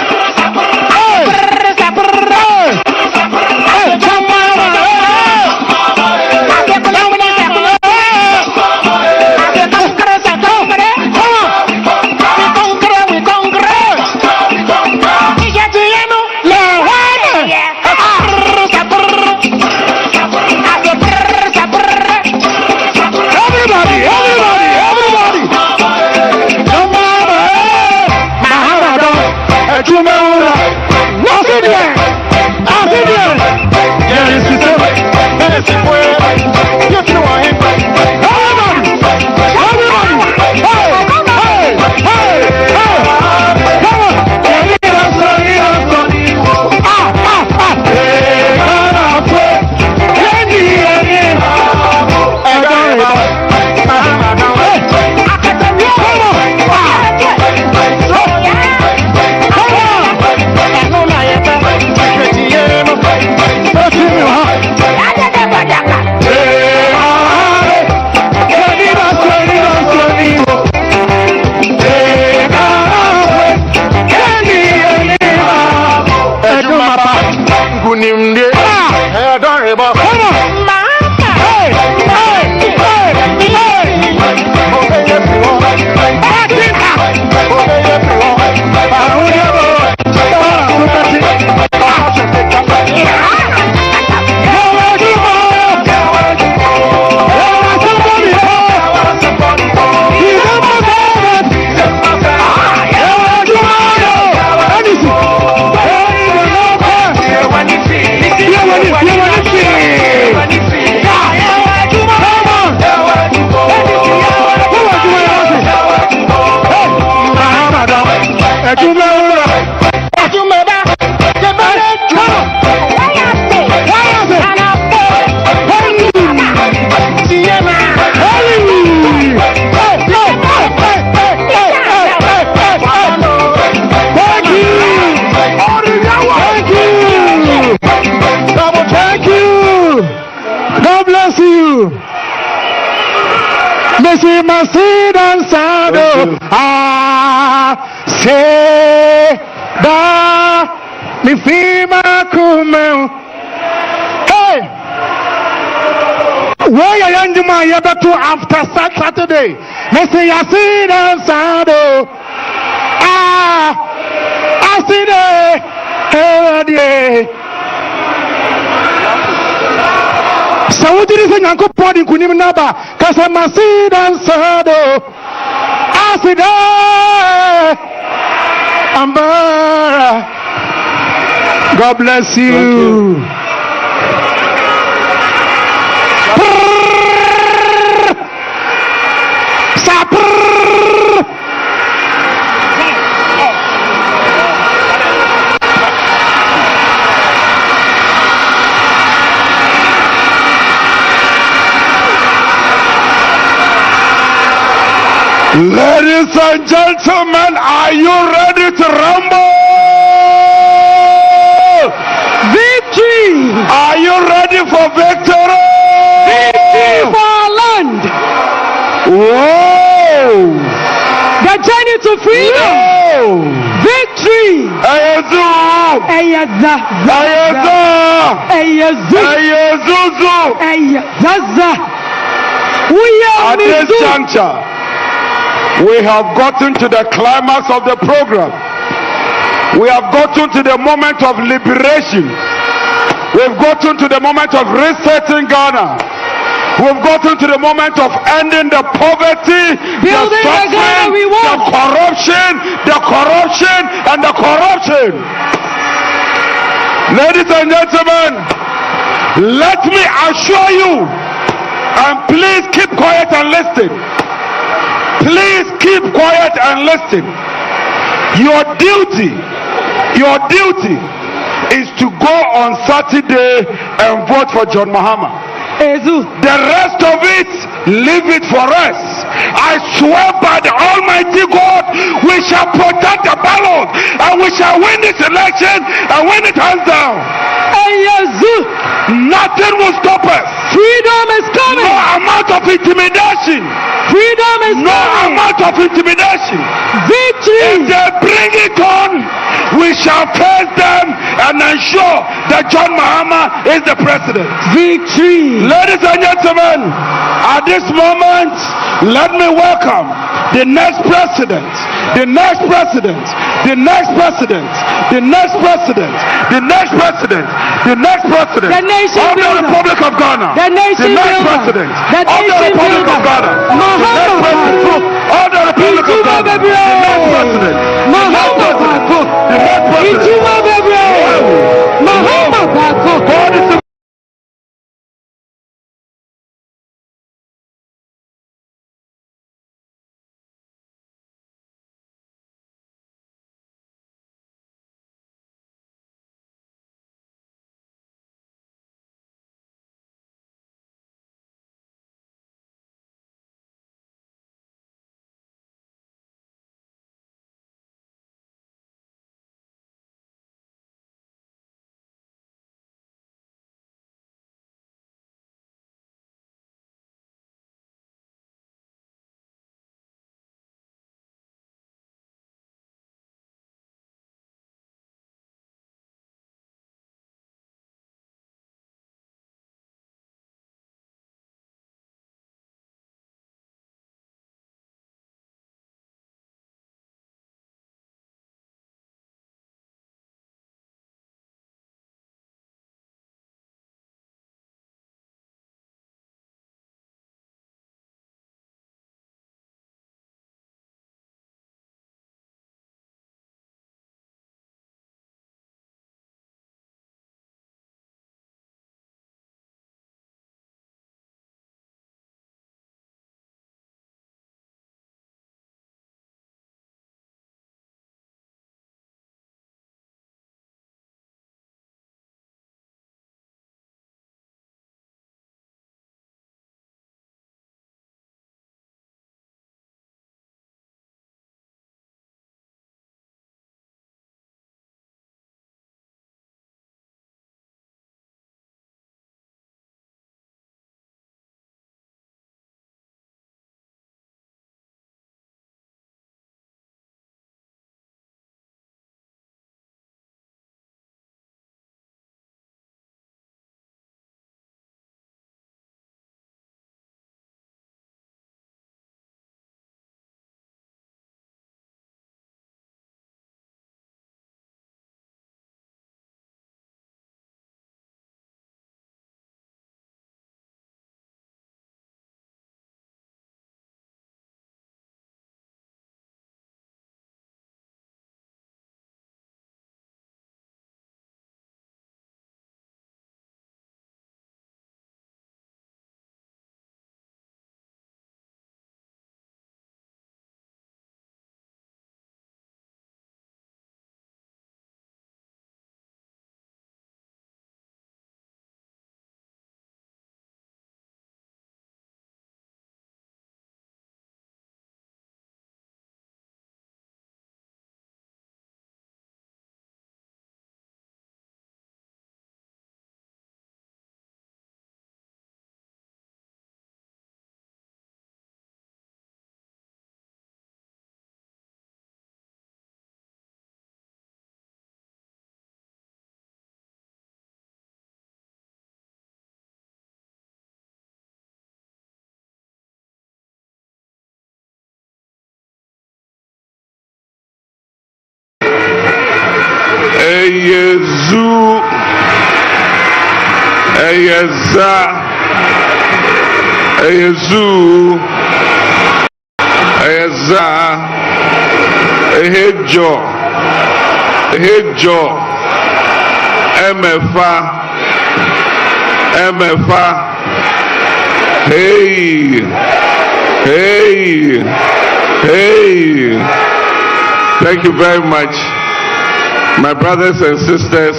After Saturday, let's say I see the shadow. I see the so what did you say? Uncle Poddy couldn't even know because I'm a seed and shadow. I see the God bless you. Ladies and gentlemen, are you ready to rumble? Victory! Are you ready for victory? Victory for our land! Whoa! The journey to freedom! Whoa! Victory! Ayazu! Ayaza! Ayaza! Ayazu! Ayazuzu! Ayazaza! At this juncture, we have gotten to the climax of the program. We have gotten to the moment of liberation. We've gotten to the moment of resetting Ghana. We've gotten to the moment of ending the poverty, the suffering, the corruption, and the corruption. Ladies and gentlemen, let me assure you, and please keep quiet and listen. Please keep quiet and listen. Your duty is to go on Saturday and vote for John Mahama. The rest of it, leave it for us. I swear by the Almighty God, we shall protect the ballot and we shall win this election and win it hands down. Nothing will stop us. Freedom is coming. No amount of intimidation. Freedom is no coming. amount of intimidation. Victory. If they bring it on, we shall face them and ensure that John Mahama is the president. Victory. Ladies and gentlemen, at this moment, let me welcome the next president, the next president, the next president, the next president, the next president, the next president the nation of the Republic of Ghana, the nation the next builder. president The of the Republic of Ghana, the next president of the Republic of Ghana, the next president, the next president, the next president. God is Eyezu, Eyeza, Eyezu, Eyeza, Ehejo, Ehejo, Emefa, Emefa, hey, hey, hey. Thank you very much. My brothers and sisters,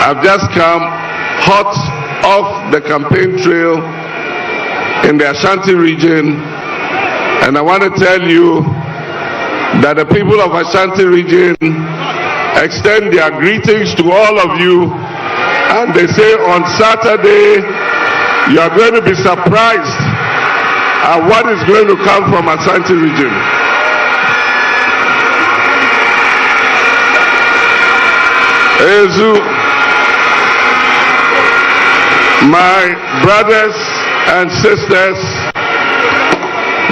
I've just come hot off the campaign trail in the Ashanti region, and I want to tell you that the people of Ashanti region extend their greetings to all of you, and they say on Saturday you are going to be surprised at what is going to come from Ashanti region. Ezu, my brothers and sisters,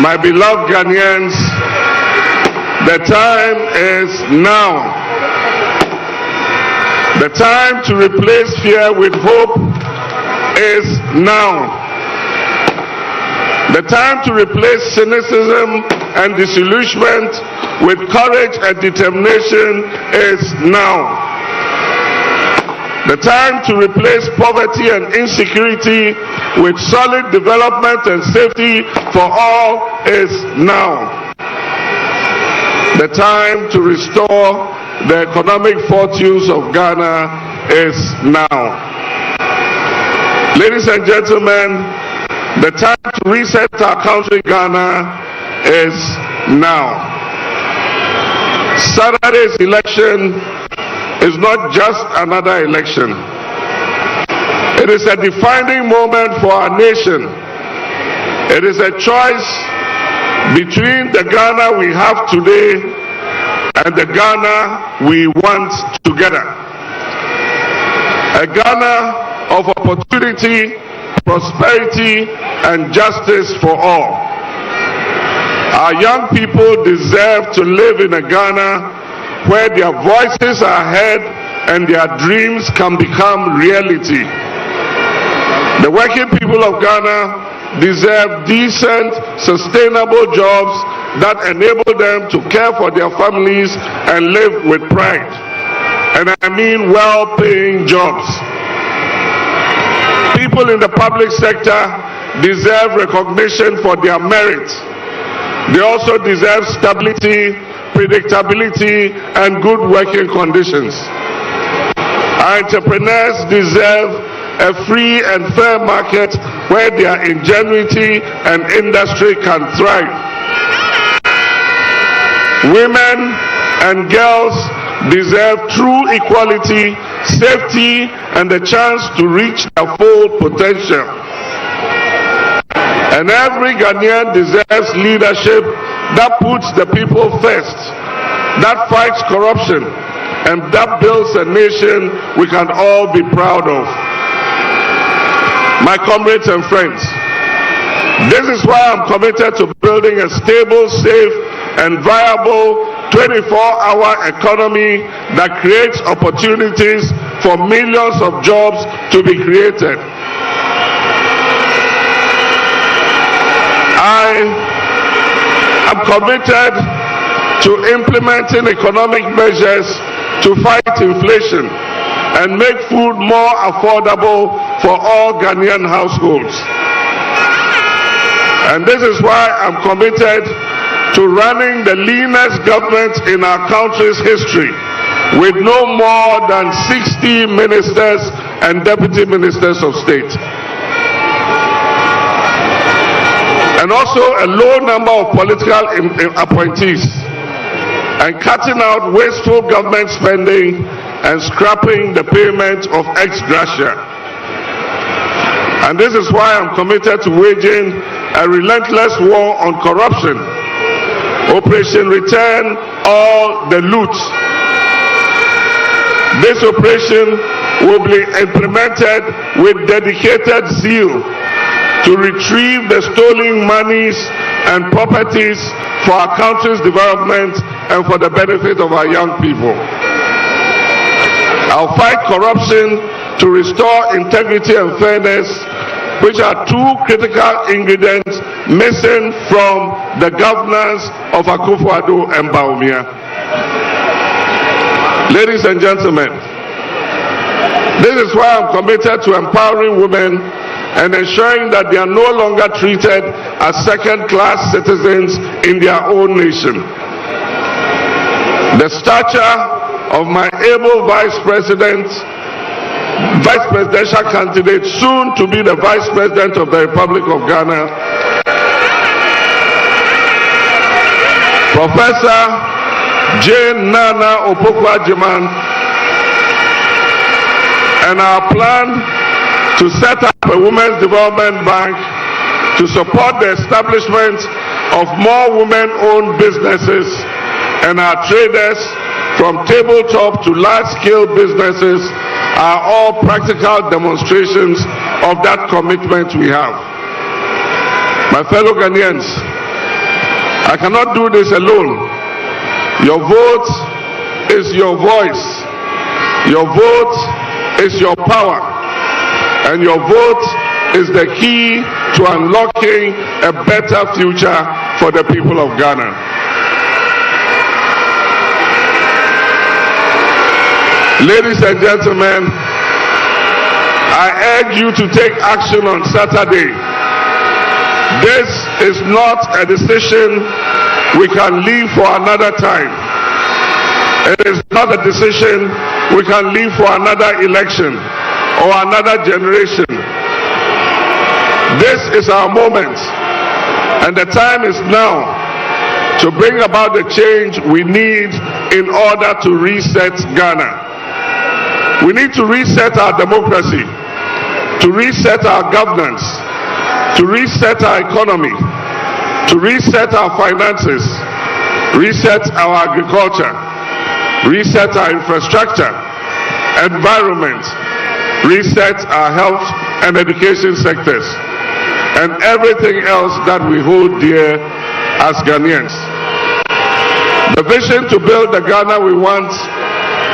my beloved Ghanaians, the time is now. The time to replace fear with hope is now. The time to replace cynicism and disillusionment with courage and determination is now. The time to replace poverty and insecurity with solid development and safety for all is now. The time to restore the economic fortunes of Ghana is now. Ladies and gentlemen, the time to reset our country, Ghana, is now. Saturday's election is not just another election. It is a defining moment for our nation. It is a choice between the Ghana we have today and the Ghana we want together. A Ghana of opportunity, prosperity, and justice for all. Our young people deserve to live in a Ghana where their voices are heard and their dreams can become reality. The working people of Ghana deserve decent, sustainable jobs that enable them to care for their families and live with pride. And I mean well-paying jobs. People in the public sector deserve recognition for their merit. They also deserve stability, predictability, and good working conditions. Our entrepreneurs deserve a free and fair market where their ingenuity and industry can thrive. Women and girls deserve true equality, safety, and the chance to reach their full potential. And every Ghanaian deserves leadership that puts the people first, that fights corruption, and that builds a nation we can all be proud of. My comrades and friends, this is why I'm committed to building a stable, safe, and viable 24-hour economy that creates opportunities for millions of jobs to be created. I am committed to implementing economic measures to fight inflation and make food more affordable for all Ghanaian households. And this is why I'm committed to running the leanest government in our country's history, with no more than 60 ministers and deputy ministers of state. And also a low number of political appointees, and cutting out wasteful government spending and scrapping the payment of ex gratia. And this is why I'm committed to waging a relentless war on corruption. Operation Return All the Loot. This operation will be implemented with dedicated zeal to retrieve the stolen monies and properties for our country's development and for the benefit of our young people. I'll fight corruption to restore integrity and fairness, which are two critical ingredients missing from the governance of Akufo-Addo and Bawumia. Ladies and gentlemen, this is why I'm committed to empowering women and ensuring that they are no longer treated as second-class citizens in their own nation. The stature of my able vice presidential candidate, soon to be the vice president of the Republic of Ghana, Professor Jane Nana Opoku-Agyeman, and our plan to set up a women's development bank to support the establishment of more women-owned businesses and our traders from tabletop to large-scale businesses are all practical demonstrations of that commitment we have. My fellow Ghanaians, I cannot do this alone. Your vote is your voice. Your vote is your power. And your vote is the key to unlocking a better future for the people of Ghana. Ladies and gentlemen, I urge you to take action on Saturday. This is not a decision we can leave for another time. It is not a decision we can leave for another election or another generation. This is our moment, and the time is now to bring about the change we need in order to reset Ghana. We need to reset our democracy, to reset our governance, to reset our economy, to reset our finances, reset our agriculture, reset our infrastructure, environment, reset our health and education sectors, and everything else that we hold dear as Ghanaians. The vision to build the Ghana we want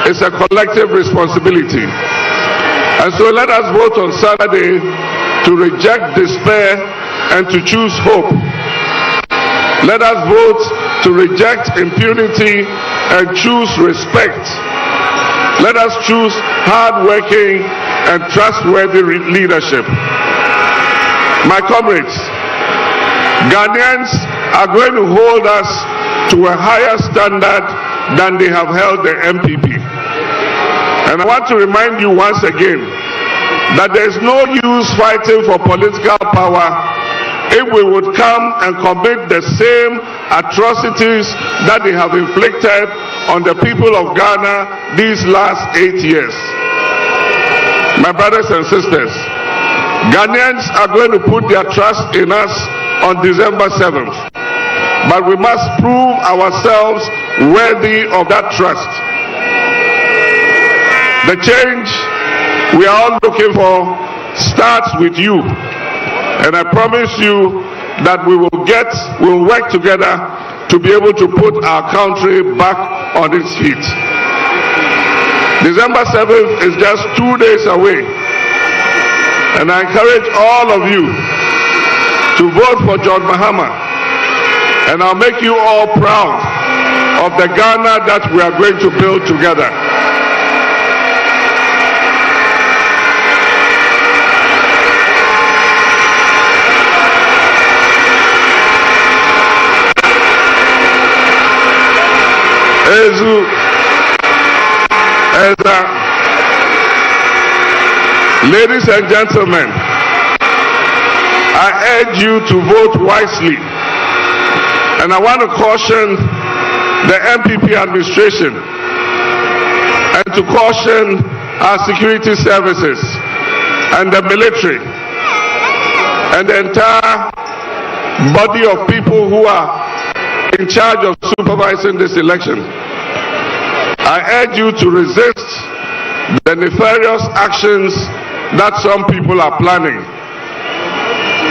is a collective responsibility. And so let us vote on Saturday to reject despair and to choose hope. Let us vote to reject impunity and choose respect. Let us choose hard-working and trustworthy leadership. My comrades, Ghanaians are going to hold us to a higher standard than they have held the NPP. And I want to remind you once again that there is no use fighting for political power if we would come and commit the same atrocities that they have inflicted on the people of Ghana these last 8 years. My brothers and sisters, Ghanaians are going to put their trust in us on December 7th. But we must prove ourselves worthy of that trust. The change we are all looking for starts with you. And I promise you that we will work together to be able to put our country back on its feet. December 7th is just 2 days away. And I encourage all of you to vote for John Mahama. And I'll make you all proud of the Ghana that we are going to build together. Ladies and gentlemen, I urge you to vote wisely. And I want to caution the NPP administration and to caution our security services and the military and the entire body of people who are in charge of supervising this election. I urge you to resist the nefarious actions that some people are planning.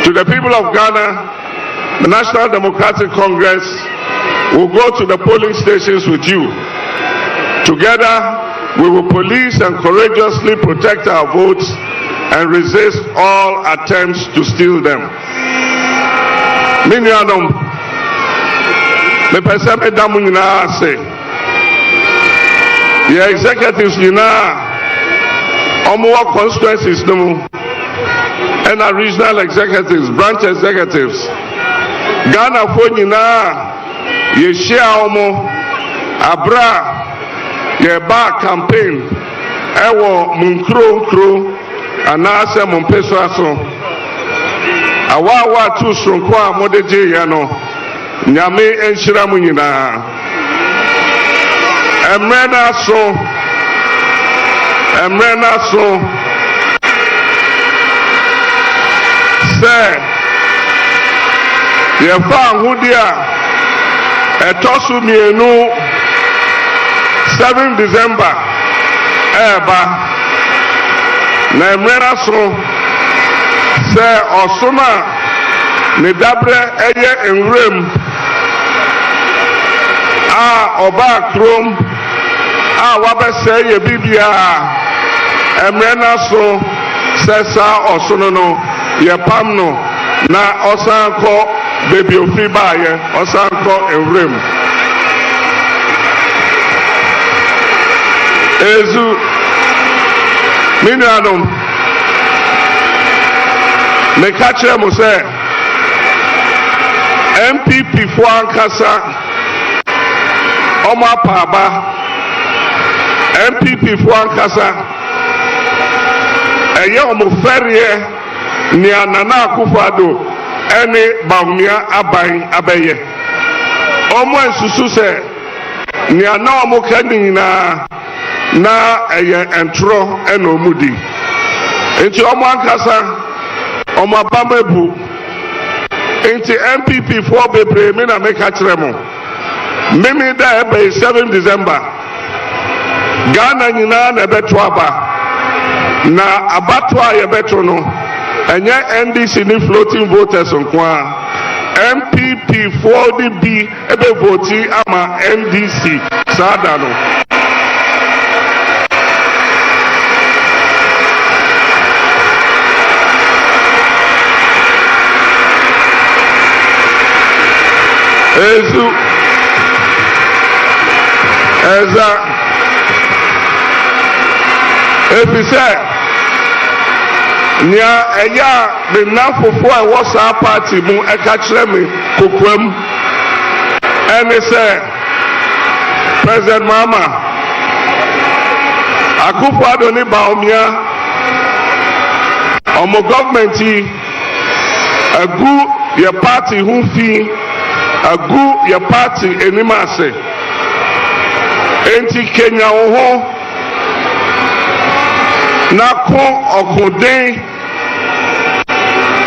To the people of Ghana, the National Democratic Congress will go to the polling stations with you. Together, We will police and courageously protect our votes and resist all attempts to steal them. Minyanum, me pese me damu nyina ase. The executives nyina, omo constituencies no, and our regional executives, branch executives. Ghana fo nyina, ye share omo, abra. Yeba campaign ewo munkro anase mumpeso aso awa tu sonko a modeje ya no nyame enhira mu nyina emrena so se ye fa hudi a etosu mienu 7 December eba na emrera so se osoma ne dabre eye enwrem a oba krom a wabese ye bibia emrena so se sa osono no ye pam no na osanko baby ofri baye osanko enwrem Ezu Minyanum me kache mo se NPP fo ankasa omo apaba NPP fo ankasa eye omo ferie ni Nana Akufo-Addo ene Bawumia aban abeye omo ensusu se ni ana omo kanina na eye entro eno mudi enti omo ankasa omo abamebu enti NPP for bebre me na make atremo mimi da ebe 7 December Ghana nyina na beto aba na abato a ye beto no enye NDC ni floating voters nkwa NPP for the B ebe voti ama NDC sada no Ezu Eza Efise Nya eya the nafofo a wasa party mu eka kire me kokwam ene se President Mahama Akufo-Addo ni Bawumia omo government agu ye party hu fi agu ye party enimase enti Kenya ho na ko okuden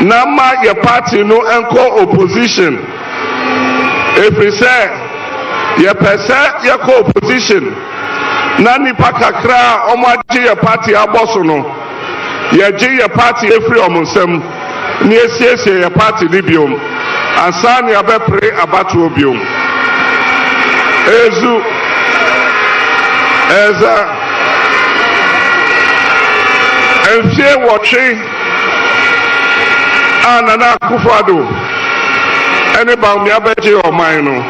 na ma ye party no enko opposition every say ye pese ye ko opposition na nipa kakra omo agi ye party aboso no ye gi ye party efri omonsem ni esiesie ye party libium ansani abepre abatu obium Ezu Eza Enfie watching Nana Akufo-Addo ene Bawumia beje o man no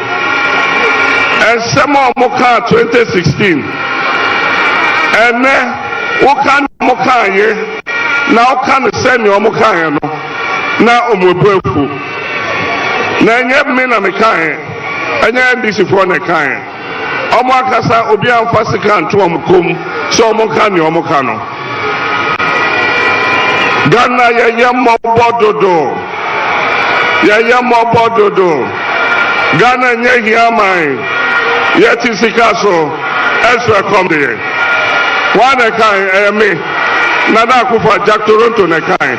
ensemo moka 2016 ene woka moka ye na woka ne seni o moka ye no na omobuafu na enye me na me kan enye NDC for ne kan omo akasa obi amfa sika nto omkom so omo kan ne omo kan no Ghana yeye mobododo Ghana nye hiamai yeti sikaso eswe komde wane kai eme Nana Akufo Jack Toronto ne kai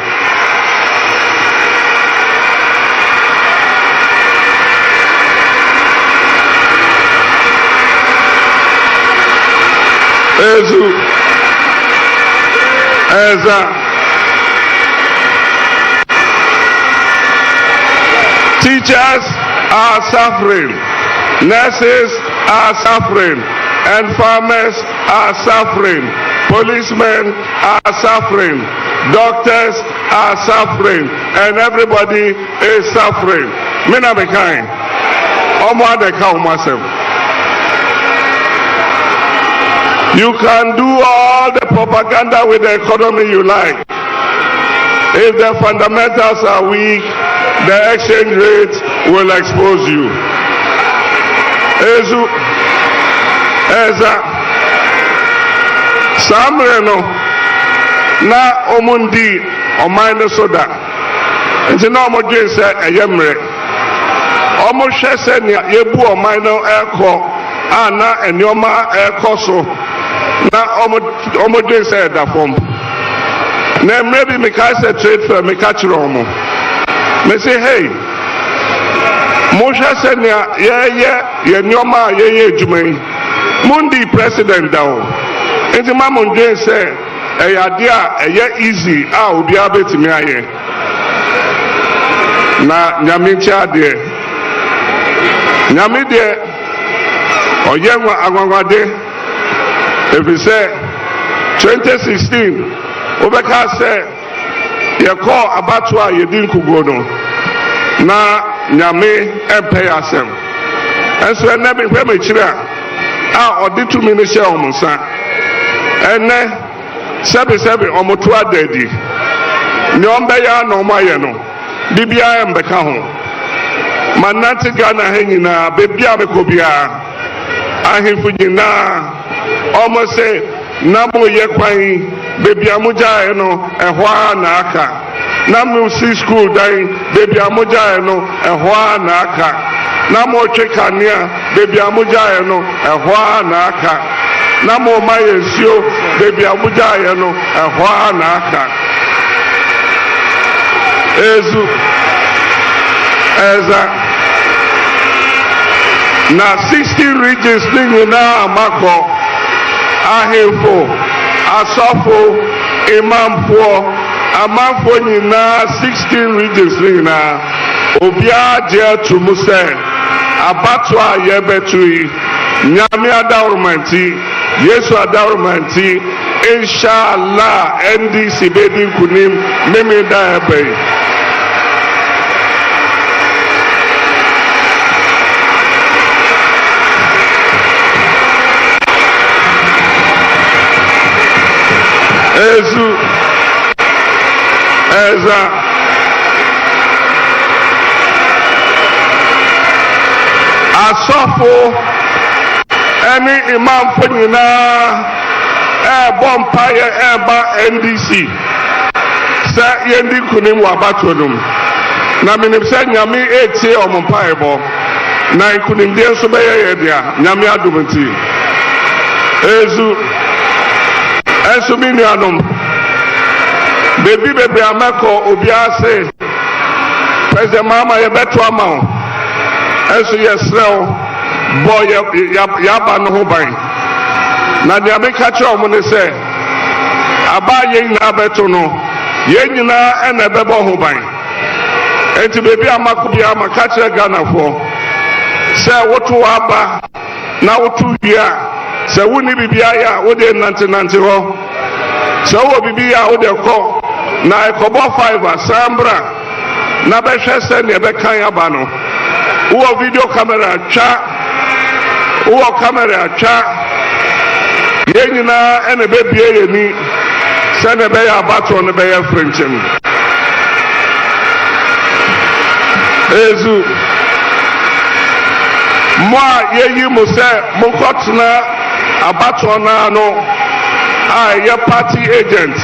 Ezu Eza Teachers are suffering, nurses are suffering, and farmers are suffering. Policemen are suffering. Doctors are suffering. And everybody is suffering. Mina be kind. Omo de ka myself. You can do all the propaganda with the economy you like. If the fundamentals are weak, the exchange rate will expose you. Eza Samreno na omundi omaino soda. Nti na omo dwen se eyemre. Omo hwe se ne yebu omaino eko ana enioma eko so. Na omo dwen se da fom. Na maybe me ka se trade fair me ka chiro omo. Me say hey, mo hwe se ne ye enioma ye edwuma Mundi president down. Enti mamon dwen say ade a easy a obi abetimi aye. Na nyame ncha de. Nyame de oyenwa agwagwade. If we say 2016 obeka say ye call abatwa yedin kugo no. Na nyame empay asem. Enso na be hwe machira odi 2 minutes share omunsa ene sebe omoto adadi ni ombe ya na omaye no bibia embeka ho manati Ghana henyina bebia bekobia ahemfu nyina omo se na mo ye kwan bebia mujae no ehwa na aka na mo si school dan bebia mujae no ehwa na aka na mo twekania bebi amuja no ehwa na aka na mo mayensio bebi amuja no ehwa na aka ezu eza na 16 regions ningu na amako ahefo asofo imamfo amamfo nyina 16 regions ningu na obia je tumuse abatwa yebetui nyame adawrumanti yesu adawrumanti inshallah NDC bedin kunim meme da ebe ezu eza asofo any imam fonyina bompaye eba NDC sa yendi kunim wa batonum na minim se nyame etie omompaye bo na kunim de so beye yedia nyame adumanti ezu enso mini anom bebi amako obi ase president Mahama ye beto ama enso yesrel boy ya ba no ho ban na dia me ka che omo ne se abaye nyina beto no ye nyina ena bebo ho ban enti bebi amako bi amaka che Ghana fo se woto aba na woto bia se woni bibia ya wo de nante ho se wo bibia wo de ko na ekobo 5 asambra na be hwese ne be kan aba no wo video camera cha ye nyina ene be bie ye ni se ne be ya bato ne be ya frenchem ezu moi ye yi mo se mo kotna abato na no your party agents,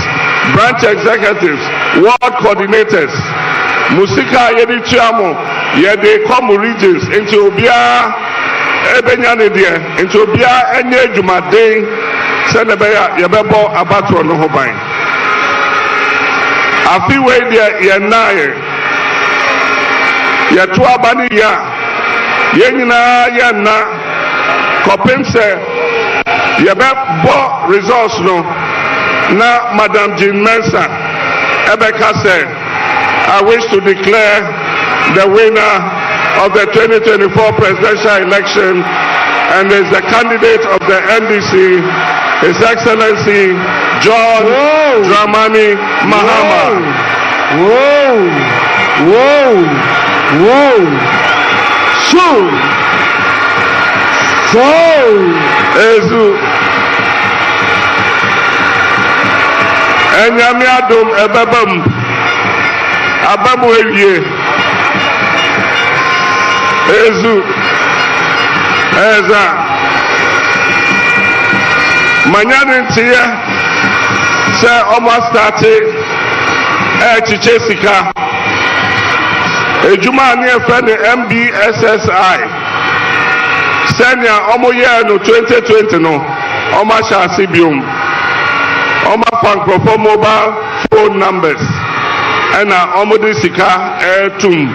branch executives, ward coordinators, musika yedi chiamo, yedi come regions into Obia Ebenyane there, into Obia enye Jumade, Senebeya Yabebo Abatro no Hobain. A few way there, Yenaye, Yatua Bani ya, Yenina Yana, Kopimse. Yabebo results no na Madam Jean Mensa Ebeka said, I wish to declare the winner of the 2024 presidential election and is the candidate of the NDC, His Excellency GHOne Dramani Mahama. Ezu Enyami adom ebebam abamu ewie Ezu Eza Manyani ntiye se omo starte chiche sika ejuma ani efe ni MBSSI senya omo ye no 2020 no omo sha sibium omo fankrofo mobile phone numbers ena omo di sika etum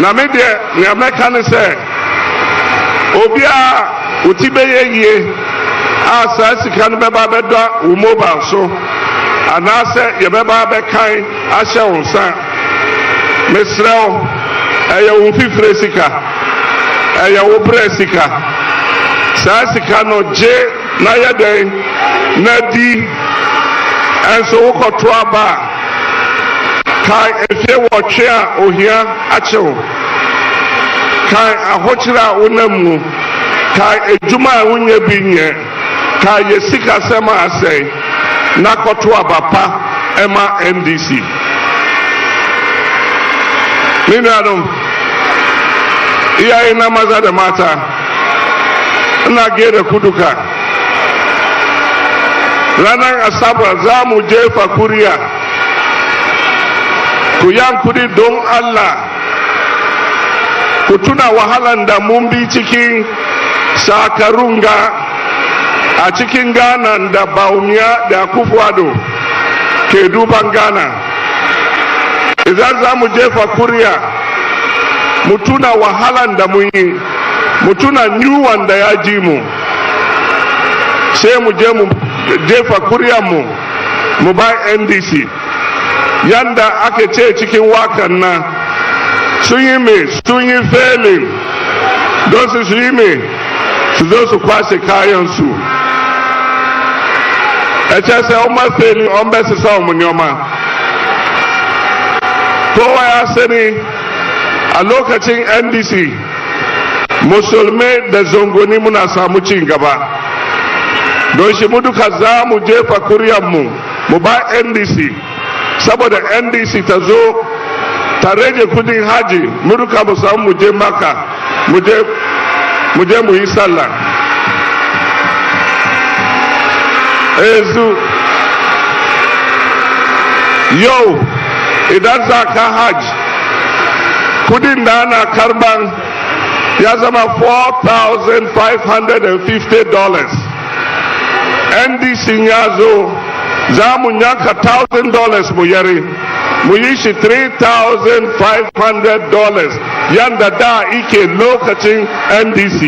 na me de ni ameka ne se obi a otibe ye asa sika no beba bedo wo mobile so anase ye beba be kan ahye wo nsa mesreo eye wo fifre sika eye wo bre sika sa sika no je na ye den na di enso wo koto aba kai efie wo twe a ohia achewo kai ahochira wonamu kai ejuma wonye binye kai yesika sema asai na koto abapa ema NDC minadum iya ina maza da mata ina gere kuduka ranar asabar za mu jefa kuriya ku yankuri don Allah ku tuna wahalan da mun bi cikin sakarunga a cikin Ghana da Bawumia da Kufuado ke duban Ghana idan za mu jefa kuriya mu tuna wahalan da mun yi mu tuna nyuwan da ya ji mu sai mu je mu jefa kuriya mu ba NDC yanda ake ce cikin wakan nan sun yi me sun yi failing don su yi me su zo su kwashe kayansu eche se ọma failing ọmba sisa ọmụnyọma kowa ya sani a lokacin NDC musulmai da zongoni muna samu cin gaba don shi mu duka za mu jefa kuryanmu mu ba NDC saboda NDC ta zo ta rage kudin haji mu duka mu samu mu je maka mu je mu yi sallah ezu yau idan za ka hajj kudin da ana karban ya zama $4,550. NDC ya zo za mu yanka $1,000 mu yare mu yi shi $3,500 yanda da ike lokacin NDC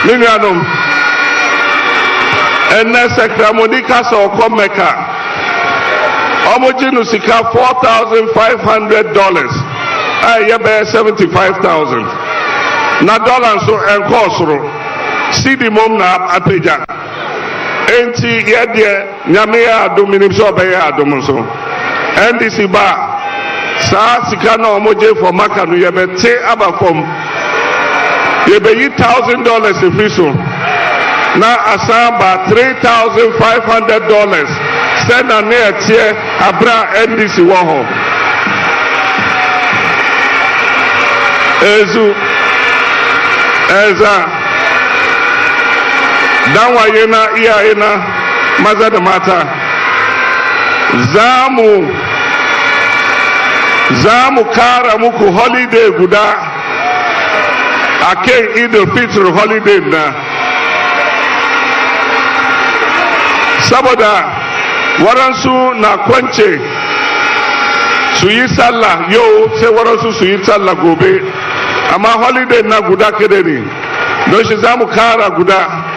minyanum ene sekramoni kasa oko meka omojinu sika $4,500 aye be 75,000 na dollar so enkosoro sidi mom na apeja enti yede nyame ya adominim so be ya adom so NDC ba sa sika na omoje for maka no ye be te abafom ye be $1,000 efiso na asamba $3,500 send na near abra NDC wo ezu eza danwa yena iya yena maza da mata zamu kara muku holiday guda akan Idul Fitr holiday na saboda waransu na kwance su yi sallah yau sai waransu su yi sallah gobe amma holiday na guda kada ne don shi za mu kara guda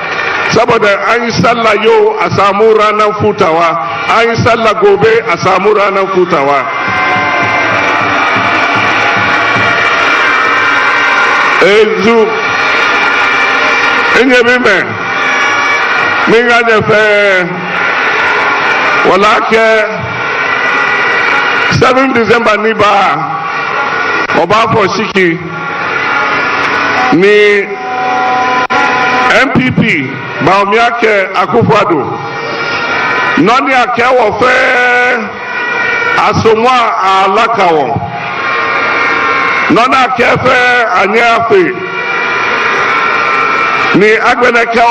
saboda an yi sallah yau a samu ranar futawa an yi sallah gobe a samu ranar futawa Ezu Inye Bime Minga Jefe Walake 7 December Niba Obafo Shiki Ni NPP Bawumia ke Akufo-Addo Noni ake wofe Asomwa Alakawo Nona kefe anyafe ni agbeneke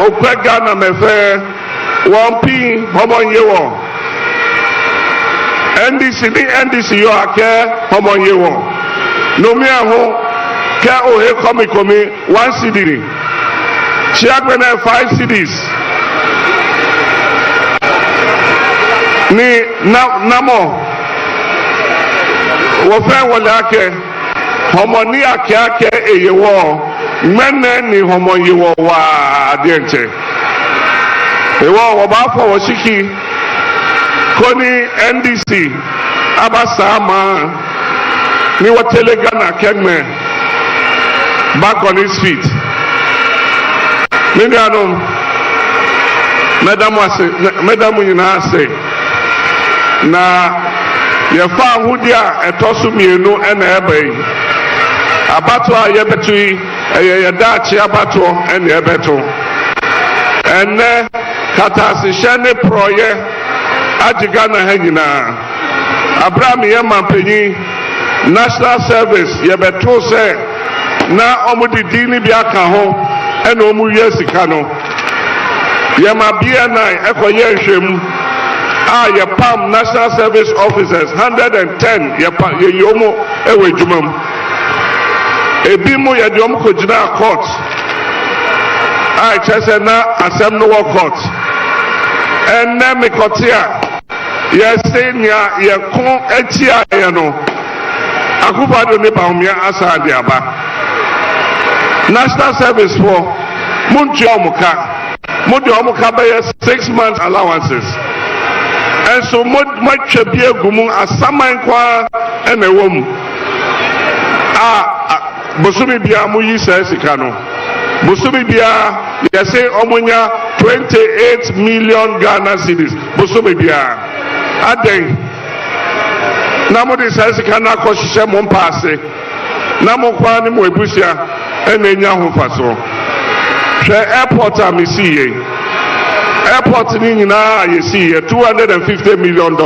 opega na mefe wompi homonyewo NDC yo ake homonyewo nomi aho ke ohe komi 1 cedi chi agbene 5 cedis ni namo wofe wole ake homoni ake eyewo mene ni homoyewo wa adienche ewo Obafo Woshiki koni NDC abasama ni wotele Ghana kegme back on his feet mini anom medamu nyina ase na yefa ahudia etosu mienu ena ebe abato a yebetui yedaachi abato ena ebeto enne katasi shene proye ajiga na hanyina Abraham yemampenyi national service yebeto se na omudi dini bi aka ho ena omu yesika no yemabia na ekoye nhwem ye PAM national service officers 110 ye yomo ewe jumam ebi mo ye dom ko jina court chese na asem no court enne me kotia ye senia ye kon etia ye no Akufo-Addo ne Bawumia asa de aba national service for munti omuka mudi omuka be 6 months allowances. And so much be a gumu asaman kwa ene wom bosumi bia mu yi sikano bosumi bia yese omunya 28 million Ghana cedis bosumi bia aden namu de sikano akoshe mo mpaase namu kwa ni mo ebusia ene nya ho faso hwe airport amisiye airport ni nyina you see $250 million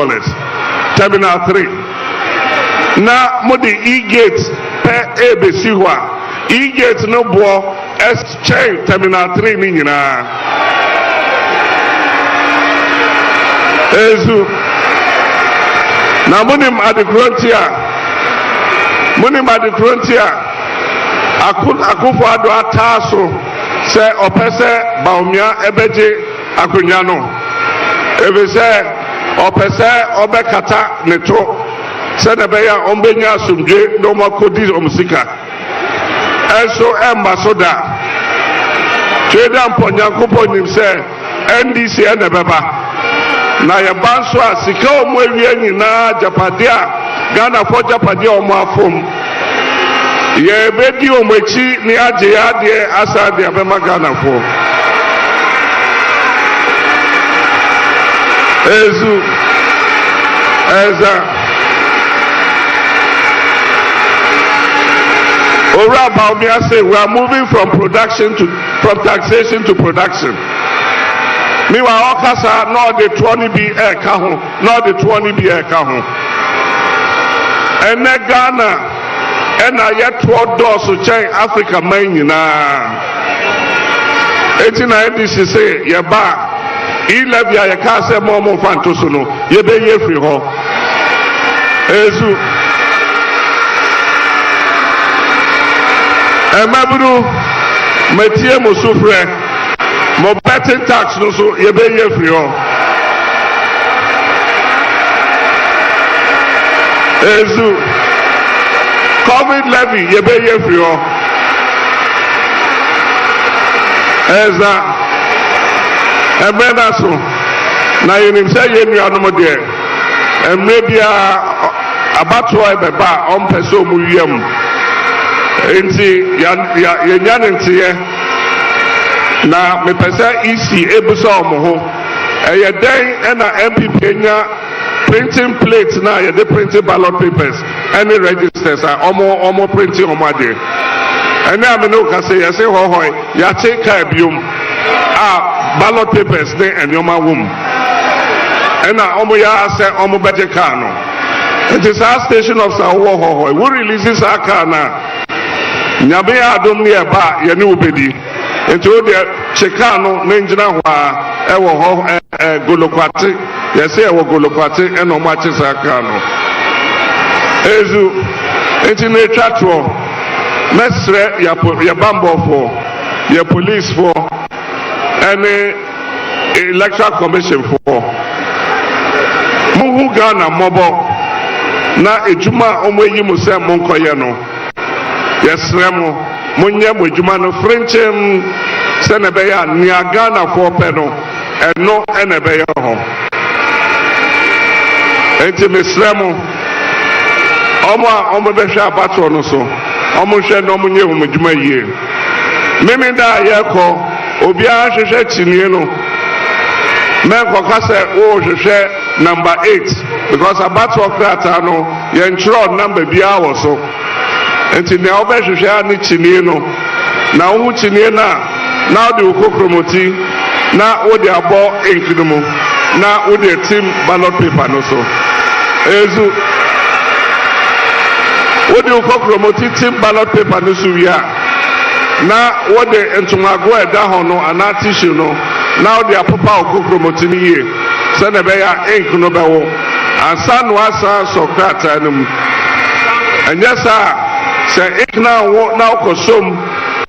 terminal 3 na modi e-gate per ebesiwa e-gate no bo exchange terminal 3 ni nyina ezu na munim at the frontier Akufo-Addo ataso se opese Bawumia ebeje akunya no ebe se opese obekata neto se na be ya ombenya asumdwe no makodi omsika eso embasoda tweda mponya koponim se NDC na beba na ya banso asika omo ewie nyina japadia Ghana for japadia omo afom ye bedi omochi ni aje ya de asa de abema Ghana for Ezu Eza Ora Bawumia say we are moving from taxation to production. Meanwhile, Okasa not the 20 be air kaho, not the 20 be air kaho. And Ghana and I yet 12 doors to change Africa man na 1890 say yeba ilebia ye ka se mo fanto so no ye be ye free ho ezu emaburu metie mo sufre mo betting tax no so ye be ye free ho ezu COVID levy ye be ye free ho eza emena so na yenim say ye nuanom de emre bia abato ebeba on peso mu wiem Inti yanyantiye na me pesa EC ebuso omo eye den na NPP nya printing plates na ye the printing ballot papers any registers are omo printing omo ade ene ameno ka say ye say hohoi ya che ka biom ballot papers ne enyoma wom ena omo ya say omo bete ka no it is our station of hohoi we release our car na nyabe adom ne eba ye ne obedi enti o de cheka no na njina ho a ewo ho golokwate ye say ewo golokwate ena omo ache saka no ezu enti na etwato mesre ya bambo for ya police for any electoral commission for muhu Ghana mobo na ejuma omo yi mu se mo nkoye no yesre mo munye mo ejuma no frenchem se na be ya ni Ghana for pe no eno ene be ya ho enti mesre mo omo be hwa abato no so omo hwe no munye ho ejuma yie meme da ye ko obi a hwehwe chinie no men ko kase o hwehwe number 8 because aboutokrata no ye nchro number bia wo so enti ne obehwehwe ani chinie no na wo chinie na de okokromoti na wo de abo enkinumu na wo de team ballot paper no so ezu wo de okokromoti team ballot paper no so wia na wo de entumago eda ho no ana tissue no na wo de apopa okokromoti ni ye se na be ya ink no be wo ansa no asa sokrata no mu anyasa se ikna wo na okosom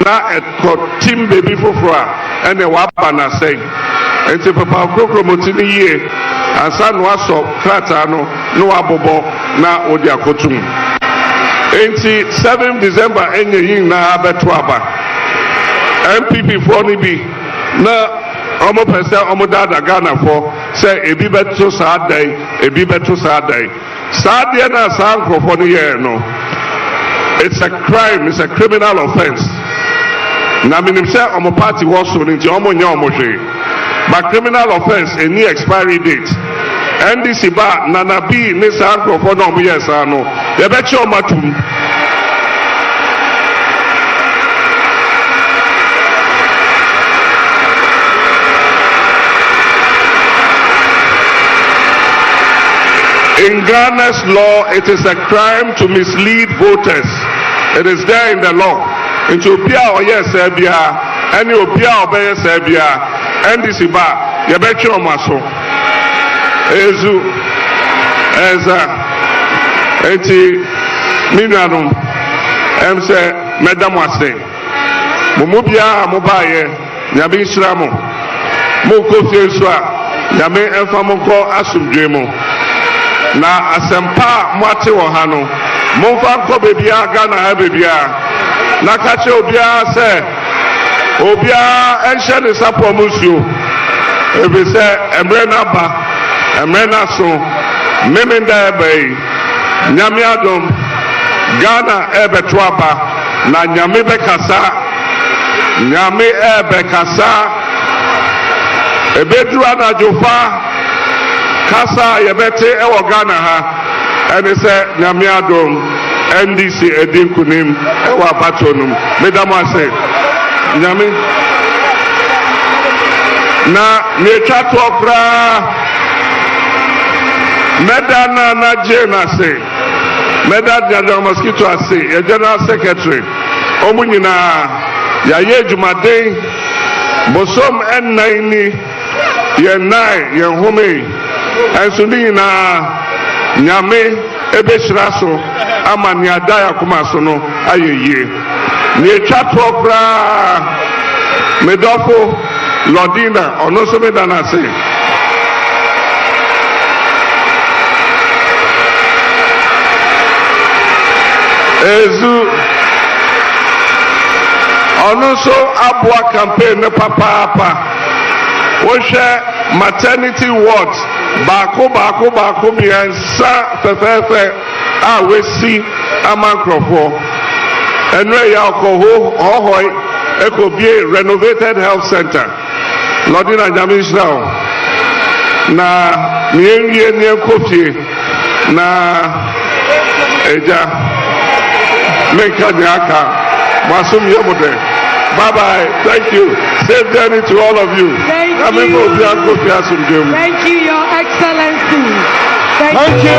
na ekọ team baby fofora ene wa ba na say enti papa okokromoti ni ye ansa no aso krata no no abobo na odi akotum enti 7 December enye yin na abeto aba NPP for ni bi na omo pese omo dada Ghana for say ebi beto saadai ebi beto saadai saadai na sanko for ni ye no it's a crime, it's a criminal offense na minim say omo party was so nti omo nya omo hwe but criminal offense any expiry date NDC ba nana bi ni sanko for no omo yes no ye be che omatum in Ghana's law, it is a crime to mislead voters. It is there in the law. Into Opia or yes, Serbia, any Opia or Bay Serbia, NDC bar, Yabecho Maso. Ezu, Eza, Eti, Minanum, Emse, Medamwase, Mumubia, Mobaye, Yabi Shramo, Moko Fieswa, Yame Enfamonko Asumdremo. Na asempa mwate wo ha no momfa nko bebia Ghana ha bebia na kache obia se obia enhye ne sapo musuo ebe se emre na ba emre na so memenda ebe nyame adom Ghana ebe to aba na nyame be kasa nyame ebe kasa ebe dura na jofa kasa yebete ewo Ghana ha ene se nyame adom NDC edinkunim ewo abatonum medamo ase nyame na netwa to okra medana na jena se medada mosquito ase e general secretary omunyina ya yejumaden bosom en9 ye 9 ye home ensuni na nyame ebeshira so ama ni adaya kuma so no ayeye ni etwa prokra medofo lodina ono so medana se ezu ono so abua campaign ne papa wohwe maternity ward baako biansa fefefe a wesi amankrofo And we are a renovated health center. Lordina Jamishna. Na niye kofi na eja meka nyaka masum yomode. Bye bye. Thank you. Safe journey to all of you. Thank you. Thank you, Your Excellency. Thank you.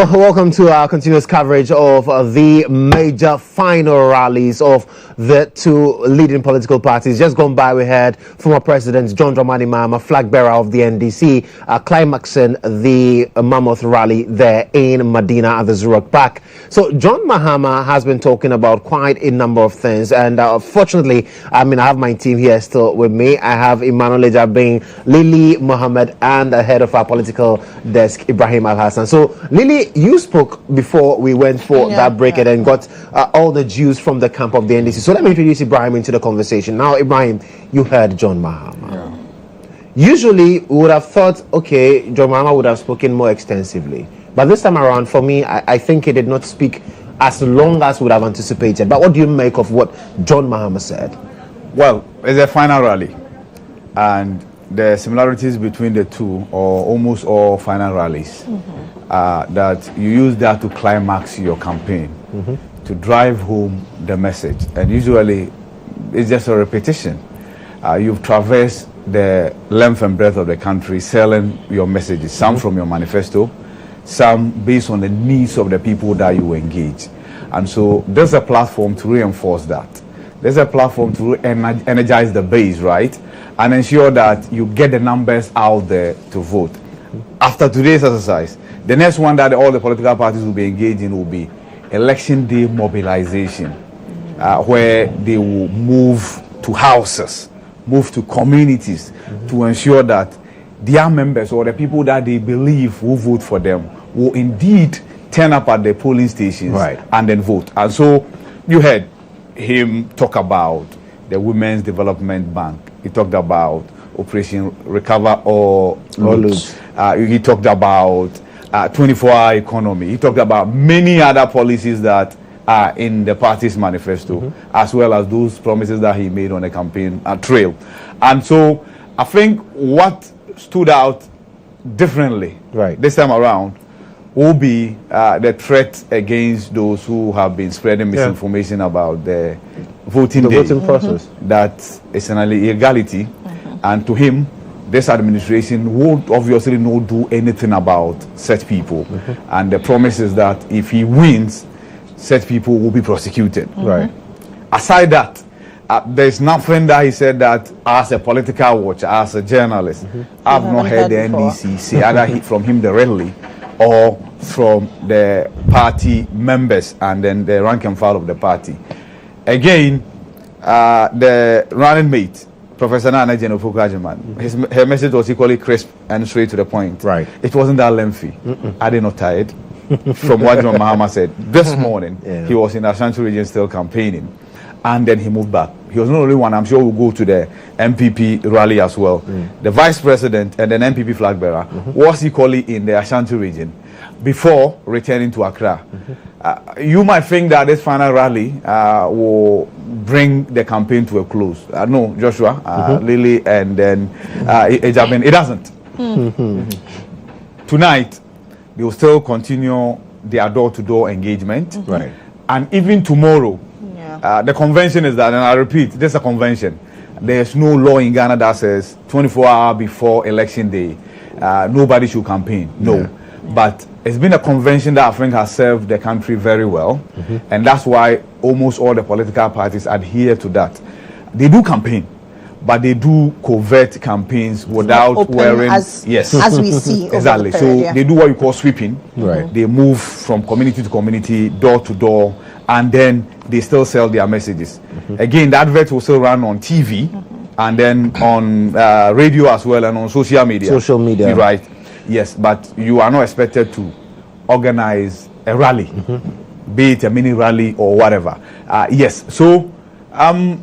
Welcome to our continuous coverage of the major final rallies of the two leading political parties. Just gone by, we had former President John Dramani Mahama, flag bearer of the NDC, climaxing the mammoth rally there in Medina at the Zurich Park. So John Mahama has been talking about quite a number of things, and fortunately, I have my team here still with me. I have Emmanuel Ejabing, Lily Mohammed, and the head of our political desk, Ibrahim Al-Hassan. So Lily, you spoke before we went for that break and then got all the Jews from the camp of the NDC. So let me introduce Ibrahim into the conversation. Now, Ibrahim, you heard John Mahama. Usually, we would have thought, okay, John Mahama would have spoken more extensively. But this time around, for me, I think he did not speak as long as we would have anticipated. But what do you make of what John Mahama said? Well, it's a final rally. And the similarities between the two, or almost all final rallies, that you use that to climax your campaign, to drive home the message. And usually it's just a repetition. You've traversed the length and breadth of the country selling your messages, some from your manifesto, some based on the needs of the people that you engage. And so there's a platform to reinforce that. There's a platform to energize the base, right? And ensure that you get the numbers out there to vote. After today's exercise, the next one that all the political parties will be engaged in will be election day mobilization, where they will move to houses, move to communities to ensure that their members or the people that they believe will vote for them will indeed turn up at the polling stations and then vote. And so you heard him talk about the Women's Development Bank. He talked about Operation Recover or Lose. He talked about 24-hour economy. He talked about many other policies that are in the party's manifesto, as well as those promises that he made on the campaign trail. And so I think what stood out differently this time around will be the threat against those who have been spreading misinformation about the voting process. That is an illegality. And to him, this administration won't obviously not do anything about such people. And the promise is that if he wins, such people will be prosecuted. Aside that, there's nothing that he said that as a political watcher, as a journalist, I've not heard the NDC say either from him directly or from the party members and then the rank and file of the party. Again, the running mate, Professor Nana Jenofukajiman, her message was equally crisp and straight to the point. Right. It wasn't that lengthy. I did not tired. From what John Mahama said this morning, he was in Ashanti region still campaigning, and then he moved back. He was not the only one. I'm sure we'll go to the NPP rally as well. The vice president and then NPP flag bearer was equally in the Ashanti region before returning to Accra. You might think that this final rally will bring the campaign to a close. No, Joshua, Lily, and then Ejabin. It doesn't. Tonight, they will still continue their door-to-door engagement. Right. And even tomorrow, the convention is that, and I repeat, this is a convention. There's no law in Ghana that says 24 hours before election day, nobody should campaign. No. But it's been a convention that I think has served the country very well. And that's why almost all the political parties adhere to that. They do campaign, but they do covert campaigns without wearing... As we see. Exactly. So they do what you call sweeping. Right. They move from community to community, door to door, and then they still sell their messages. Again, the advert will still run on TV and then on radio as well and on social media. Social media. Right. Yes, but you are not expected to organize a rally, be it a mini rally or whatever. Yes. So,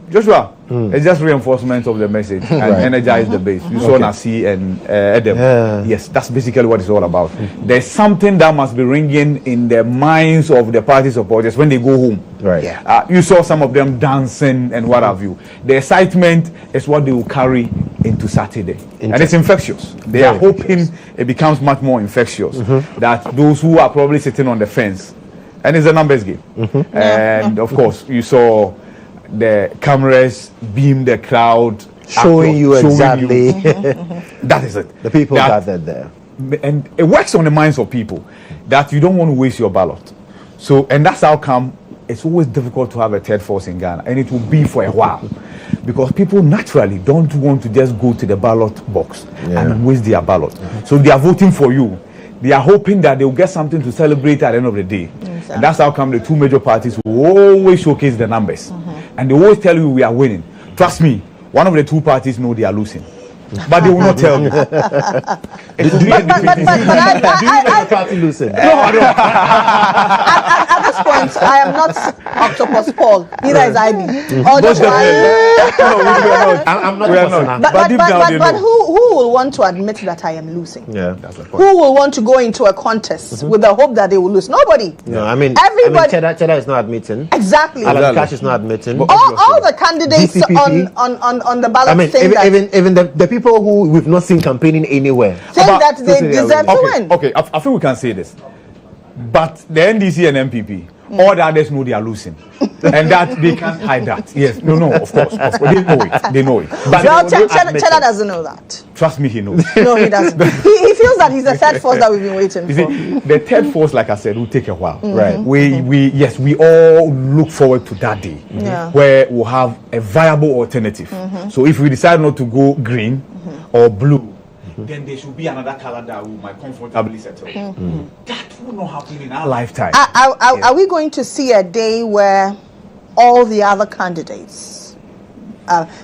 Joshua, it's just reinforcement of the message and energize the base. You saw Nasi and Edem. Yes, that's basically what it's all about. There's something that must be ringing in the minds of the party supporters when they go home. Right. You saw some of them dancing and what have you. The excitement is what they will carry into Saturday. And it's infectious. They are hoping it becomes much more infectious. That those who are probably sitting on the fence, and it's a numbers game. And of course, you saw the cameras beam the crowd, showing you exactly. That is it. The people gathered there. And it works on the minds of people that you don't want to waste your ballot. So, and that's how come it's always difficult to have a third force in Ghana, and it will be for a while. Because people naturally don't want to just go to the ballot box and waste their ballot. So they are voting for you. They are hoping that they will get something to celebrate at the end of the day. And that's how come the two major parties will always showcase the numbers. And they always tell you we are winning. Trust me, one of the two parties know they are losing. But they will not tell you. But party losing. No, I don't. At this point, I am not Octopus Paul. Neither is IB. I'm not. But who will want to admit that I am losing? Yeah, that's the point. Who will want to go into a contest with the hope that they will lose? Nobody. No, I mean, everybody. Cheddar is not admitting. Exactly. Alan Cash is not admitting. All the candidates on the ballot saying that. Even the people who we've not seen campaigning anywhere saying that they deserve to win. Okay, I think we can say this. But the NDC and NPP, all the others know they are losing. And that they can't hide that. Yes, no, of course. They know it. They know it. But Cheddar doesn't know that. Trust me, he knows. No, he doesn't. He feels that he's the third force that we've been waiting for. See, the third force, like I said, will take a while. Right. We all look forward to that day where we'll have a viable alternative. So if we decide not to go green or blue, then there should be another color that we might comfortably settle. That will not happen in our lifetime. Are we going to see a day where all the other candidates,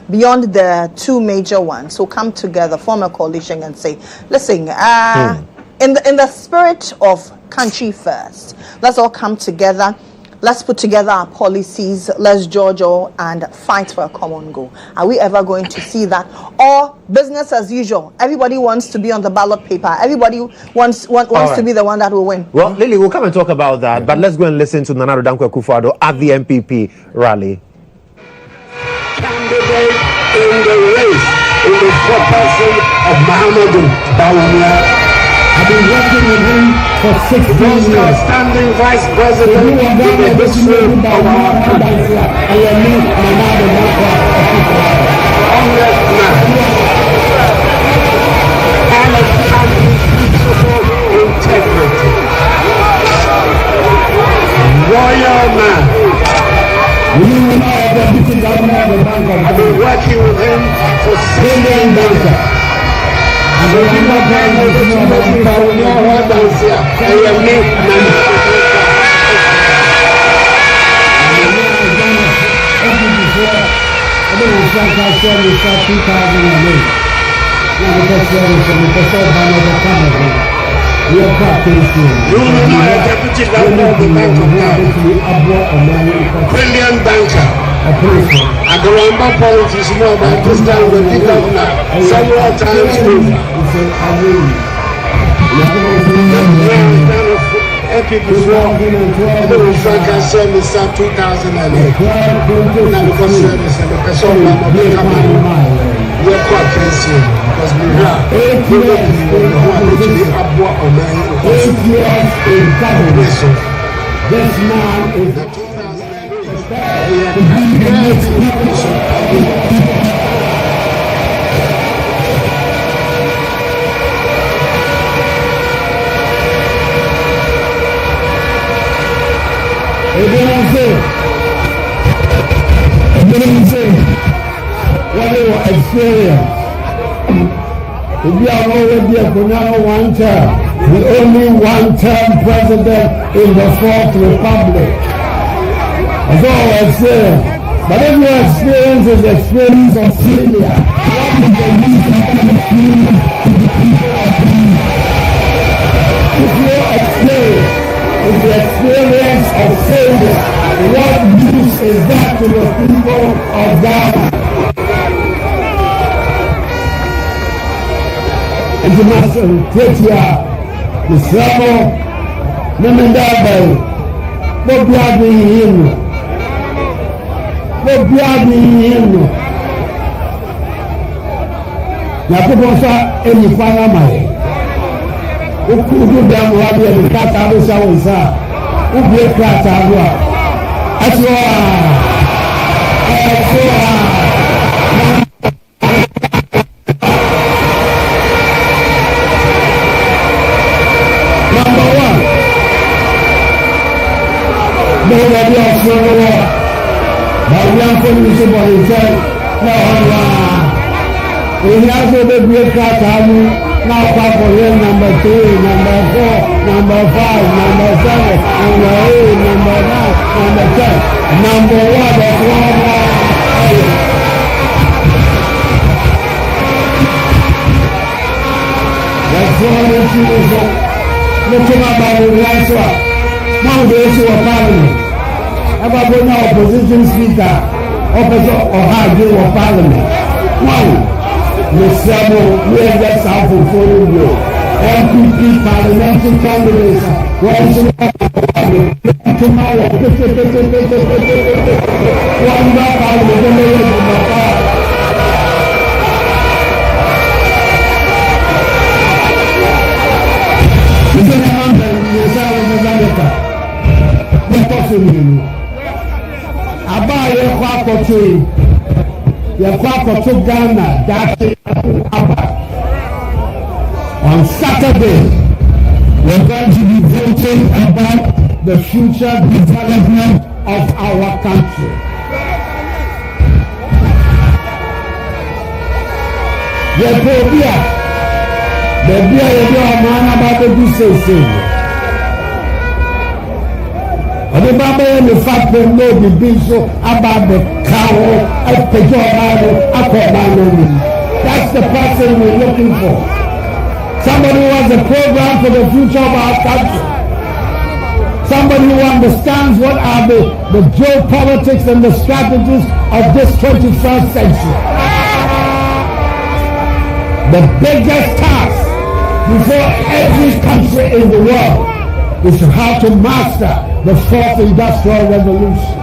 beyond the two major ones, will come together, form a coalition and say, listen, in the spirit of country first, let's all come together. Let's put together our policies, let's judge all and fight for a common goal. Are we ever going to see that? Or business as usual? Everybody wants to be on the ballot paper. Everybody wants to be the one that will win. Well, Lily, we'll come and talk about that, but let's go and listen to Nana Dankwa Akufo-Addo at the NPP rally. Candidate in the race in the person of Mahama Bawumia. I've been working with him for 16 years. Outstanding Vice President in the history of our country. I am honest man. Honest and unimpeachable integrity. Royal man. I've been working with him for 16 years. Brilliant banker. Agoramba politics more about this time with the governor several times over. NPP from Frank and Son is 2008. Now because the person who we're quite crazy because we have 8 years in government. This man is what they were experience. If you are already a one term, the only one-term president in the Fourth Republic. That's all experience. But if your experience is the experience of failure, what is the use of experience to the people of Ghana? If your experience is the experience of failure, what use is that to the people of Ghana? International Ketia, the Sabo, Namendabay, Bobiadi him. Nakuposa any farmer. Who do them what they cut out of Sawansa? Who break cut out? That's number one. Nobody else knows. But we are going to see what he said. No, we have to be great cut out. Now, Papa, number 3, number 4, number 5, number 7, number 8, number 9, number 10, number 1, that's one. That's one issue. Looking about the answer. Now, the issue of parliament. About the opposition speaker, officer of high of parliament. One. Mr. we are just out for following you. NPP parliamentary candidates. One tomorrow. One back out of the Ghana, on Saturday, we're going to be voting about the future development of our country. The fact that no be so about the cow, that's the person we're looking for. Somebody who has a program for the future of our country. Somebody who understands what are the geopolitics and the strategies of this 21st century. The biggest task before every country in the world is how to master the fourth industrial revolution.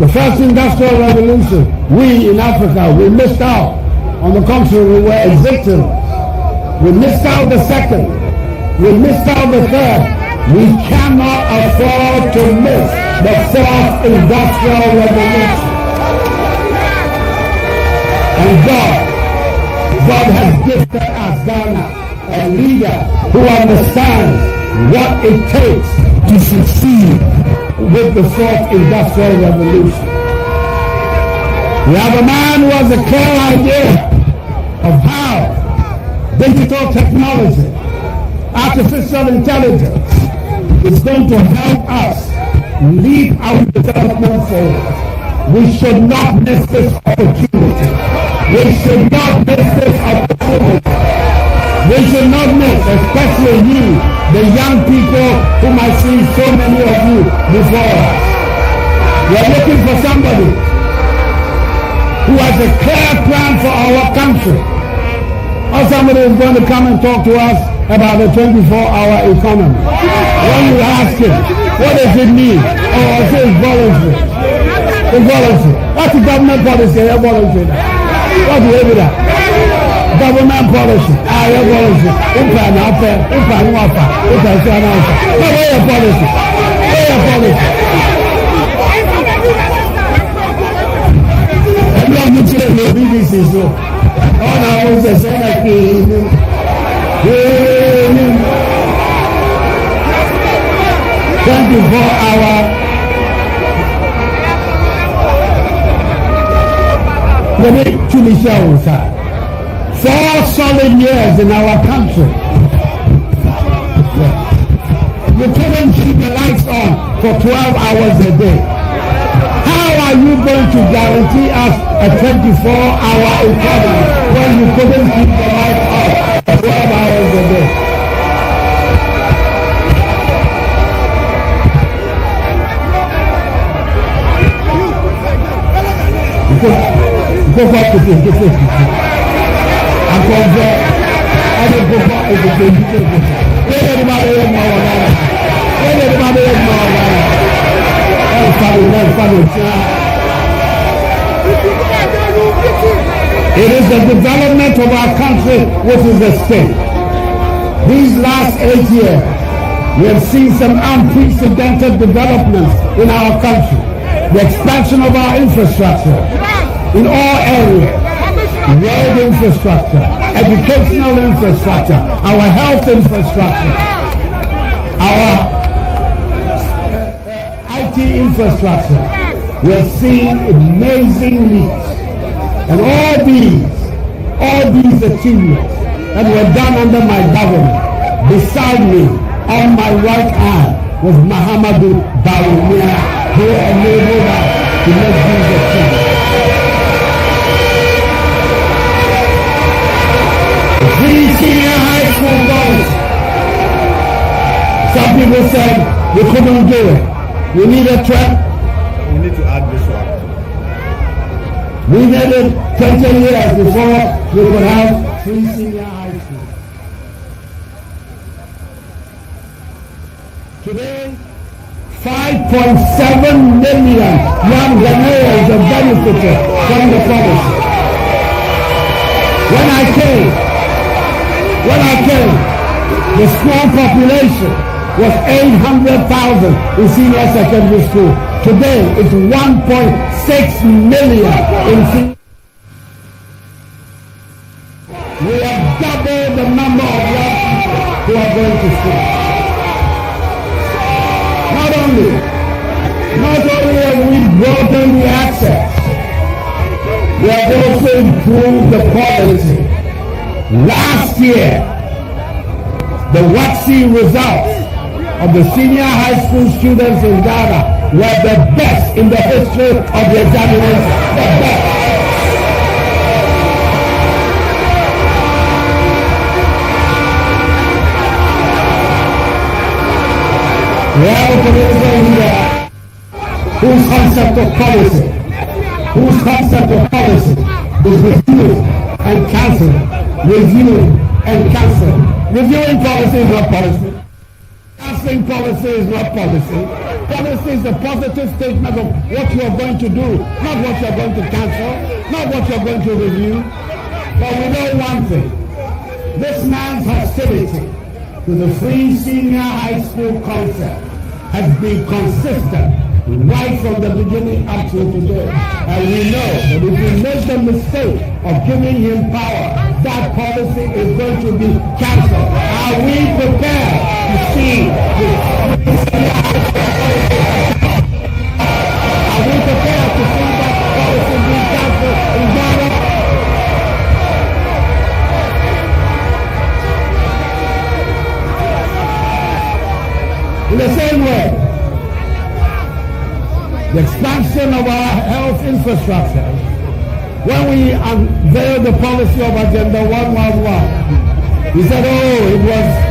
The first industrial revolution, we in Africa, we missed out. On the contrary, we were a victim. We missed out the second. We missed out the third. We cannot afford to miss the fourth industrial revolution. And God has gifted us, Ghana, a leader who understands what it takes to succeed with the fourth industrial revolution. We have a man who has a clear idea of how digital technology artificial intelligence is going to help us lead our development forward. We should not miss this opportunity. We should not miss this opportunity. We should not miss, especially you, the young people whom I see so many of you before us. We are looking for somebody who has a clear plan for our country. Or somebody is going to come and talk to us about the 24-hour economy. When you ask him, what does it mean? Oh, I say it's voluntary. It's voluntary. What's the government policy? It's voluntary. What do you do that? Government policy. Your policy. Where's your policy? Where's your policy? I'm not going to BBC, so all I was a son 24-hour. Let me truly show you, sir. 4 solid years in our country. You couldn't keep the lights on for 12 hours a day. How are you going to guarantee us a 24-hour economy when you couldn't keep the lights on for 12 hours a day? Go back to the I'm going to I don't go back to the It is the development of our country which is at stake. These last 8 years, we have seen some unprecedented developments in our country. The expansion of our infrastructure in all areas, road infrastructure, educational infrastructure, our health infrastructure, our IT infrastructure. We are seeing amazing leaps. And all these achievements that were done under my government, beside me, on my right hand, was Mahama Bawumia, who enabled us to make these achievements. Free senior high school boys. Some people said we couldn't do it. We need a track. We need to add this one. We needed 20 years before we could have free senior high school. Today, 5.7 million young Ghanaians have benefited from the policy. When I came, the school population was 800,000 in senior secondary school. Today, it's 1.6 million in senior. We have doubled the number of young people who are going to school. Not only have we broadened the access, we have also improved the quality. Last year, the WATSI results of the senior high school students in Ghana were the best in the history of the examination. The best. We have a political leader whose concept of policy is review and cancel. Reviewing and cancelling. Reviewing policy is not policy. Cancelling policy is not policy. Policy is a positive statement of what you are going to do, not what you are going to cancel, not what you are going to review. But we know one thing. This man's hostility to the free senior high school concept has been consistent right from the beginning up to today. And we know that if we make the mistake of giving him power, that policy is going to be cancelled. Are we prepared to see Are we prepared to see that policy being cancelled in Ghana? the same way, the expansion of our health infrastructure, when we unveiled the policy of Agenda 111, we said, oh, it was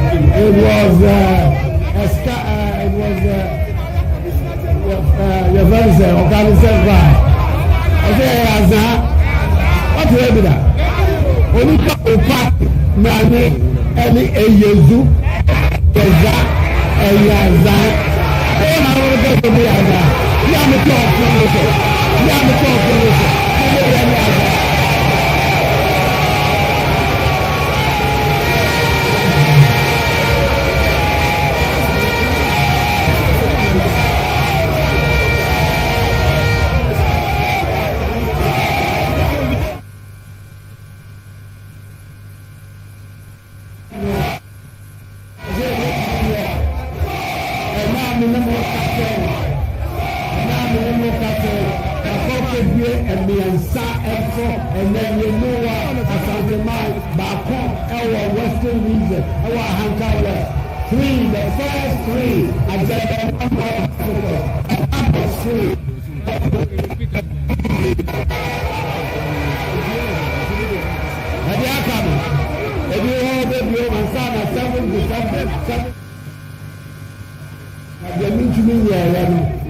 your friend said, okay, right. Okay, what do you do that? Only party, money, any Yezu, Yaza, Yaza. Oh, I want to go to the Yaza. I'm a talk from this. I'm a talk from this. And then you know what? Asante Mai, Bako, our Western region, our Hanka West. Three, the first three, Agenda 111, number three. And they are coming. If you hold it, you and son at 7 to 7. The Minchumi,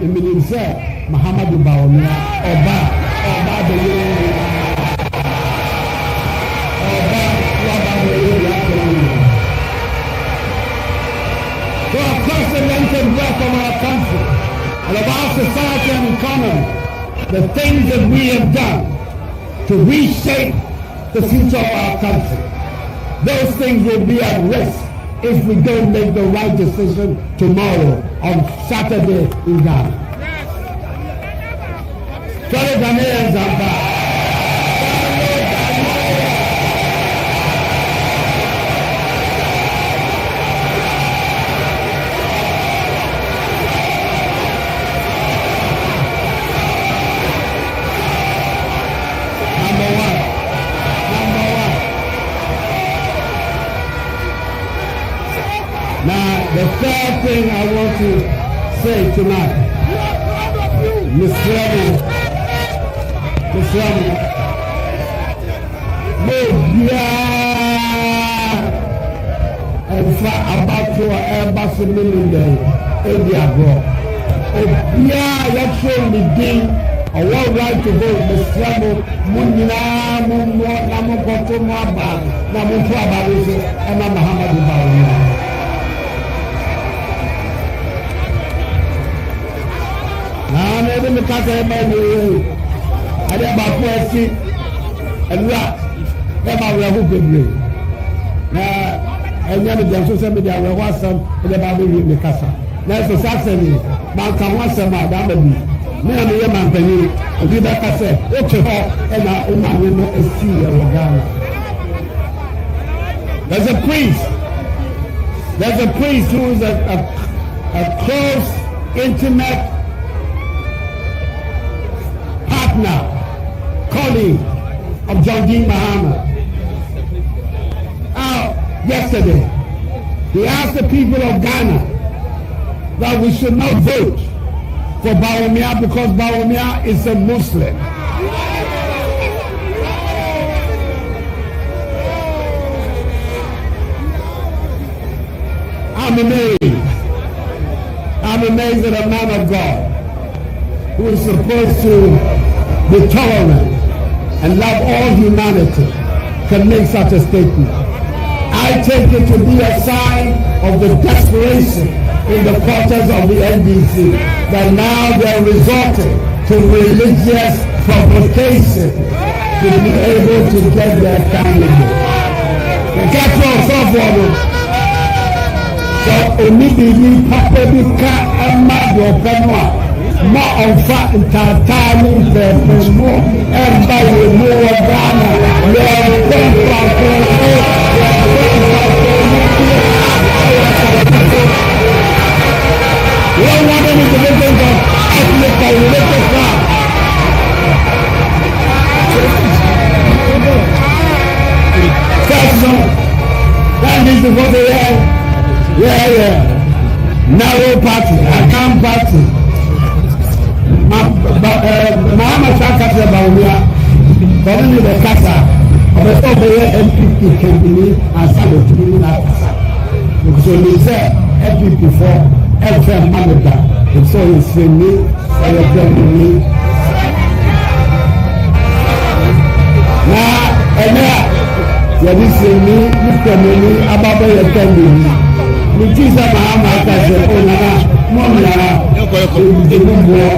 in Minimsa, Mahama Bawumia, Oba, the So across the length and breadth of our country and of our society and economy, the things that we have done to reshape the future of our country, those things will be at risk if we don't make the right decision tomorrow on Saturday in Ghana. Fellow Ghanaians are back. The third thing I want to say tonight, Ms. Rallies, about to embassy million day, let's show me ding, a world right to vote, Ms. Rallies, and Mahama Bawumia. Now, maybe the cat I didn't back where I see and rat. Never will who could bring. Now, and then the social media will want some in the Bible in the casa. Now, so Saxony, man can want some out that baby. Me and the man penny, and be back I say, okay, and I will not see your Ghana. There's a priest who is a close, intimate colleague of GHOne Mahama. Yesterday, he asked the people of Ghana that we should not vote for Bawumia because Bawumia is a Muslim. I'm amazed at a man of God who is supposed to be tolerant and love all humanity can make such a statement. I take it to be a sign of the desperation in the quarters of the NDC that now they're resorting to religious provocation to be able to get their candidate. The capital software. So immediately Papa Bika and Madio Penwa. More on fat and tartan in the more and by the more Ghana. We are we don't want any divisions of ethnic or religious ground. First, that is what they are. Yeah. narrow party, Akam party. Mahama Shaka Bawumia, Bawumia the Kasa, or the top of the NPP can be as a to be in Kasa. Because when they say NPP for every Mamada, and so it's for me, for your family. Now, and now, you see me, you come in, about your family. The Jesus Mahama said, "Oh, Mornah, the good boy,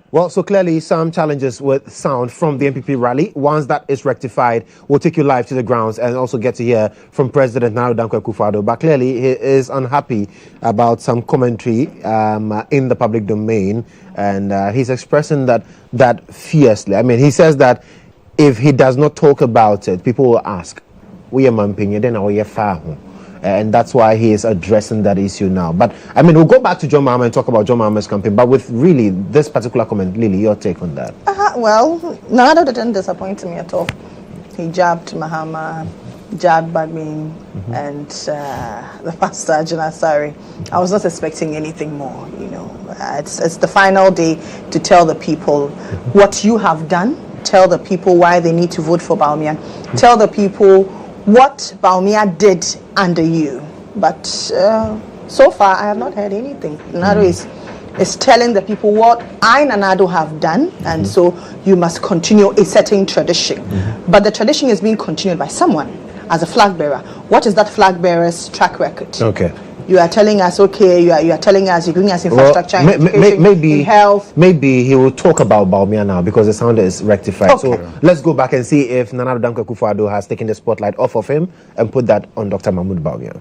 Well, so clearly some challenges with sound from the NPP rally. Once that is rectified, we'll take you live to the grounds and also get to hear from President Nana Dankwa Akufo-Addo. But clearly he is unhappy about some commentary in the public domain, and he's expressing that fiercely. I mean, he says that if he does not talk about it, people will ask, "We are mamping, then are far?" And that's why he is addressing that issue now. But I mean, we'll go back to GHOne Mahama and talk about GHOne Mahama's campaign. But with really this particular comment, Lily, your take on that? Well, Nana didn't disappoint me at all. He jabbed Mahama, jabbed Bagmin, and the pastor Janasari. I was not expecting anything more. You know, it's the final day to tell the people what you have done. Tell the people why they need to vote for Bawumia. Tell the people what Bawumia did under you. But so far, I have not heard anything. Nado is telling the people what I and Nado have done, and so you must continue a certain tradition. But the tradition is being continued by someone as a flag bearer. What is that flag bearer's track record? Okay. You are telling us, okay, you are telling us, you're giving us infrastructure, maybe health. Maybe he will talk about Bawumia now because the sound is rectified. Okay. So let's go back and see if Nana Dankwa Akufo-Addo has taken the spotlight off of him and put that on Dr. Mahmoud Bawumia.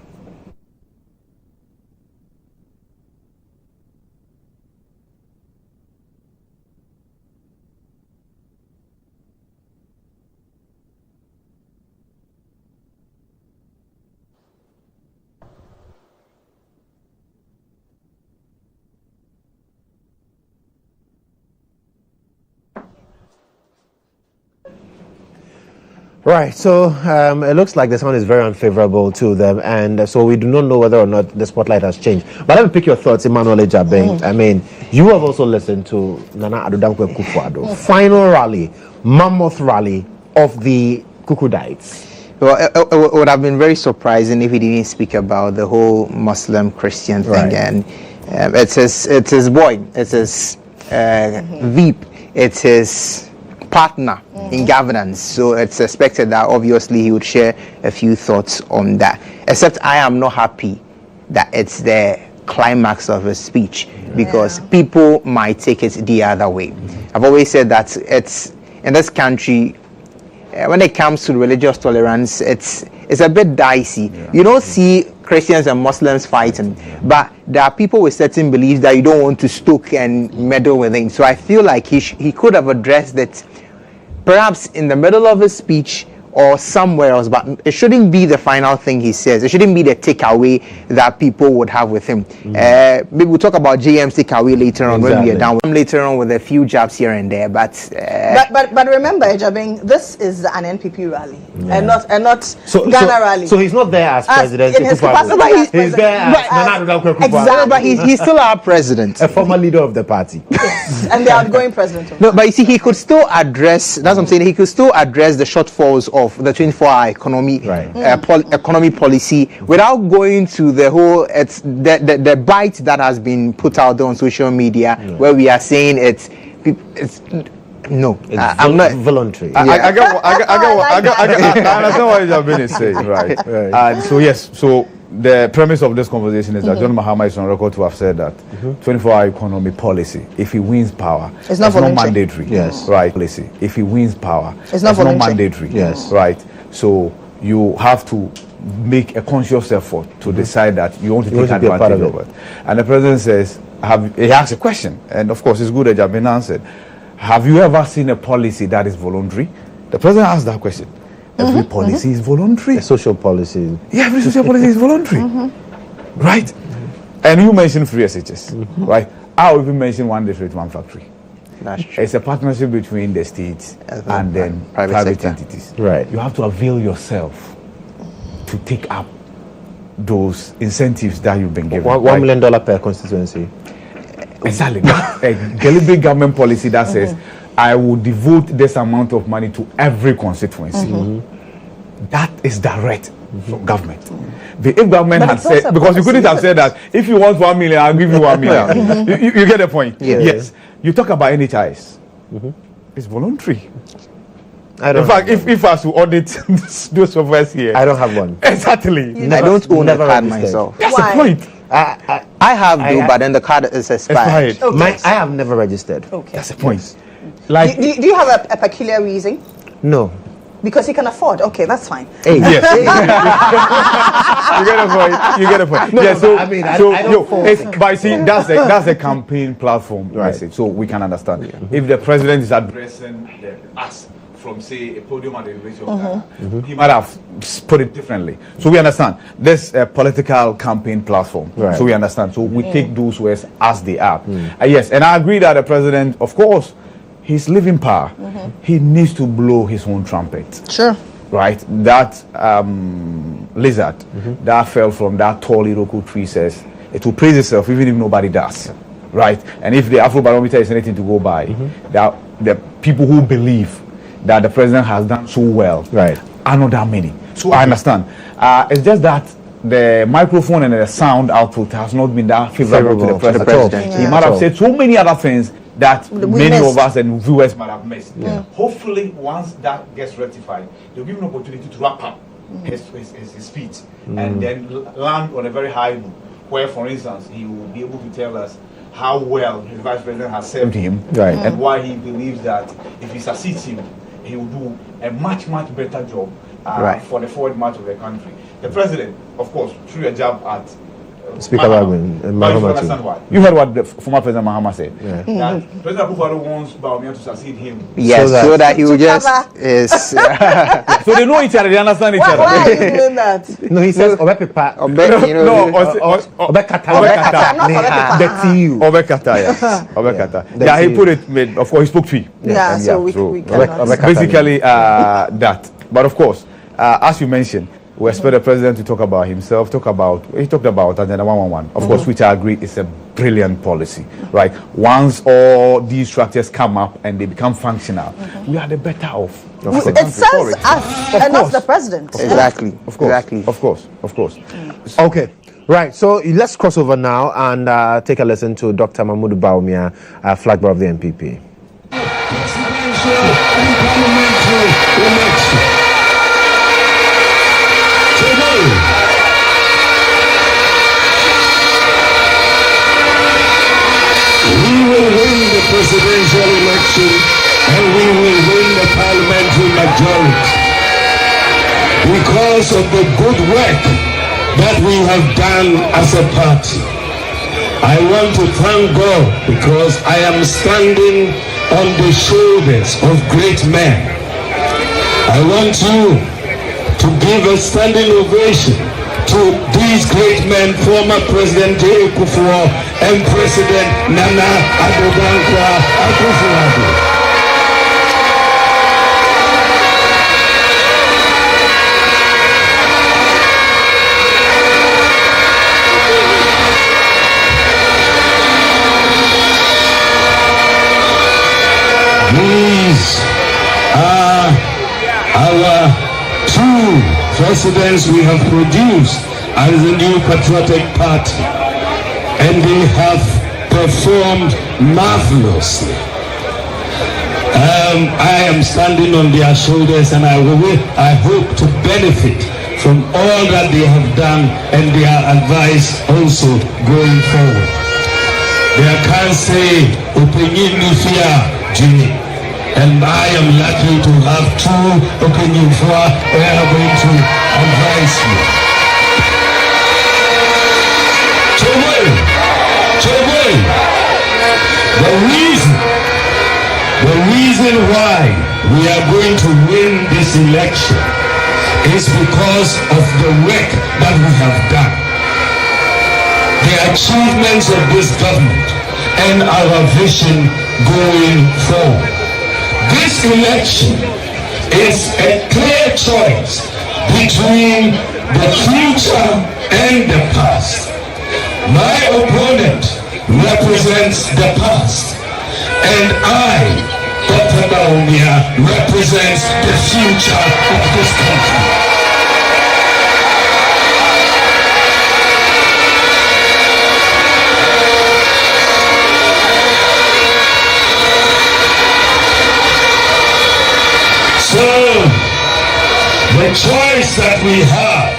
Right, so it looks like the sound is very unfavorable to them, and so we do not know whether or not the spotlight has changed. But let me pick your thoughts, Emmanuel Ejabeng. I mean, you have also listened to Nana Dankwa Akufo-Addo. Final rally, mammoth rally of the Kukudites. Well, it would have been very surprising if he didn't speak about the whole Muslim-Christian thing. Right. And it's his boy, it's his Veep, it's his partner in governance, so it's expected that obviously he would share a few thoughts on that. Except I am not happy that it's the climax of his speech, because people might take it the other way. I've always said that it's in this country, when it comes to religious tolerance, it's a bit dicey. You don't see Christians and Muslims fighting, but there are people with certain beliefs that you don't want to stoke and meddle with it. So I feel like he could have addressed it perhaps in the middle of his speech or somewhere else, but it shouldn't be the final thing he says. It shouldn't be the takeaway that people would have with him. Maybe we'll talk about JM's takeaway later on when we are done. Later on with a few jabs here and there, but remember, Ejabeng, this is an NPP rally and not Ghana rally. So he's not there as president. In his capacity, he's there as Nana Dankwa Akufo-Addo. Exactly, but he's still our president, a former leader of the party. And the outgoing president. No, but you see, he could still address. That's what I'm saying. He could still address the shortfalls of of the 24-hour economy, economy policy, without going to the whole the bite that has been put out there on social media, where we are saying it's no, I'm not voluntary. I understand what Jabin is saying, right? And so yes, so the premise of this conversation is that John Mahama is on record to have said that 24-hour economy policy, if he wins power, it's not mandatory. Yes, right. Policy, if he wins power, it's not mandatory. Yes, right. So you have to make a conscious effort to decide that you want to take advantage of it. And the president says, he asks a question, and of course it's good that Jabin answered. Have you ever seen a policy that is voluntary? The president asked that question. Every policy is voluntary. A social policy. Yeah, every social policy is voluntary. Right? And you mentioned free SHS. Right? I will even mention one district, one factory. That's true. It's a partnership between the states and then private entities. Right. You have to avail yourself to take up those incentives that you've been given. $1 million per constituency. Exactly. A deliberate government policy that says, I will devote this amount of money to every constituency. That is direct from government. If government had said, because you couldn't have said that, if you want 1 million, I'll give you 1 million. you get the point? Yes. You talk about NHIS. It's voluntary. In fact, if I was to audit those of us here, I don't have one. Exactly. I don't own a card myself. That's the point. I have but then the card is expired. I have never registered. Okay. That's the point. Like, do you have a peculiar reason? No. Because he can afford. Okay, that's fine. Hey. Yes. You get a point. No, yeah, so, I mean, but see, that's a campaign platform message, so we can understand. If the president is addressing us from, say, a podium at the University of Ghana, he might have put it differently. So we understand. This political campaign platform. So we understand. So we take those words as they are. Yes, and I agree that the president, of course, he's living power. He needs to blow his own trumpet. Sure. Right? That lizard that fell from that tall Iroko tree says it will praise itself even if nobody does. Right? And if the Afro barometer is anything to go by, the people who believe that the president has done so well are not that many. So I understand. It's just that the microphone and the sound output has not been that favorable to the president. He might have said so many other things that many of us and viewers might have missed. Hopefully, once that gets rectified, they'll give him an opportunity to wrap up his speech and then land on a very high note, where, for instance, he will be able to tell us how well his vice president has served him and why he believes that if he succeeds him, he will do a much better job for the forward march of the country. The president, of course, threw a jab at Speaker Wagwin and Mahama. You heard what the former President Mahama said. That President Akufo-Addo wants Bawumia to succeed him. Yes, so that he will just so they know each other, they understand each other. Why are you doing that? No, he says Obepepa. Obekata. The TU. Obekata, yes. Obekata. Yeah, he put it, of course, he spoke Twi. Yeah, so we cannot. Basically, that. But of course, as you mentioned, we expect the president to talk about himself, he talked about Agenda 111, of course, which I agree is a brilliant policy, right? Once all these structures come up and they become functional, we are the better off. It serves us and not the president. Exactly. Of course. Okay. Right, so let's cross over now and take a listen to Dr. Mahmoud Bawumia, flag bearer of the NPP. We will win the presidential election and we will win the parliamentary majority because of the good work that we have done as a party. I want to thank God because I am standing on the shoulders of great men. I want you to give a standing ovation to these great men, former President J. Kufuor and President Nana Addo Dankwa Akufo-Addo. These are our presidents we have produced as the New Patriotic Party, and they have performed marvelously. I am standing on their shoulders, and I hope to benefit from all that they have done and their advice also going forward. They can say, opinion Jimmy, and I am lucky to have two opinion who are going to advise me. The reason why we are going to win this election is because of the work that we have done, the achievements of this government, and our vision going forward. This election is a clear choice between the future and the past. My opponent represents the past, and I, Dr. Bawumia, represents the future of this country. So, the choice that we have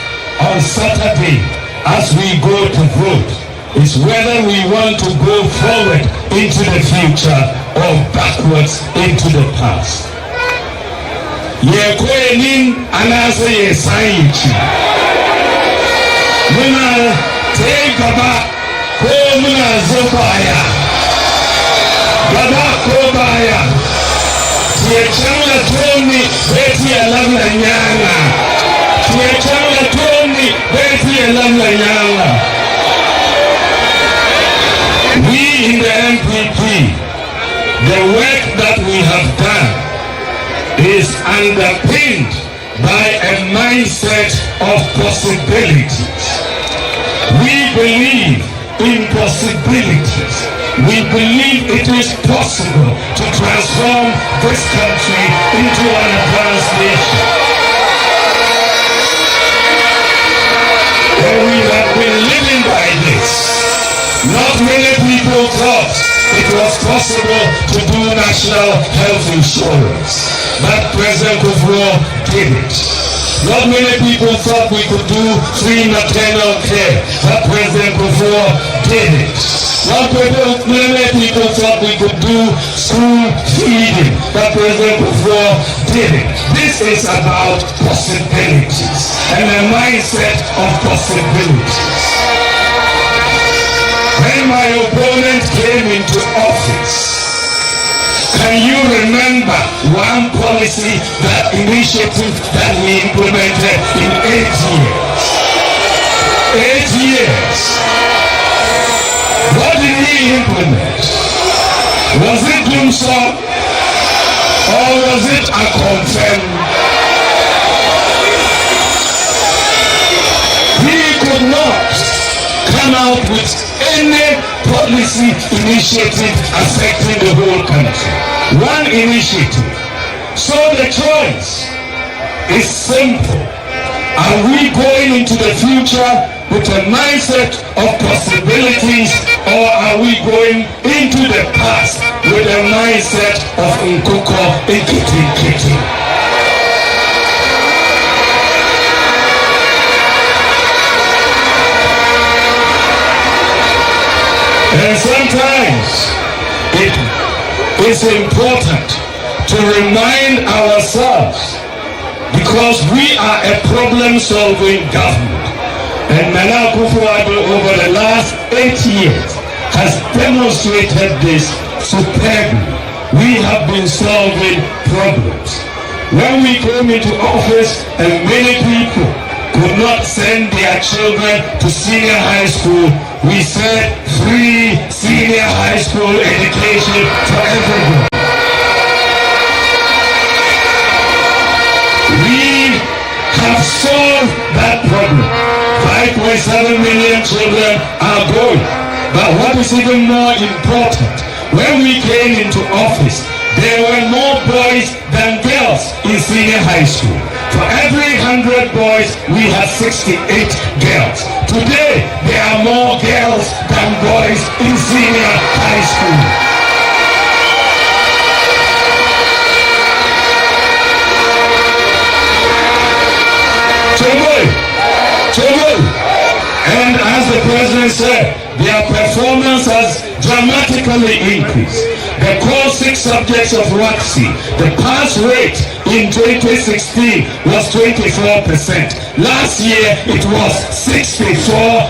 on Saturday as we go to vote is whether we want to go forward into the future or backwards into the past. Yekoenin anase yesanyichi. Muna tegaba ko muna zobaya. Baba ko baya. Tiechanga toni beti alamna nyanga. Tiechanga toni beti alamna nyanga. We in the NPP, the work that we have done is underpinned by a mindset of possibilities. We believe in possibilities. We believe it is possible to transform this country into an advanced nation. And we have been living by this. Not many people thought it was possible to do national health insurance, but President Kufro did it. Not many people thought we could do free maternal care, but President Kufro did it. Not many people thought we could do school feeding, but President Kufro did it. This is about possibilities and a mindset of possibilities. When my opponent came into office, can you remember one policy, that initiative that we implemented in 8 years? 8 years. What did we implement? Was it Doomsday or was it a confirm? We could not come out with any policy initiative affecting the whole country. One initiative. So the choice is simple. Are we going into the future with a mindset of possibilities, or are we going into the past with a mindset of Nkoko Nkiti? And sometimes it is important to remind ourselves, because we are a problem-solving government. And Nana Akufo-Addo over the last 8 years has demonstrated this superbly. We have been solving problems. When we came into office and many people could not send their children to senior high school, we said free senior high school education for everyone. We have solved that problem. 5.7 million children are going. But what is even more important, when we came into office, there were more boys than girls in senior high school. For every 100 boys, we had 68 girls. Today, there are more girls than boys in senior high school. And as the president said, their performance has dramatically increased. The core 6 subjects of WACC, the pass rate in 2016 was 24%. Last year it was 64%.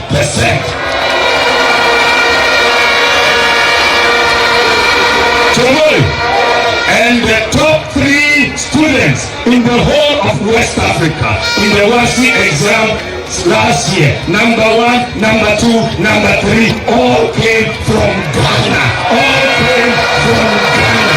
And the top 3 students in the whole of West Africa in the WACC exam last year, number 1, number 2, number 3, all came from Ghana. All came from Ghana.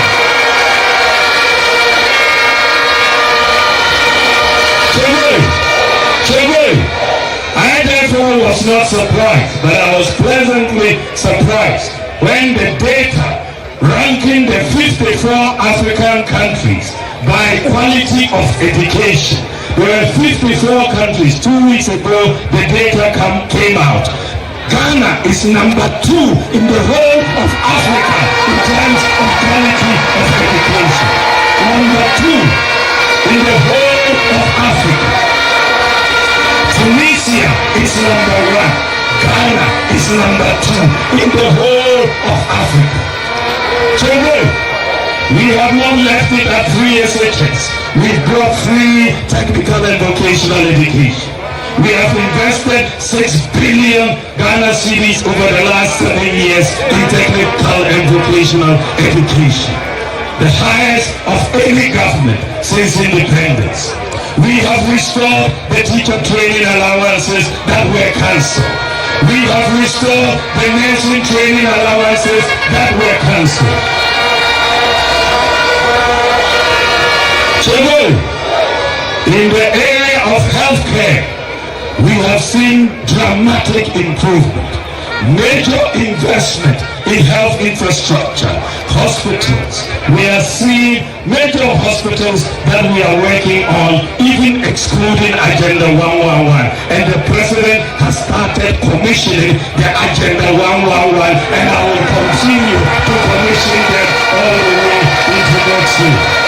I therefore was not surprised, but I was pleasantly surprised when the data ranking the 54 African countries by quality of education. There were 54 countries. 2 weeks ago, the data came out. Ghana is number 2 in the whole of Africa in terms of quality of education. Number 2 in the whole of Africa. Tunisia is number 1. Ghana is number 2 in the whole of Africa. We have not left it at 3 SHS. We've brought 3 technical and vocational education. We have invested 6 billion Ghana cedis over the last 7 years in technical and vocational education. The highest of any government since independence. We have restored the teacher training allowances that were cancelled. We have restored the nursing training allowances that were cancelled. In the area of healthcare, we have seen dramatic improvement, major investment in health infrastructure, hospitals. We are seeing major hospitals that we are working on, even excluding Agenda 111. And the president has started commissioning the Agenda 111, and I will continue to commission them all the way into next year.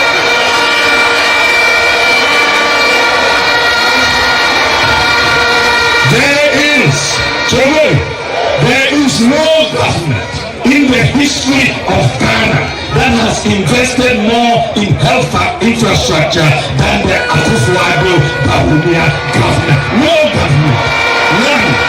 There is no government in the history of Ghana that has invested more in health infrastructure than the Akufo-Addo Bawumia government. No government. None.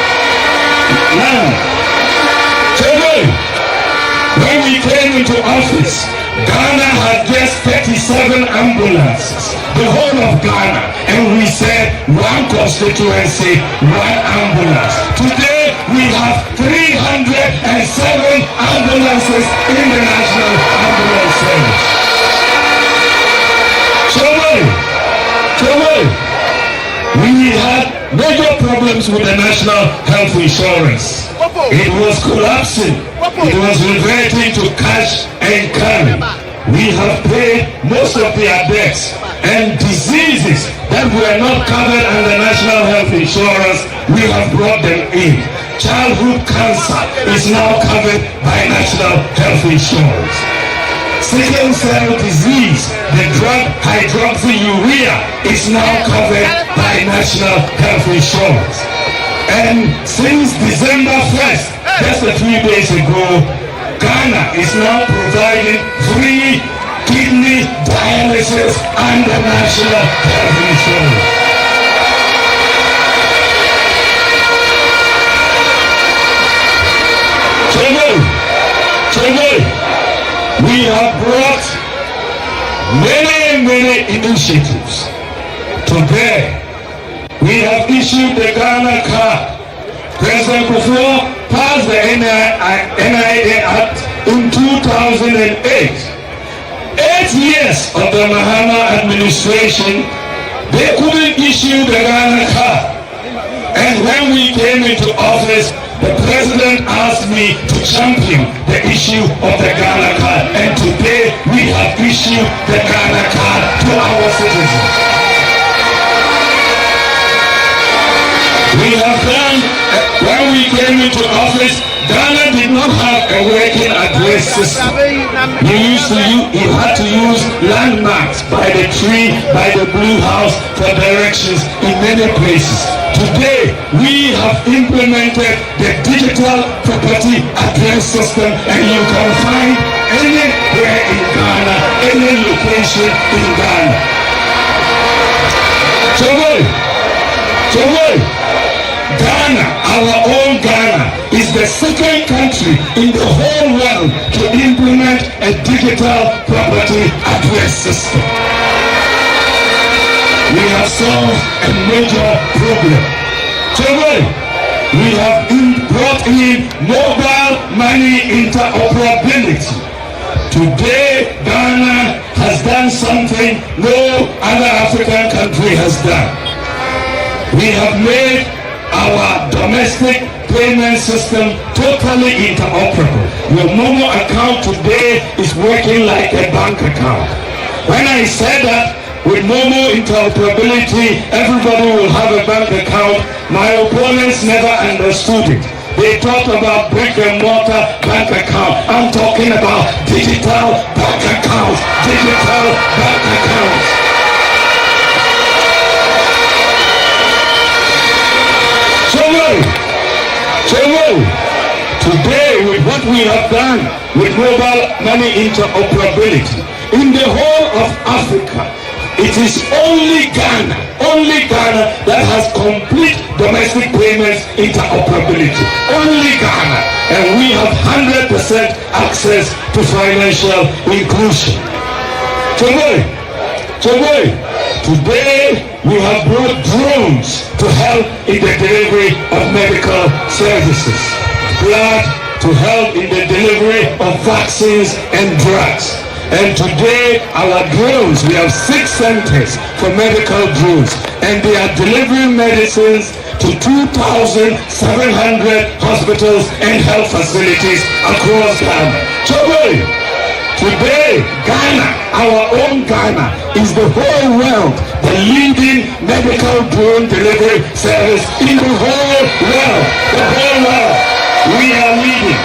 When we came into office, Ghana had just 37 ambulances, the whole of Ghana, and we said 1 constituency, 1 ambulance. Today we have 307 ambulances in the National Ambulance Service. We had major problems with the National Health Insurance. It was collapsing. It was reverting to cash and carry. We have paid most of their debts, and diseases that were not covered under National Health Insurance, we have brought them in. Childhood cancer is now covered by National Health Insurance. Sickle cell disease, the drug hydroxyurea, is now covered by National Health Insurance. And since December 1st, just a few days ago, Ghana is now providing free kidney dialysis under National Health Insurance. We have brought many initiatives to bear. We have issued the Ghana card. President Kufuor passed the NIA Act in 2008. 8 years of the Mahama administration, they couldn't issue the Ghana card. And when we came into office, the president asked me to champion the issue of the Ghana card. And today we have issued the Ghana card to our citizens. We have done, when we came into office, Ghana did not have a working address system. You had to use landmarks by the tree, by the blue house for directions in many places. Today, we have implemented the digital property address system, and you can find anywhere in Ghana, any location in Ghana. Ghana, our own Ghana, is the second country in the whole world to implement a digital property address system. We have solved a major problem. We have brought in mobile money interoperability. Today, Ghana has done something no other African country has done. We have made our domestic payment system totally interoperable. Your Momo account today is working like a bank account. When I said that with Momo interoperability, everybody will have a bank account, my opponents never understood it. They talked about brick and mortar bank account. I'm talking about digital bank accounts. Digital bank accounts. Today, with what we have done with mobile money interoperability, in the whole of Africa, it is only Ghana that has complete domestic payments interoperability. Only Ghana. And we have 100% access to financial inclusion. Today, we have brought drones to help in the delivery of medical services, blood to help in the delivery of vaccines and drugs. And today, our drones, we have 6 centers for medical drones, and they are delivering medicines to 2,700 hospitals and health facilities across Ghana. Today, Ghana, our own Ghana, is the whole world, the leading medical drone delivery service in the whole world. The whole world. We are leading.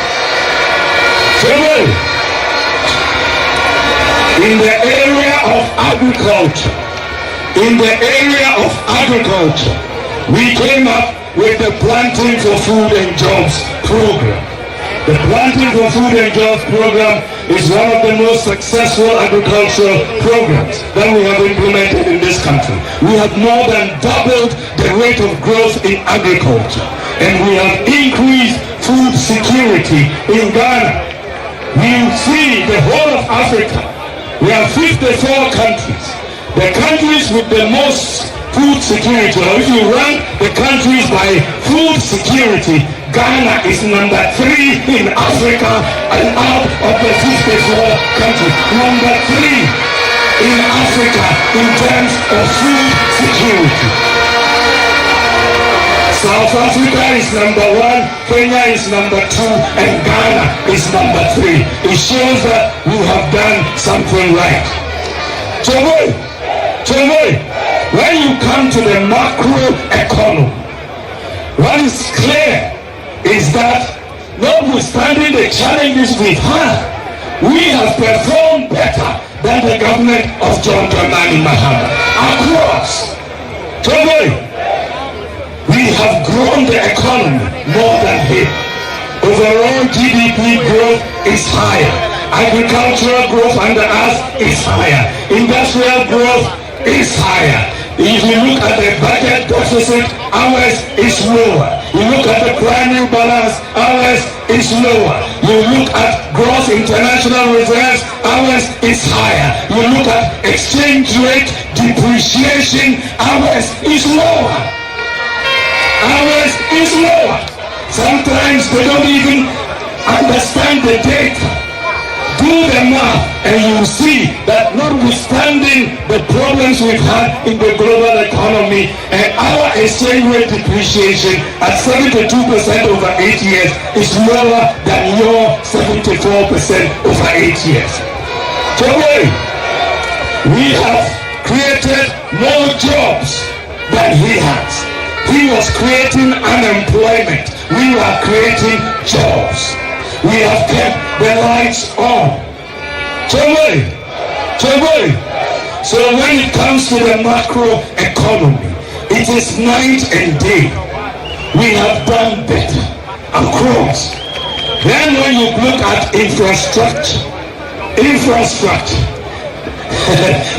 In the area of agriculture, we came up with the Planting for Food and Jobs program. The Planting for Food and Jobs program is one of the most successful agricultural programs that we have implemented in this country. We have more than doubled the rate of growth in agriculture, and we have increased food security in Ghana. We see the whole of Africa. We have 54 countries. The countries with the most food security, or if you rank the countries by food security, Ghana is number 3 in Africa, and out of the 54 countries, number 3 in Africa in terms of food security. South Africa is number 1, Kenya is number 2, and Ghana is number 3. It shows that we have done something right. When you come to the macro economy, what is clear is that notwithstanding the challenges we've had, we have performed better than the government of GHOne Mahama across. We have grown the economy more than him. Overall GDP growth is higher. Agricultural growth under us is higher. Industrial growth is higher. If you look at the budget deficit, ours is lower. You look at the primary balance, ours is lower. You look at gross international reserves, ours is higher. You look at exchange rate depreciation, ours is lower. Ours is lower. Sometimes they don't even understand the data. Do the math and you see that notwithstanding the problems we've had in the global economy, and our exchange rate depreciation at 72% over 8 years is lower than your 74% over 8 years. We have created more jobs than he has. He was creating unemployment. We were creating jobs. We have kept the lights on. So when it comes to the macro economy, it is night and day. We have done better across. Then when you look at infrastructure,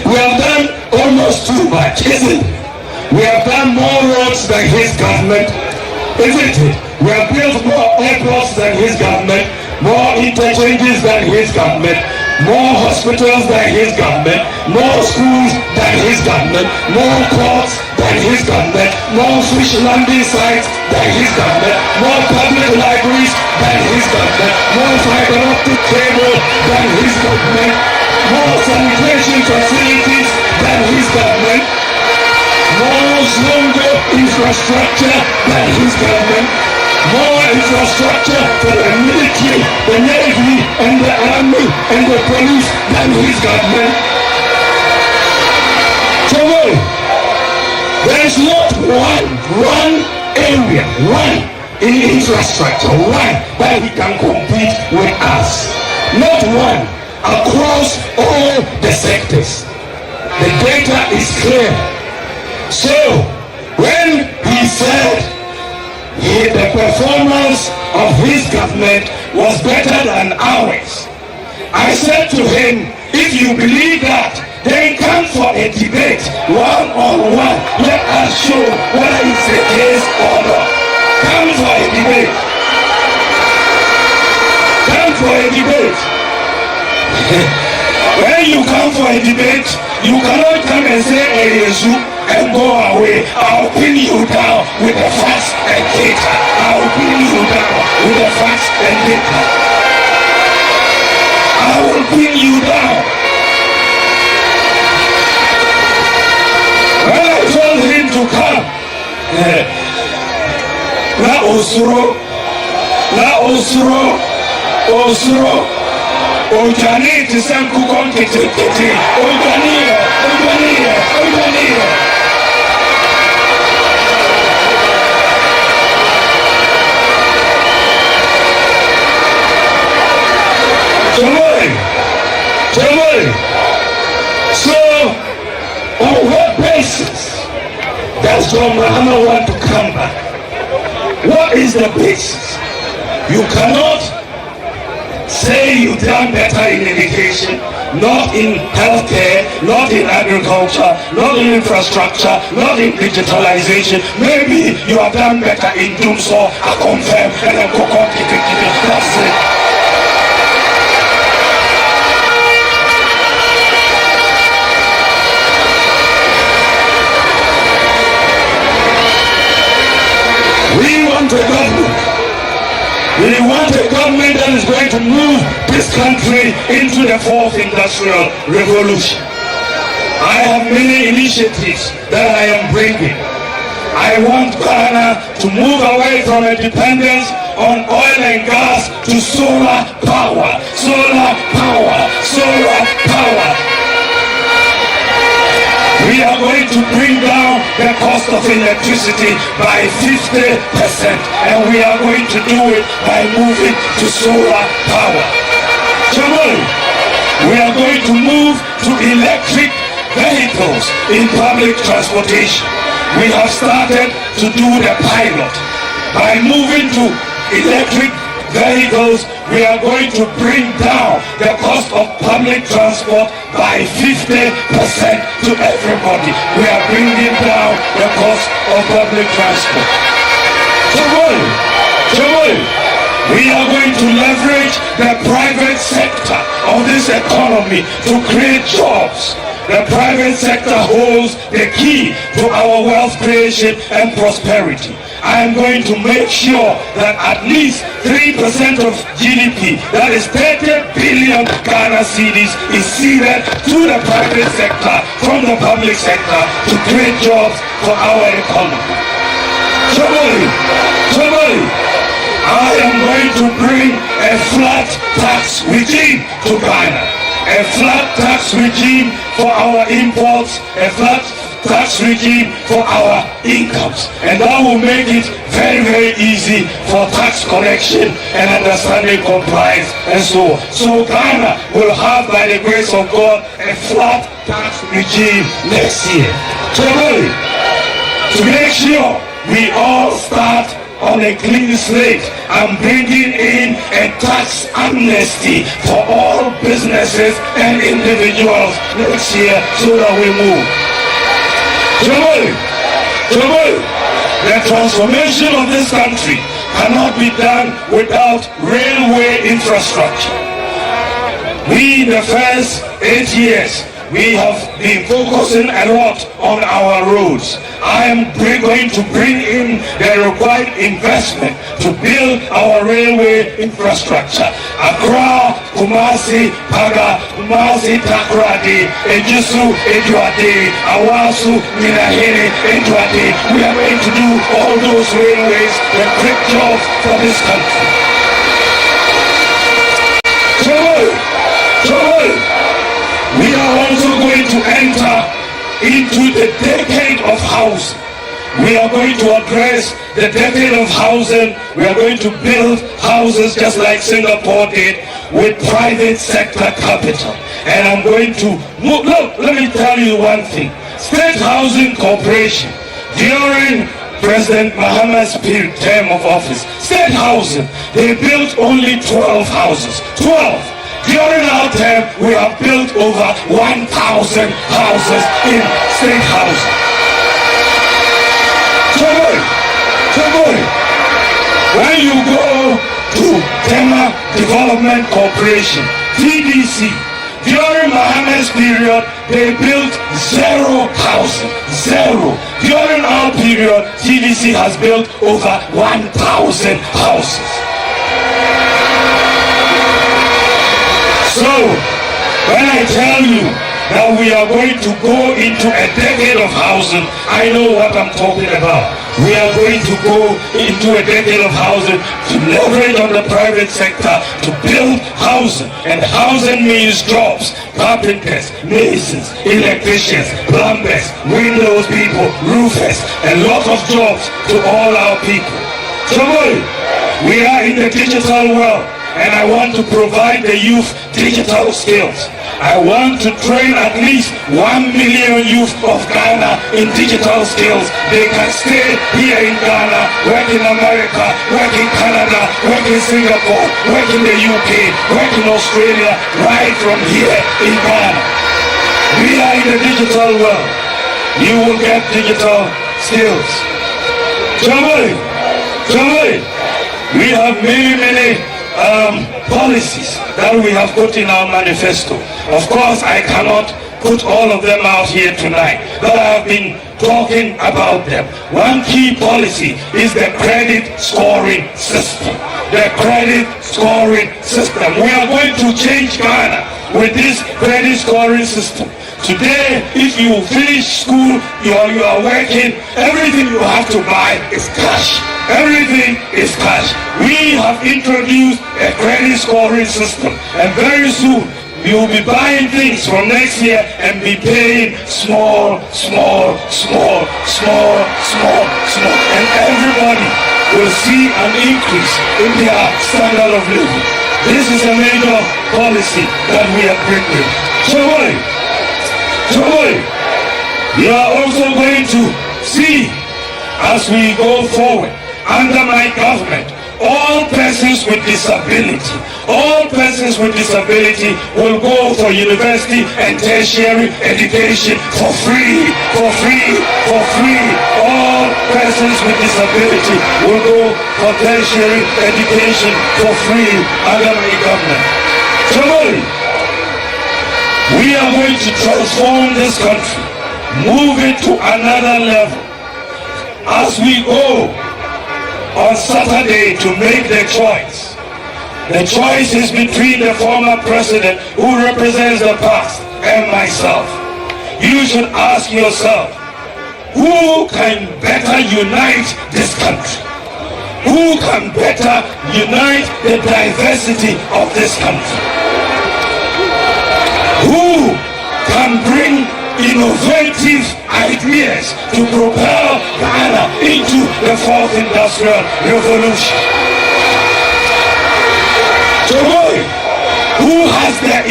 we have done almost too much, isn't it? We have done more roads than his government, isn't it? We have built more airports than his government, more interchanges than his government, more hospitals than his government, more schools than his government, more courts than his government, more fish landing sites than his government, more public libraries than his government, more fiber optic cable than his government, more sanitation facilities than his government, more stronger infrastructure than his government, more infrastructure for the military, the navy, and the army, and the police than his government. So there is not one area, one in infrastructure, one that he can compete with us. Not one across all the sectors. The data is clear. So when he said the performance of his government was better than ours, I said to him, if you believe that, then come for a debate, one-on-one. Let us show whether it's the case or not. Come for a debate. Come for a debate. When you come for a debate, you cannot come and say, hey, Jesus, and go away. I'll pin you down with the facts and data. I'll pin you down with the facts and data. I will pin you down. When I told him to come, Ojani to send Kukon Kiti, Ojani. So, on what basis does John Mahama want to come back? What is the basis? You cannot say you've done better in education, not in healthcare, not in agriculture, not in infrastructure, not in digitalization. Maybe you have done better in Dumso, I confirm, and then that's it. We want a government. We want a government that is going to move this country into the fourth industrial revolution. I have many initiatives that I am bringing. I want Ghana to move away from a dependence on oil and gas to solar power. Solar power. Solar power. We are going to bring down the cost of electricity by 50%, and we are going to do it by moving to solar power. We are going to move to electric vehicles in public transportation. We have started to do the pilot. By moving to electric vehicles, we are going to bring down the cost of public transport by 50% to everybody. We are bringing down the cost of public transport. We are going to leverage the private sector of this economy to create jobs. The private sector holds the key to our wealth creation and prosperity. I am going to make sure that at least 3% of GDP, that is 30 billion Ghana cedis, is ceded to the private sector from the public sector to create jobs for our economy. I am going to bring a flat tax regime to Ghana. A flat tax regime for our imports, a flat tax regime for our incomes, and that will make it very, very easy for tax collection and understanding compliance and so on. So Ghana will have, by the grace of God, a flat tax regime next year. So to make sure we all start on a clean slate, I'm bringing in a tax amnesty for all businesses and individuals next year so that we move. The transformation of this country cannot be done without railway infrastructure. We, in the first 8 years, we have been focusing a lot on our roads. I am going to bring in the required investment to build our railway infrastructure. Accra, Kumasi, Paga, Kumasi, Takoradi, Ejisu, Eduade, Awasu, Minahene, Eduade. We are going to do all those railways, the great jobs for this country. We are also going to enter into the decade of housing. We are going to address the decade of housing. We are going to build houses just like Singapore did with private sector capital. And I'm going to look, let me tell you one thing. State Housing Corporation, during President Mahama's term of office, state housing, they built only 12 houses. 12. During our term, we have built over 1,000 houses in state housing. When you go to Tema Development Corporation, TDC, during Mahama's period, they built 0 housing. 0. During our period, TDC has built over 1,000 houses. So, when I tell you that we are going to go into a decade of housing, I know what I'm talking about. We are going to go into a decade of housing to leverage on the private sector to build housing. And housing means jobs, carpenters, masons, electricians, plumbers, windows people, roofers, a lot of jobs to all our people. So we are in the digital world. And I want to provide the youth digital skills. I want to train at least 1 million youth of Ghana in digital skills. They can stay here in Ghana, work in America, work in Canada, work in Singapore, work in the UK, work in Australia, right from here in Ghana. We are in the digital world. You will get digital skills. We have many policies that we have put in our manifesto. Of course, I cannot put all of them out here tonight, but I have been talking about them. One key policy is the credit scoring system. The credit scoring system. We are going to change Ghana with this credit scoring system. Today, if you finish school, you are working, everything you have to buy is cash. Everything is cash. We have introduced a credit scoring system, and very soon we will be buying things from next year and be paying small, and everybody will see an increase in their standard of living. This is a major policy that we are bringing. We are also going to see, as we go forward, under my government, all persons with disability will go for university and tertiary education for free. All persons with disability will go for tertiary education for free under my government. We are going to transform this country, move it to another level. As we go on Saturday to make the choice is between the former president who represents the past and myself. You should ask yourself, who can better unite this country? Who can better unite the diversity of this country? Who can bring innovative ideas to propel Ghana into the fourth industrial revolution. GHOne, who has the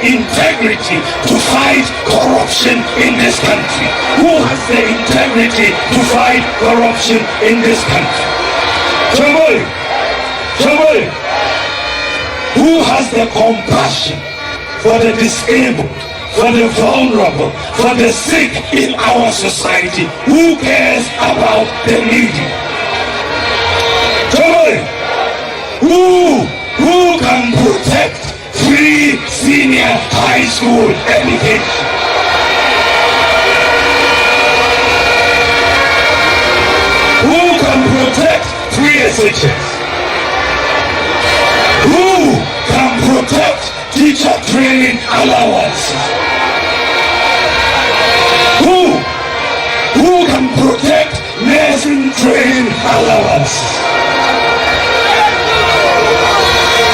integrity to fight corruption in this country? Who has the integrity to fight corruption in this country? GHOne, who has the compassion for the disabled, for the vulnerable, for the sick in our society? Who cares about the needy? GHOne, who can protect free senior high school education? Who can protect free SHS? Who can protect teacher training allowance? Who can protect nursing training allowance?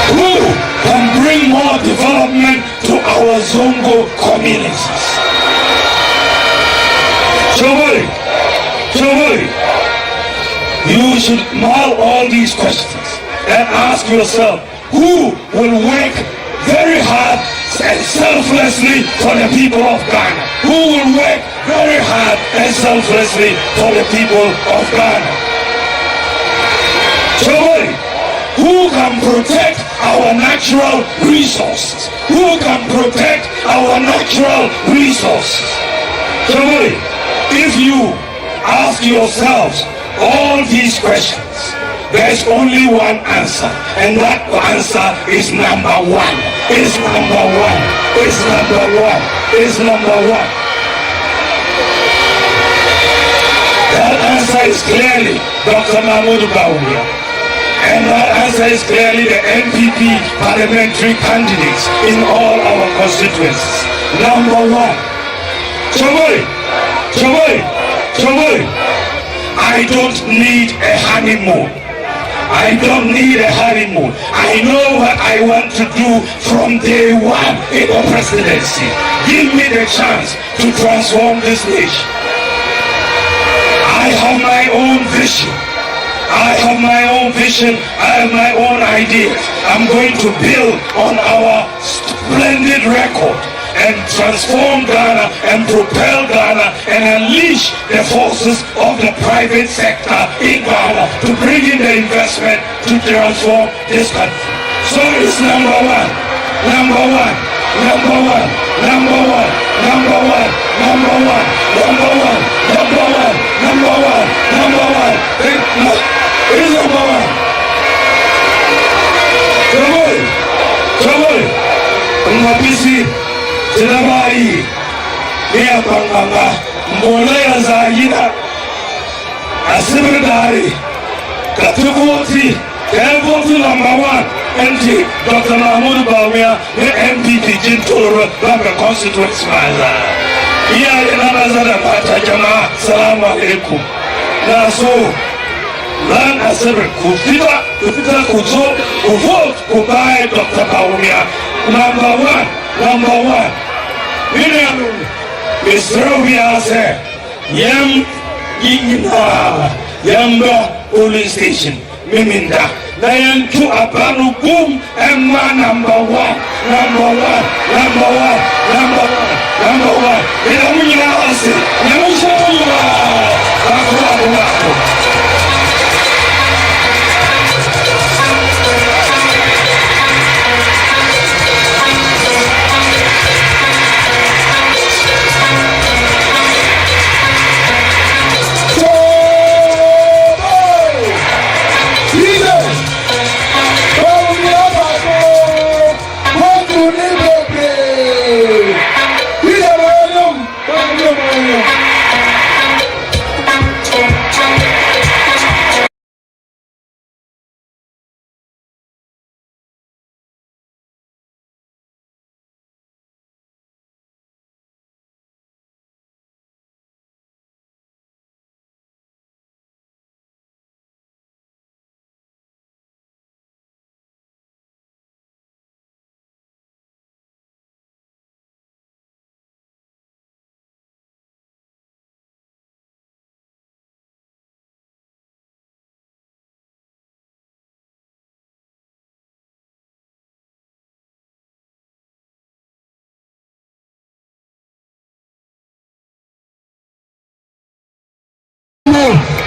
Who can bring more development to our Zongo communities? GHOne, you should mull all these questions and ask yourself, who will work very hard and selflessly for the people of Ghana? Who will work very hard and selflessly for the people of Ghana? GHOne, who can protect our natural resources? Who can protect our natural resources? GHOne, if you ask yourselves all these questions, there's only one answer, and that answer is number one. Is number one. Is number one. Is number one. That answer is clearly Dr. Bawumia. And that answer is clearly the NPP parliamentary candidates in all our constituencies. Number one. GHOne, I don't need a honeymoon. I don't need a honeymoon. I know what I want to do from day one in the presidency. Give me the chance to transform this nation. I have my own vision. I have my own vision. I have my own ideas. I'm going to build on our splendid record and transform Ghana and propel Ghana and unleash the forces of the private sector in Ghana to bring in the investment to transform this country. So it's number one, number one, number one, number one, number one, number one, number one, number one, number one, number one. It's number one. GHOne, Mbisi, Tinabari, Nia Panganga, Mornah Zayina, Asibidari, Katuboti, Elboti number one, MT, Dr. Bawumia, the NPP, Jintoro, Baba constituency. Iya Yanazada Pata Jama, Salam Alaikum. Naso, Lan Asibid, Kufita, Kuzo, vote, Kubai, Dr. Bawumia, number one. Mr. Obia said, Yamba police station, Miminda, Nayan to Abanu Boom, Emma number one.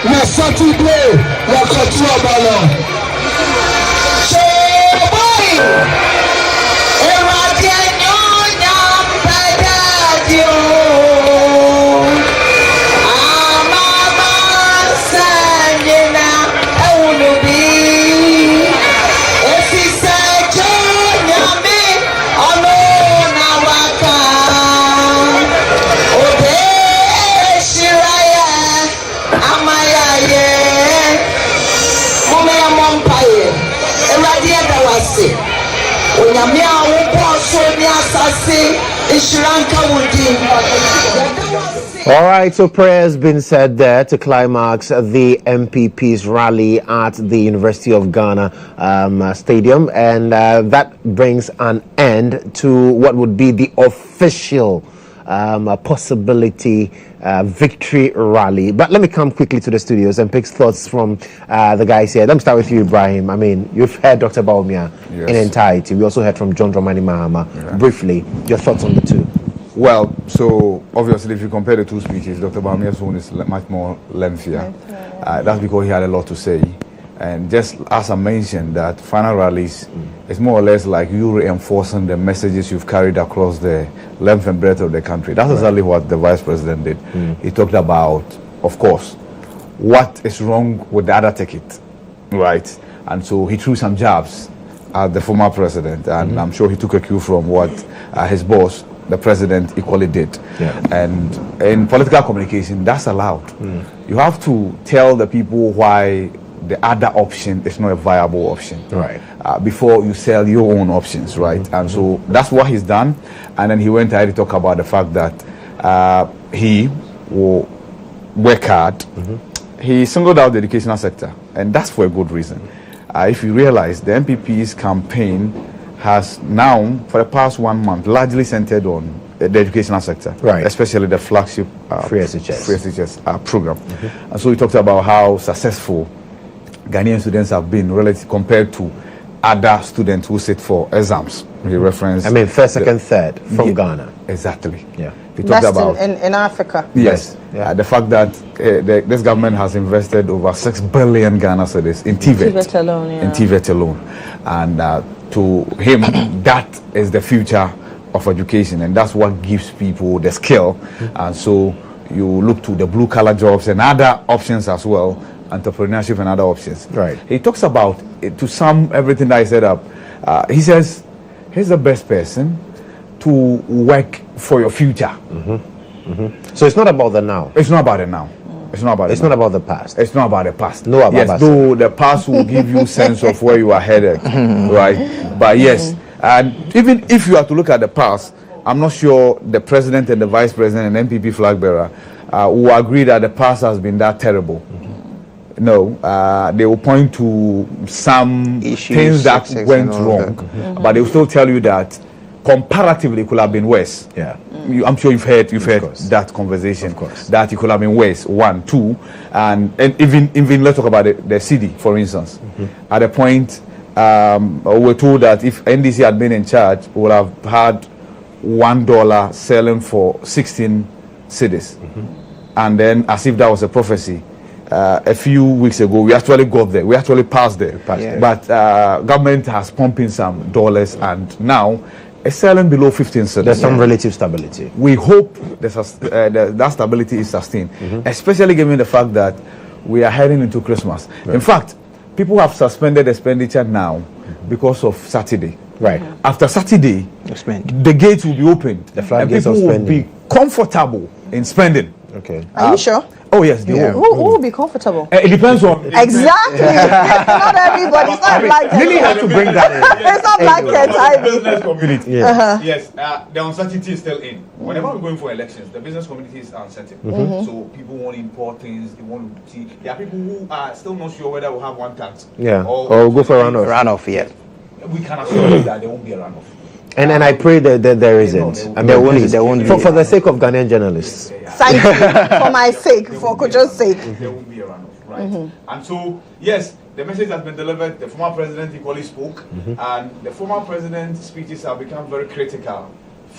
na Saturday wakati wa bala. All right, so prayer has been said there to climax the MPP's rally at the University of Ghana Stadium, and that brings an end to what would be the official possibility victory rally. But let me come quickly to the studios and pick thoughts from the guys here. Let me start with you, Ibrahim. I mean, you've heard Dr. Bawumia in entirety. We also heard from GHOne Mahama. Briefly, your thoughts on the two. Well, so obviously if you compare the two speeches, Dr. Bawumia's one is much more lengthier. That's because he had a lot to say. And just as I mentioned, that final rallies is more or less like you reinforcing the messages you've carried across the length and breadth of the country. That's exactly what the Vice President did. He talked about, of course, what is wrong with the other ticket, right? And so he threw some jabs at the former president, and I'm sure he took a cue from what his boss, the president, equally did. And in political communication, that's allowed. You have to tell the people why the other option is not a viable option, right? Before you sell your own options, right? And so that's what he's done. And then he went ahead to talk about the fact that he will work hard. He singled out the educational sector, and that's for a good reason. If you realize, the NPP's campaign has now, for the past 1 month, largely centered on the educational sector, right? Especially the flagship free SHS program. And so he talked about how successful Ghanaian students have been relative compared to other students who sit for exams. He referenced, I mean, first, second, third from Ghana. Exactly. Yeah. He talked That's about in Africa. Yes. The fact that this government has invested over 6 billion Ghana cedis in TVET alone. In TVET alone, and to him, that is the future of education, and that's what gives people the skill. And so you look to the blue collar jobs and other options as well, entrepreneurship and other options. Right. He talks about, to sum everything that I set up, he says he's the best person to work for your future. So it's not about the now. It's not about the now. It's not about. It's not about the past. It's not about the past. No, about yes, though the past will give you sense of where you are headed, right? But yes, and even if you are to look at the past, I'm not sure the president and the vice president and NPP flag bearer will agree that the past has been that terrible. No, they will point to some things that went wrong, but they will still tell you that comparatively it could have been worse. Yeah. I'm sure you've heard that conversation. Of course. That it could have been worse. 1, 2, and even let's talk about the CD, for instance. At a point, we're told that if NDC had been in charge, we would have had $1 selling for 16 cedis. And then, as if that was a prophecy, a few weeks ago, we actually got there. We actually passed there. But government has pumped in some dollars, and now it's selling below 15 cedis. There's some relative stability. We hope that stability is sustained, especially given the fact that we are heading into Christmas. In fact, people have suspended expenditure now because of Saturday. Right. After Saturday, the gates will be opened. The floodgates and people will be comfortable in spending. Okay. Are you sure? Oh yes, they will. Who will be comfortable? It depends on Exactly. Not everybody. It's not like Really have to bring that in. It's not like a business community. Yeah. Yes, the uncertainty is still in. Whenever we're going for elections, the business community is uncertain. So people want to import things. They want to see. There are people who are still not sure whether we'll have one tax. Yeah. Or go for a runoff. Runoff, yeah. We can assure you that there won't be a runoff. And I pray that there isn't. I mean, there won't be. For the sake of Ghanaian journalists. Thank you. For my sake, for Kojo's sake. There won't be a runoff, right? And so, yes, the message has been delivered. The former president equally spoke, and the former president's speeches have become very critical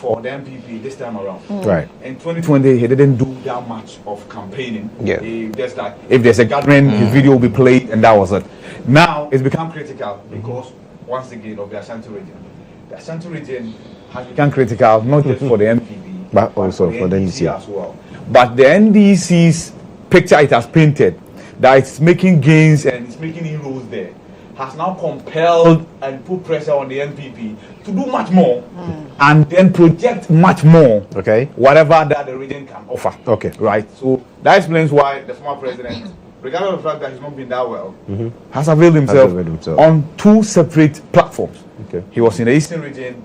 for the NPP this time around. Right. In 2020, he didn't do that much of campaigning. Yeah. He just like, if there's a gathering, his video will be played, and that was it. Now, it's become critical because, once again, of the Ashanti region. The Ashanti region has become critical, not just for the NPP, but also for the NDC as well. But the NDC's picture it has painted, that it's making gains and it's making inroads there, has now compelled and put pressure on the NPP to do much more and then project much more. Okay. Whatever that the region can offer. Okay. Right. So that explains why the former president, regardless of the fact that he's not been that well, has availed himself on two separate platforms. Okay. He was in the Eastern region,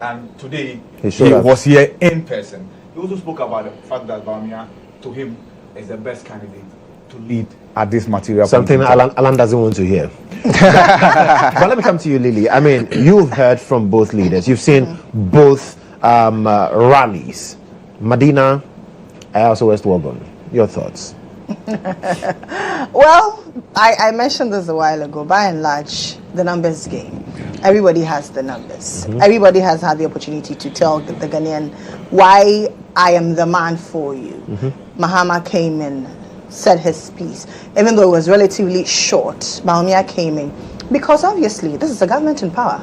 and today he was here in person. He also spoke about the fact that Bawumia, to him, is the best candidate to lead at this material. Something Alan doesn't want to hear. But let me come to you, Lily. I mean, you've heard from both leaders. You've seen both rallies. Medina, also West Woburn. Your thoughts? Well, I mentioned this a while ago. By and large, the numbers game. Everybody has the numbers. Everybody has had the opportunity to tell the Ghanaian why I am the man for you. Mahama came in, said his piece. Even though it was relatively short, Bawumia came in. Because obviously, this is a government in power.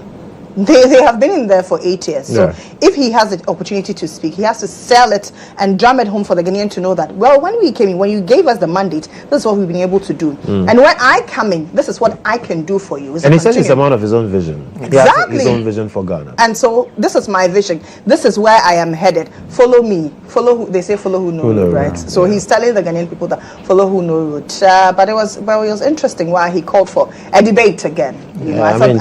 They have been in there for 8 years. So if he has the opportunity to speak, he has to sell it and drum it home for the Ghanaian to know that, well, when we came in, when you gave us the mandate, this is what we've been able to do. And when I come in, this is what I can do for you. And he says it's a man of his own vision. Exactly. He has his own vision for Ghana. And so this is my vision. This is where I am headed. Follow me. Follow who, they say follow who know road, right? So he's telling the Ghanaian people that follow who know road. But it was interesting why he called for a debate again. You know, I thought we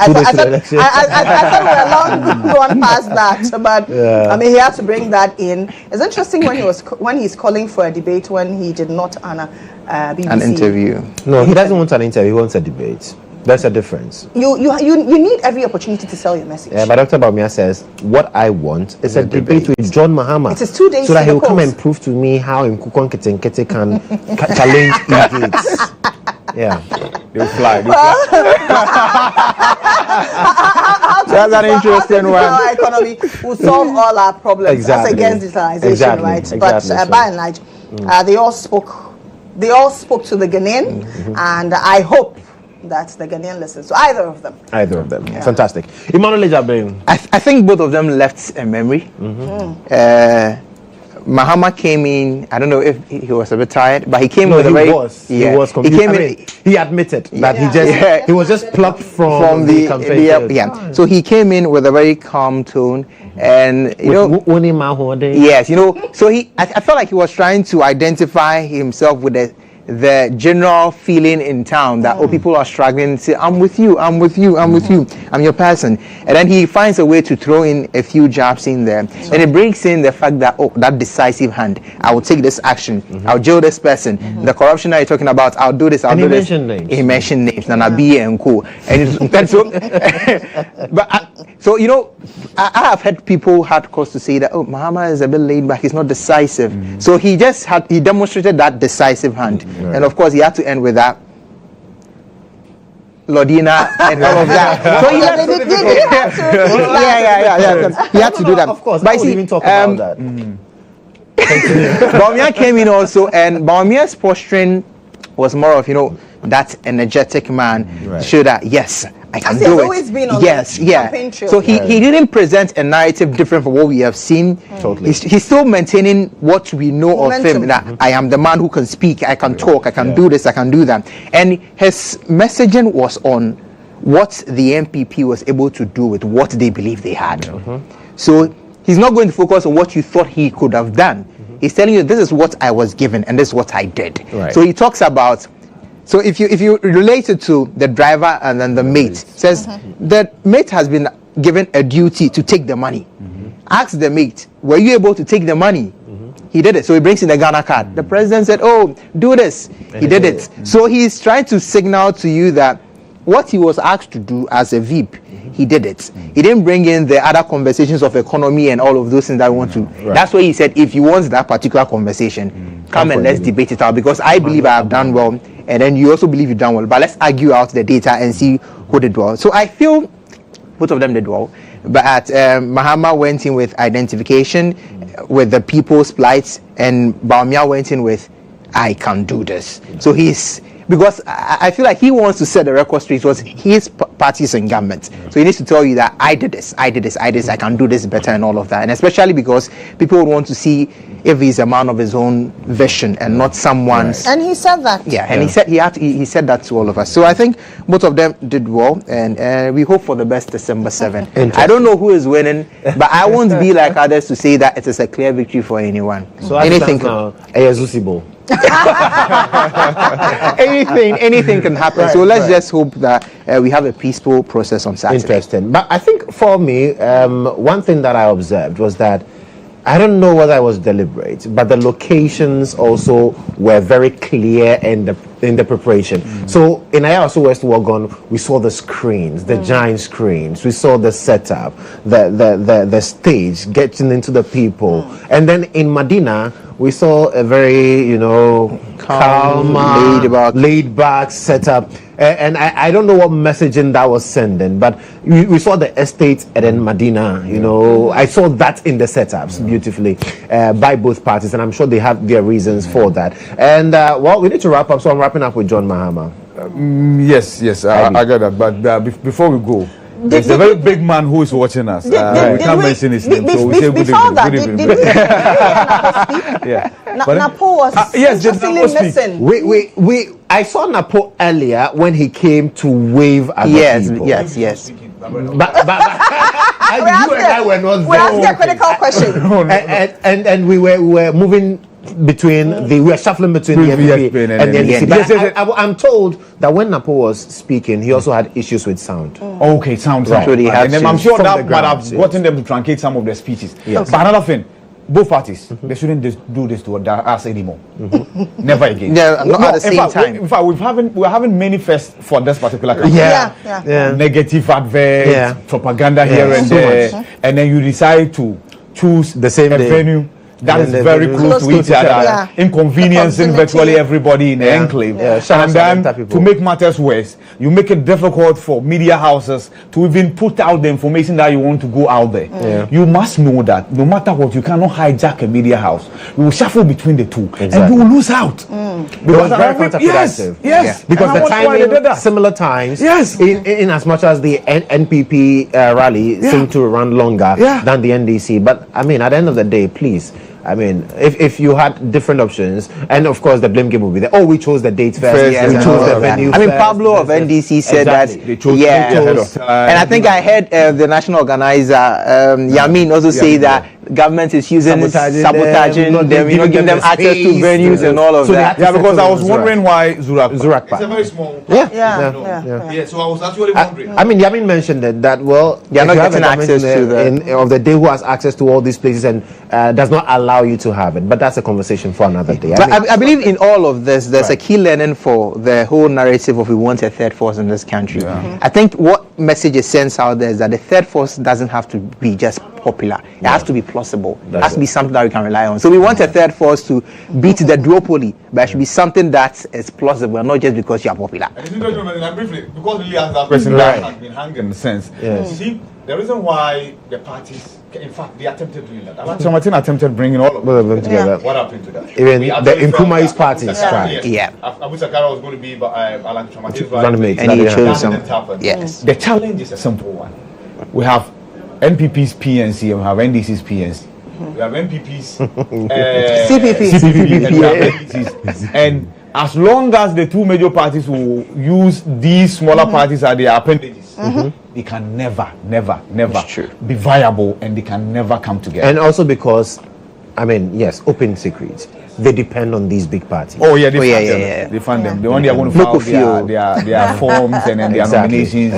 were long gone past that, but I mean he had to bring that in. It's interesting when he's calling for a debate when he did not honor BBC. An interview. No, he doesn't want an interview. He wants a debate. There's a difference. You need every opportunity to sell your message. Yeah, but Dr. Bawumia says what I want is a debate with GHOne Mahama. It is 2 days so that he will polls. come and prove to me how Nkukon Ketenkete can challenge e-gates. Yeah, they'll fly. That's an interesting one. Our economy will solve all our problems. Exactly. That's against digitalization, right? But by and large, they all spoke. They all spoke to the Ghanaian, and I hope that the Ghanaian listens to either of them. Either of them. Yeah. Fantastic. Emmanuel Ejabin. I think both of them left a memory. Mahama came in. I don't know if he was a bit tired, but he came with a very. He came in. He admitted that he was just plucked from the campaign. So he came in with a very calm tone, and yes, So I felt like he was trying to identify himself with the general feeling in town that people are struggling. Say, I'm with you, I'm with you, I'm with you, I'm your person. And then he finds a way to throw in a few jabs in there, and it brings in the fact that that decisive hand. I will take this action. I'll jail this person. The corruption that you're talking about, I'll do this. I'll do this. He mentioned names, Nanabi and Co. And so, I have heard people had cause to say that Mahama is a bit laid back. He's not decisive. So he demonstrated that decisive hand. And of course, he had to end with that Lodina and all of that. So he had to do that. Of course, but I would even talk about that. Bawumia came in also, and Bawumia's posturing was more of that energetic man to show that yes, I can do it. Always been on campaign trail. So he didn't present a narrative different from what we have seen. Totally. He's still maintaining what we know of him, that I am the man who can speak, I can talk, I can do this, I can do that. And his messaging was on what the NPP was able to do with what they believe they had. So he's not going to focus on what you thought he could have done. He's telling you, this is what I was given and this is what I did. So he talks about, so if you relate it to the driver and then the mate, says the mate has been given a duty to take the money. Ask the mate, were you able to take the money? He did it. So he brings in the Ghana card. The president said, do this. He did it. So he's trying to signal to you that what he was asked to do as a VIP, he did it. He didn't bring in the other conversations of economy and all of those things that we want to. That's why he said, if you want that particular conversation, come and let's debate it out, because I believe I have done well, and then you also believe you've done well. But let's argue out the data and see who did well. So I feel both of them did well. But Mahama went in with identification, with the people's plights, and Bawumia went in with, I can do this. So because I feel like he wants to set the record straight because his party is in government. So he needs to tell you that I did this, I can do this better and all of that. And especially because people would want to see if he's a man of his own vision and not someone's. And he said that. Yeah, and he said that to all of us. So I think both of them did well, and we hope for the best December 7th. I don't know who is winning, but I won't be like others to say that it is a clear victory for anyone. So anything can anything can happen. Right, so let's just hope that we have a peaceful process on Saturday. Interesting. But I think for me, one thing that I observed was that I don't know whether it was deliberate, but the locations also were very clear in the preparation. So in Ayawaso West Wagon, we saw the screens, the giant screens. We saw the setup, the stage, getting into the people. And then in Medina, we saw a very, calm, laid back setup. And I don't know what messaging that was sending, but we saw the estate and then Medina, I saw that in the setups beautifully by both parties, and I'm sure they have their reasons for that. And we need to wrap up, so I'm wrapping up with GHOne Mahama. Yes, I get that. But before we go, there's a very big man who is watching us. We can't mention his name, so we say good evening. Did we hear Napo speak? Yeah. Napo was missing. I saw Napo earlier when he came to wave at the people. Yes. But you and I were not there. We're asking a critical question. And we were moving we were shuffling between the NPP and the NDC. But I'm told that when Napo was speaking, he also had issues with sound. Okay, sound. Right. And then I'm sure that might have gotten them to truncate some of their speeches. Yes. But another thing, both parties, they shouldn't do this to us anymore. Never again. Yeah, not at the same time. In fact, we're having many fests for this particular campaign. Yeah. Negative adverts, propaganda here and there, and then you decide to choose the same venue that is very close to each other, inconveniencing virtually everybody in the enclave. And then to make matters worse, you make it difficult for media houses to even put out the information that you want to go out there. You must know that no matter what, you cannot hijack a media house. You will shuffle between the two, and you will lose out. Because very counterproductive. Yes. Because the timing, similar times. Yes. In as much as the NPP rally seemed to run longer than the NDC, but I mean, at the end of the day, please. I mean, if you had different options, and of course the blame game will be there. Oh, we chose the date first. Yes, we chose the venue. I mean, Pablo of NDC said that. They chose. And I think I heard the national organizer Yamin also say that government is sabotaging them, giving them access to venues and all of that. Yeah, because I was wondering why Zurak. It's a very small. Yeah. So I was actually wondering. I mean, Yamin mentioned that they are not getting access to of the day who has access to all these places and does not allow you to have it. But that's a conversation for another day. I believe in all of this, there's a key learning for the whole narrative of we want a third force in this country. I think what message is sent out there is that the third force doesn't have to be just popular. It has to be plausible. It has to be something that we can rely on. So we want a third force to beat the duopoly, but it should be something that is plausible, not just because you are popular. And it's interesting, briefly, because really as that question that has been hanging since. See, the reason why the parties, in fact, they attempted doing that. So Martin attempted bringing all of them together. What happened to that? Even the Nkrumah's party tried. Abu Sakara was going to be Alan Chamate's running, and he chose some. Yes. The challenge is a simple one. We have NPP's PNC and we have NDC's PNC. We have NPP's CPP. And we have NDC's. And as long as the two major parties will use these smaller parties as their appendages, they can never be viable, and they can never come together. And also because, I mean, yes, open secrets. They depend on these big parties. They fund them. The one they are going to file their forms and then their nominations.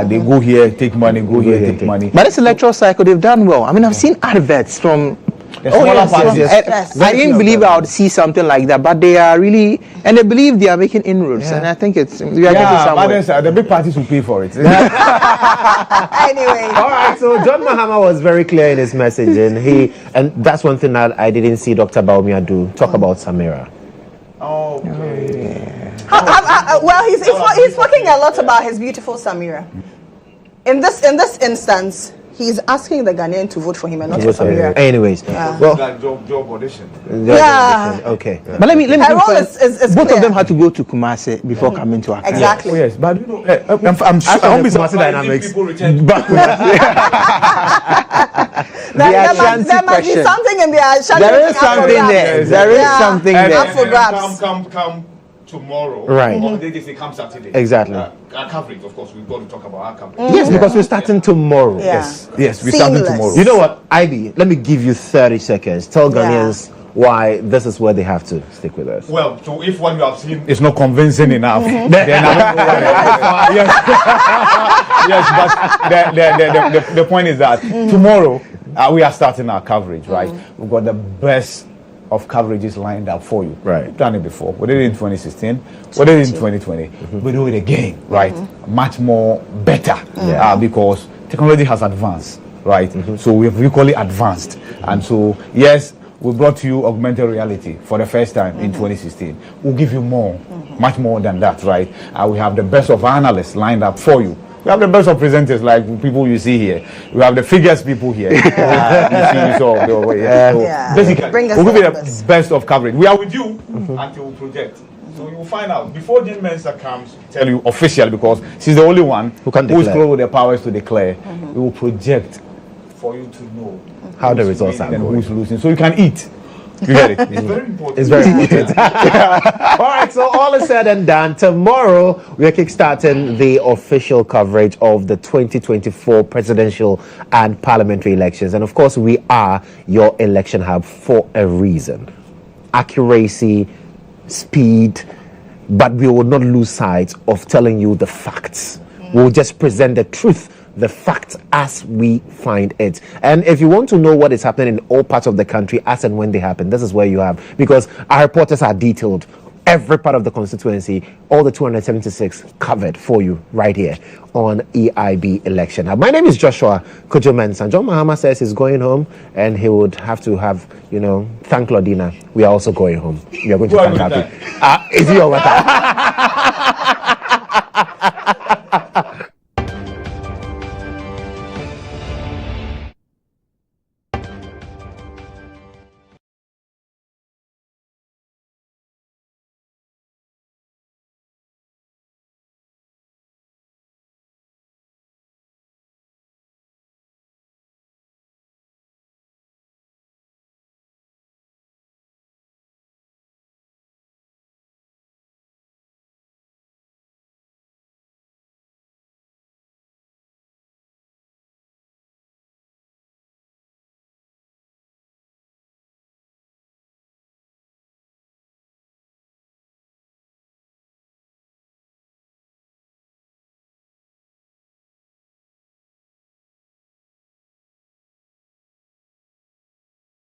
They go here, take money, go here, take money. But this electoral cycle, they've done well. I mean, I've seen adverts from I didn't believe I would see something like that, but they are really, and they believe they are making inroads, and I think we are getting somewhere. The big parties will pay for it. Anyway, all right. So GHOne Mahama was very clear in his message, and that's one thing that I didn't see Dr. Bawumia do. Talk about Samira. Okay. Well, he's talking a lot about his beautiful Samira. In this instance, he's asking the Ghanaian to vote for him and not for Samira. Anyways, well, that job audition. Okay. But let me Her role is both clear. of them had to go to Kumasi before coming to Accra. Exactly. Oh, yes, but you know, I'm sure I won't be surprised if people return. There must be something in there. There is something there. There is something there. Up for grabs. Come tomorrow. Right. Or they say come Saturday. Exactly. Our coverage, of course, we've got to talk about our coverage. Yes, because we're starting tomorrow. Yes, we're starting tomorrow. You know what, Ivy? Let me give you 30 seconds. Tell Ghanaians why this is where they have to stick with us. Well, so if what you have seen is not convincing enough, then I don't know what yes, but the point is that tomorrow we are starting our coverage, right? We've got the best of coverages lined up for you. Right. We've done it before. We did it in 2016. We did it in 2020. We do it again, right? Much more better because technology has advanced, right? So we've equally advanced. And so, yes, we brought you augmented reality for the first time in 2016. We'll give you more, much more than that, right? We have the best of analysts lined up for you. We have the best of presenters, like people you see here. We have the figures people here. Basically, we'll give you the best of coverage. We are with you until we project. So you will find out before Jane Mensah comes to tell you officially, because she's the only one who is close with the powers to declare. We will project for you to know how the results are and going. who's losing, so you can eat. You get it? It's very important. It's very important. All right, so all is said and done. Tomorrow, we are kickstarting the official coverage of the 2024 presidential and parliamentary elections. And of course, we are your election hub for a reason. Accuracy, speed, but we will not lose sight of telling you the facts. We'll just present the truth, the facts as we find it. And if you want to know what is happening in all parts of the country as and when they happen, this is where you have, because our reporters are detailed every part of the constituency, all the 276 covered for you right here on EIB Election. Now, my name is Joshua Kojo Mensah. John Mahama says he's going home and he would have to have, thank Claudina. We are also going home. We are going to thank Happy. Is he over that?